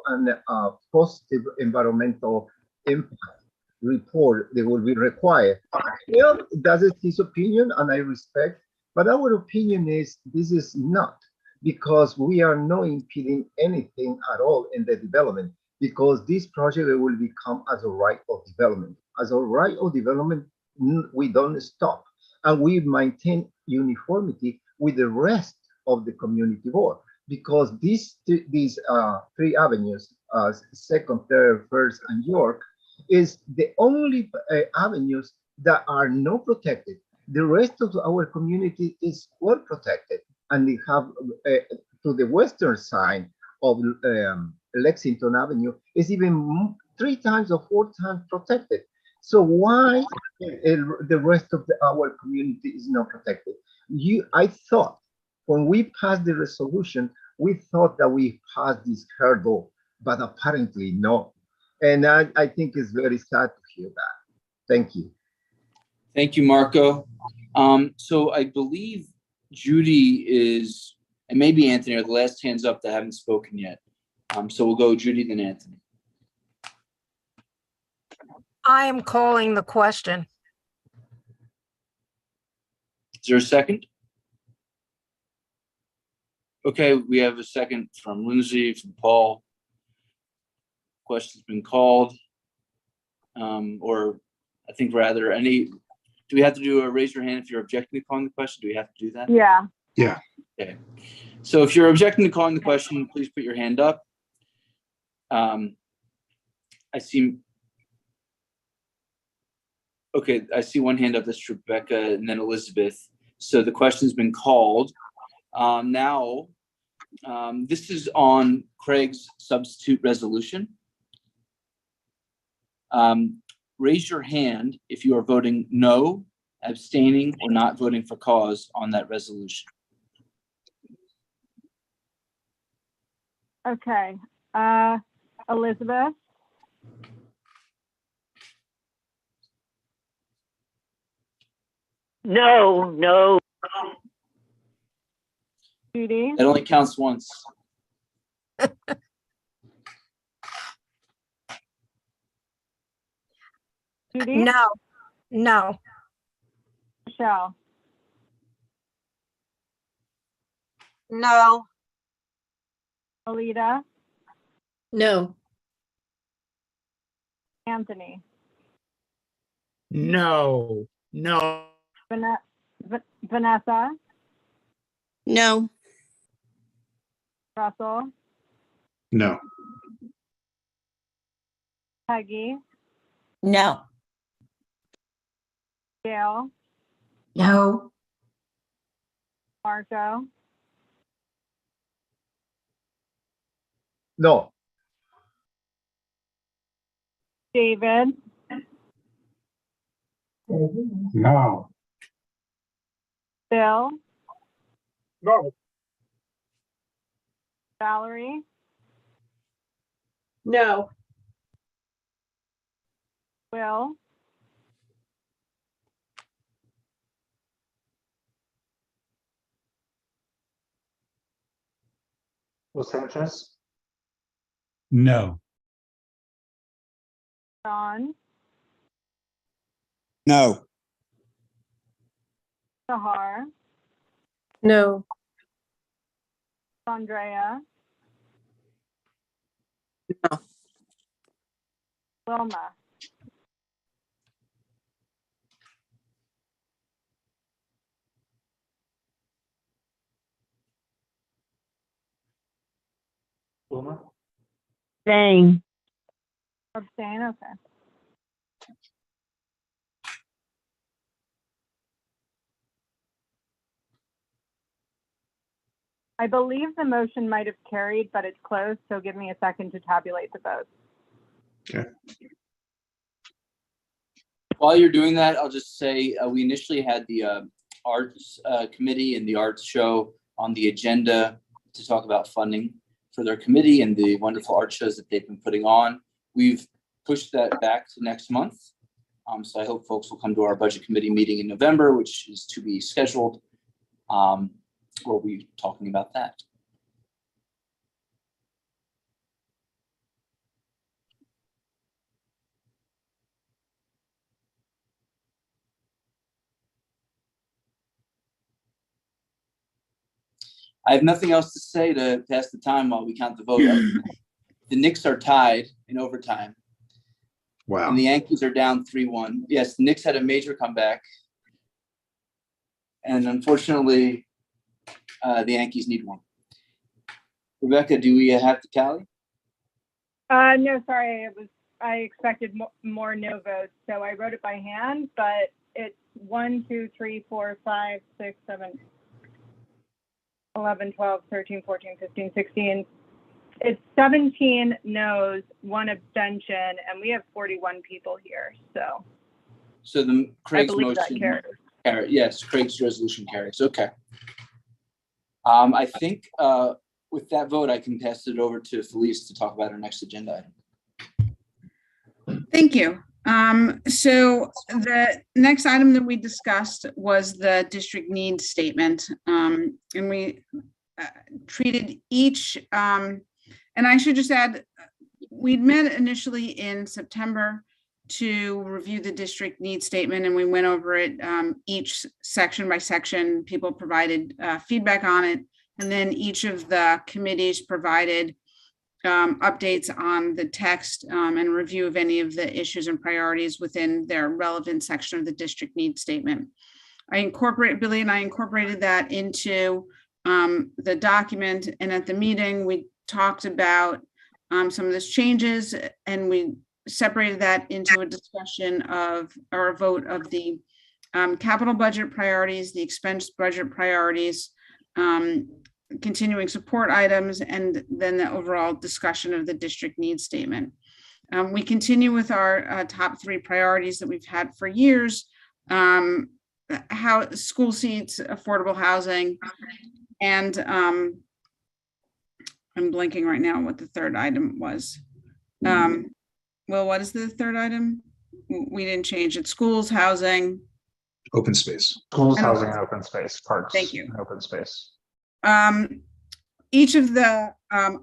a positive environmental impact report, they will be required. Well, that is his opinion, and I respect. But our opinion is this is not, because we are not impeding anything at all in the development, because this project will become as a right of development. As a right of development, we don't stop, and we maintain uniformity with the rest of the community board. because these three avenues, Second, Third, First, and York, is the only avenues that are not protected. The rest of our community is well protected, and they have to the western side of Lexington Avenue is even 3 times or 4 times protected. So why the rest of our community is not protected? I thought when we passed the resolution, we thought that we passed this hurdle, but apparently no. And I think it's very sad to hear that. Thank you. Thank you, Marco. So I believe Judy is, and maybe Anthony are the last hands up that haven't spoken yet. So we'll go Judy, then Anthony. I am calling the question. Is there a second? Okay, we have a second from Lindsay, from Paul. Question's been called. Or I think rather do we have to do a raise your hand if you're objecting to calling the question? Do we have to do that? Yeah. Yeah. Okay. So if you're objecting to calling the question, please put your hand up. I see. Okay, I see one hand up. That's Rebecca, and then Elizabeth. So the question's been called. Now, this is on Craig's substitute resolution. Raise your hand if you are voting no, abstaining, or not voting for cause on that resolution. Okay. Elizabeth? No. Judy? It only counts once. Judy? No. Michelle? No. Alita? No. Anthony? No. Vanessa? No. Russell? No. Peggy? No. Gail? No. Marco? No. David? No. Bill? No. Valerie? No. Will? Sanchez? No. John? No. Sahar? No. Andrea? No. Wilma? Wilma? Zhang? Abstain, okay. I believe the motion might have carried, but it's closed, so give me a second to tabulate the vote. Okay. While you're doing that, I'll just say we initially had the arts committee and the arts show on the agenda to talk about funding for their committee and the wonderful art shows that they've been putting on. We've pushed that back to next month. So I hope folks will come to our budget committee meeting in November, which is to be scheduled. We'll be talking about that. I have nothing else to say to pass the time while we count the vote. The Knicks are tied in overtime. Wow. And the Yankees are down 3-1. Yes, the Knicks had a major comeback. And unfortunately, the Yankees need one. Rebecca, do we have to tally? No, sorry, I expected more no votes, so I wrote it by hand, but it's 1, 2, 3, 4, 5, 6, 7, 11, 12, 13, 14, 15, 16. It's 17 no's, 1 abstention, and we have 41 people here, so. So the Craig's believe that motion carries. Yes, Craig's resolution carries. Okay. I think with that vote, I can pass it over to Felice to talk about our next agenda item. Thank you. So the next item that we discussed was the district needs statement. And we treated each, and I should just add, we'd met initially in September to review the district needs statement, and we went over it each section by section. People provided feedback on it, and then each of the committees provided updates on the text and review of any of the issues and priorities within their relevant section of the district needs statement. Billy and I incorporated that into the document, and at the meeting we talked about some of those changes, and we separated that into a discussion of, or a vote of the capital budget priorities, the expense budget priorities, continuing support items, and then the overall discussion of the district needs statement. We continue with our top 3 priorities that we've had for years: how school seats, affordable housing, and I'm blanking right now what the third item was. Well, what is the third item? We didn't change it. Schools, housing, Open space. Schools, housing, and open space, parks. Thank you. And open space. Each of the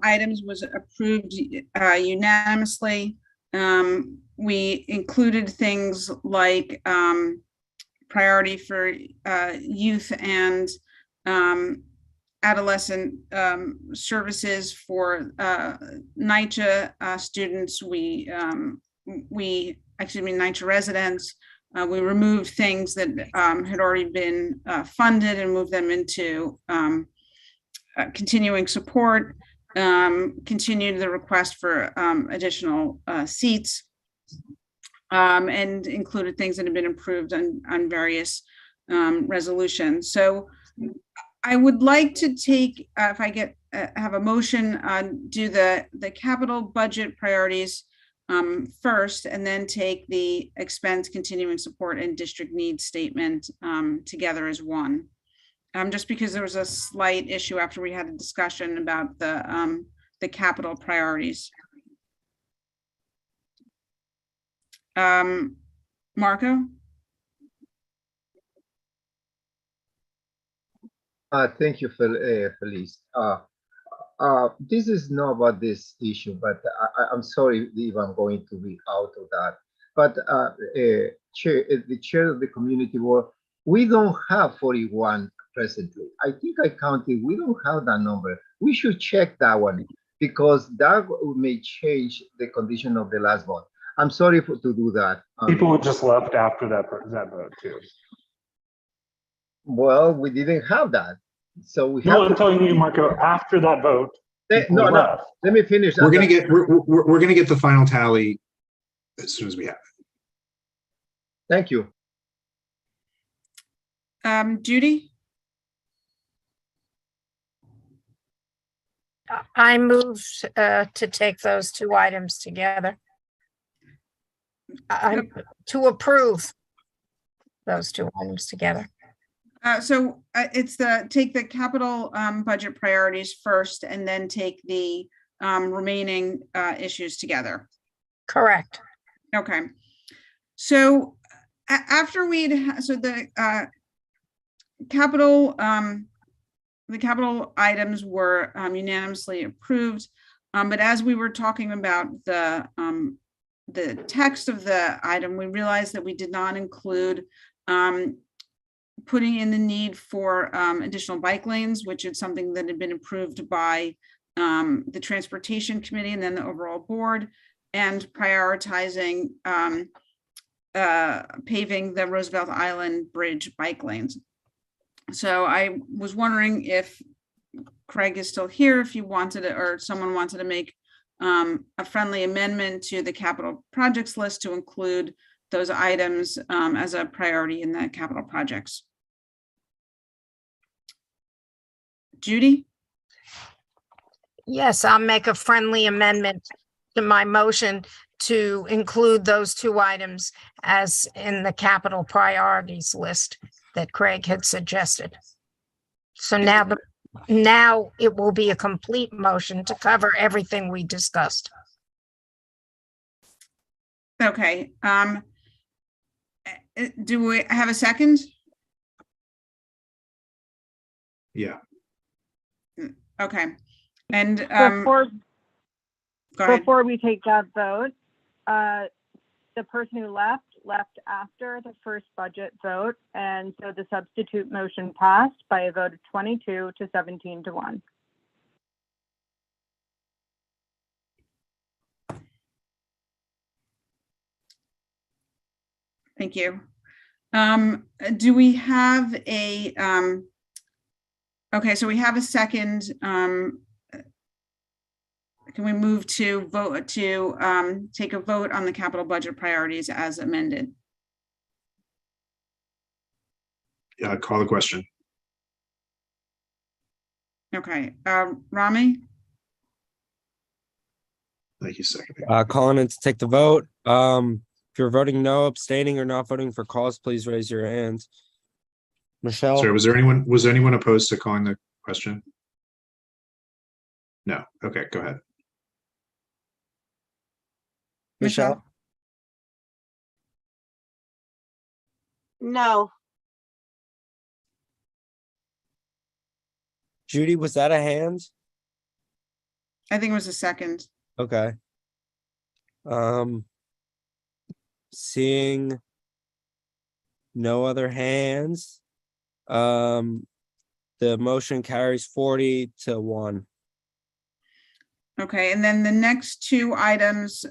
items was approved unanimously. We included things like priority for youth and adolescent services for NYCHA students. NYCHA residents. We removed things that had already been funded and moved them into continuing support, continued the request for additional seats, and included things that have been approved on various resolutions. So I would like to take, if I have a motion, do the capital budget priorities first, and then take the expense, continuing support, and district needs statement together as one. Just because there was a slight issue after we had a discussion about the capital priorities. Marco? Thank you, Felice. This is not about this issue, but I'm sorry if I'm going to be out of that. But the chair of the community board, we don't have 41 presently. I think I counted, we don't have that number. We should check that one, because that may change the condition of the last vote. I'm sorry to do that. People just left after that vote too. Well, we didn't have that. So we I'm telling you, Marco, after that vote, no, let me finish. We're gonna get the final tally as soon as we have it. Thank you. Judy? I moved to take those 2 items together. I'm to approve those 2 items together. So it's take the capital budget priorities first, and then take the remaining issues together. Correct. Okay. So after the capital items were unanimously approved, but as we were talking about the text of the item, we realized that we did not include putting in the need for additional bike lanes, which is something that had been approved by the Transportation Committee and then the overall board, and prioritizing paving the Roosevelt Island Bridge bike lanes. So I was wondering if Craig is still here, if you wanted to, or someone wanted to make a friendly amendment to the capital projects list to include those items as a priority in the capital projects. Judy? Yes, I'll make a friendly amendment to my motion to include those two items as in the capital priorities list that Craig had suggested. So now it will be a complete motion to cover everything we discussed. Okay. Do we have a second? Yeah. Okay. And before we take that vote, the person who left after the first budget vote, and so the substitute motion passed by a vote of 22 to 17 to 1. Thank you. Do we have a okay, so we have a second. Can we move to vote to take a vote on the capital budget priorities as amended? Yeah, call the question. Okay, Rami? Thank you, second. Calling in to take the vote. If you're voting no, abstaining, or not voting for cause, please raise your hands. Michelle? Sorry, was there anyone opposed to calling the question? No. Okay, go ahead. Michelle? No. Judy, was that a hand? I think it was a second. Okay. Seeing no other hands, the motion carries 40 to 1. Okay, and then the next two items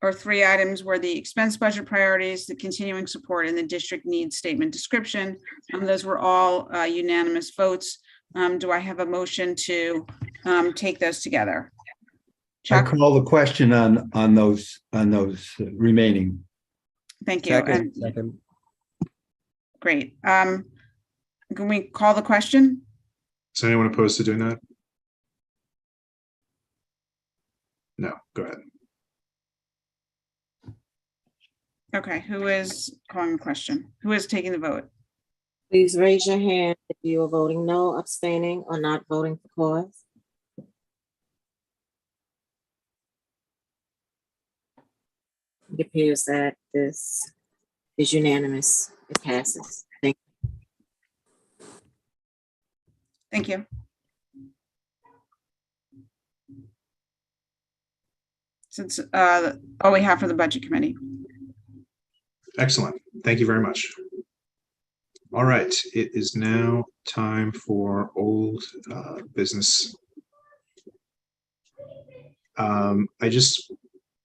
or three items were the expense budget priorities, the continuing support, and the district needs statement description. Those were all unanimous votes. Do I have a motion to take those together? Chuck? I call the question on those remaining. Thank you. Second. Great. Can we call the question? Is anyone opposed to doing that? No, go ahead. Okay, who is calling the question? Who is taking the vote? Please raise your hand if you are voting no, abstaining, or not voting for cause. It appears that this is unanimous. It passes. Thank you. Thank you. Since all we have for the budget committee. Excellent. Thank you very much. All right, it is now time for old business.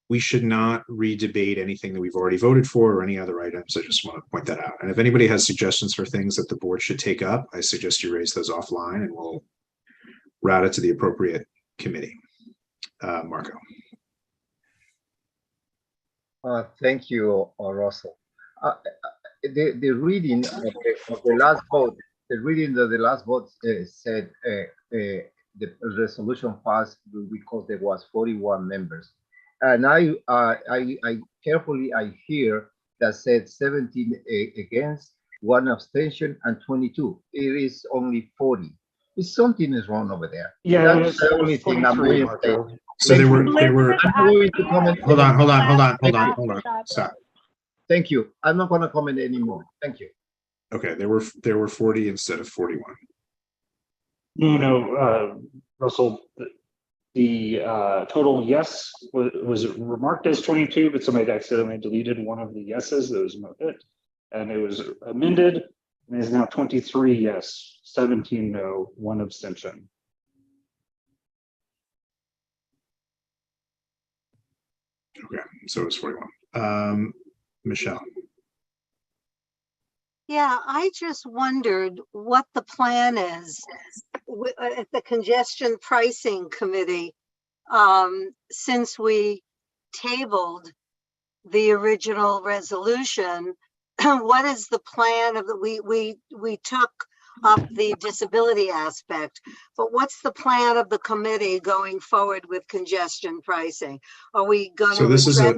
We should not re-debate anything that we've already voted for or any other items. I just want to point that out. And if anybody has suggestions for things that the board should take up, I suggest you raise those offline and we'll route it to the appropriate committee. Marco. Thank you, Russell. The reading of the last vote, said the resolution passed because there was 41 members. And I carefully hear that said 17 against, 1 abstention, and 22. It is only 40. Something is wrong over there. Yeah, that's the only thing I'm going to say. So there were. I'm going to comment. Hold on. Stop. Thank you. I'm not going to comment anymore. Thank you. Okay, there were 40 instead of 41. No, Russell. The total yes was remarked as 22, but somebody accidentally deleted one of the yeses. That was it, and it was amended and is now 23 yes, 17 no, 1 abstention. Okay, so it was 41. Michelle. Yeah, I just wondered what the plan is at the congestion pricing committee, since we tabled the original resolution, what is the plan of the, we took up the disability aspect, but what's the plan of the committee going forward with congestion pricing? Are we going to? So this is a,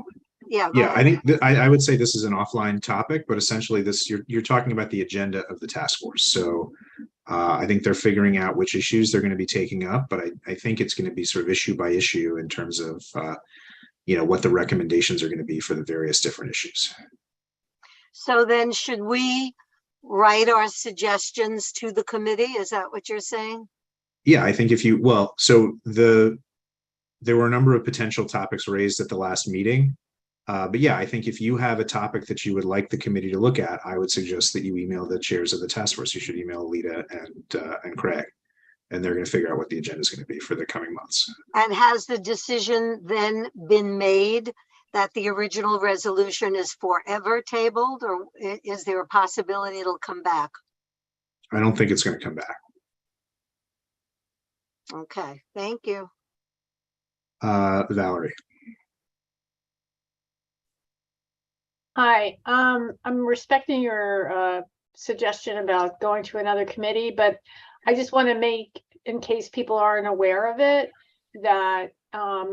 yeah, yeah, I think I would say this is an offline topic, but essentially this, you're talking about the agenda of the task force. So I think they're figuring out which issues they're going to be taking up, but I think it's going to be sort of issue by issue in terms of, what the recommendations are going to be for the various different issues. So then should we write our suggestions to the committee? Is that what you're saying? Yeah, I think if you, well, so there were a number of potential topics raised at the last meeting. But yeah, I think if you have a topic that you would like the committee to look at, I would suggest that you email the chairs of the task force. You should email Alita and Craig, and they're going to figure out what the agenda is going to be for the coming months. And has the decision then been made that the original resolution is forever tabled, or is there a possibility it'll come back? I don't think it's going to come back. Okay, thank you. Valerie. Hi, I'm respecting your suggestion about going to another committee, but I just want to make, in case people aren't aware of it, that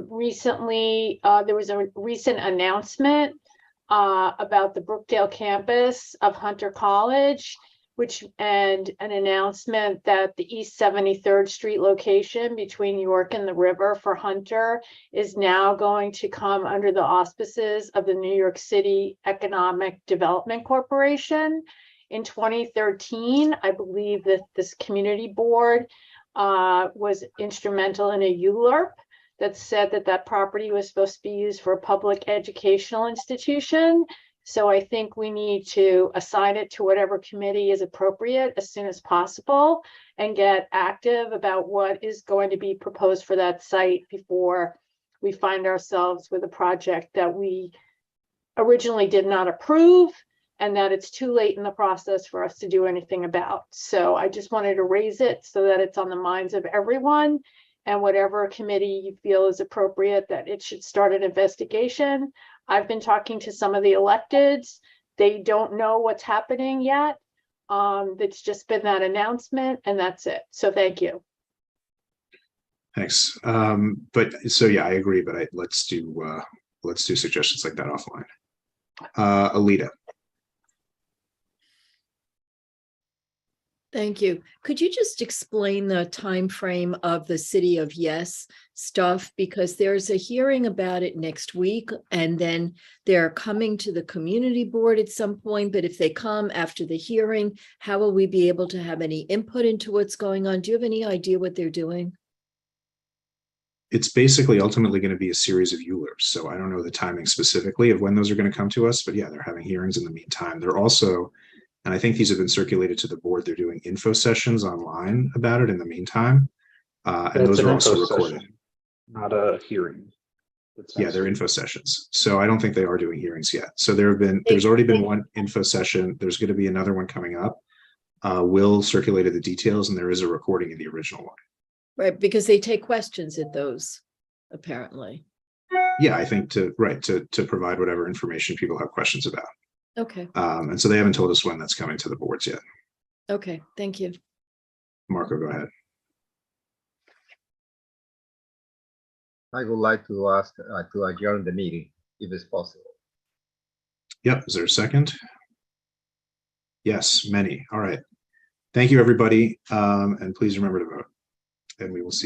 recently there was a recent announcement about the Brookdale campus of Hunter College, and an announcement that the East 73rd Street location between York and the river for Hunter is now going to come under the auspices of the New York City Economic Development Corporation. In 2013, I believe that this community board was instrumental in a ULURP that said that that property was supposed to be used for a public educational institution. So I think we need to assign it to whatever committee is appropriate as soon as possible and get active about what is going to be proposed for that site before we find ourselves with a project that we originally did not approve and that it's too late in the process for us to do anything about. So I just wanted to raise it so that it's on the minds of everyone, and whatever committee you feel is appropriate, that it should start an investigation. I've been talking to some of the electeds. They don't know what's happening yet. It's just been that announcement, and that's it. So thank you. Thanks. But so yeah, I agree, but let's do suggestions like that offline. Alita. Thank you. Could you just explain the time frame of the City of Yes stuff? Because there's a hearing about it next week, and then they're coming to the community board at some point. But if they come after the hearing, how will we be able to have any input into what's going on? Do you have any idea what they're doing? It's basically ultimately going to be a series of ULURPs. So I don't know the timing specifically of when those are going to come to us, but yeah, they're having hearings in the meantime. They're also, and I think these have been circulated to the board, they're doing info sessions online about it in the meantime. And those are also recorded. Not a hearing. Yeah, they're info sessions. So I don't think they are doing hearings yet. So there's already been one info session. There's going to be another one coming up. Will circulated the details, and there is a recording of the original one. Right, because they take questions at those, apparently. Yeah, I think to provide whatever information people have questions about. Okay. And so they haven't told us when that's coming to the boards yet. Okay, thank you. Marco, go ahead. I would like to ask to adjourn the meeting if it's possible. Yep. Is there a second? Yes, many. All right. Thank you, everybody. And please remember to vote. And we will see.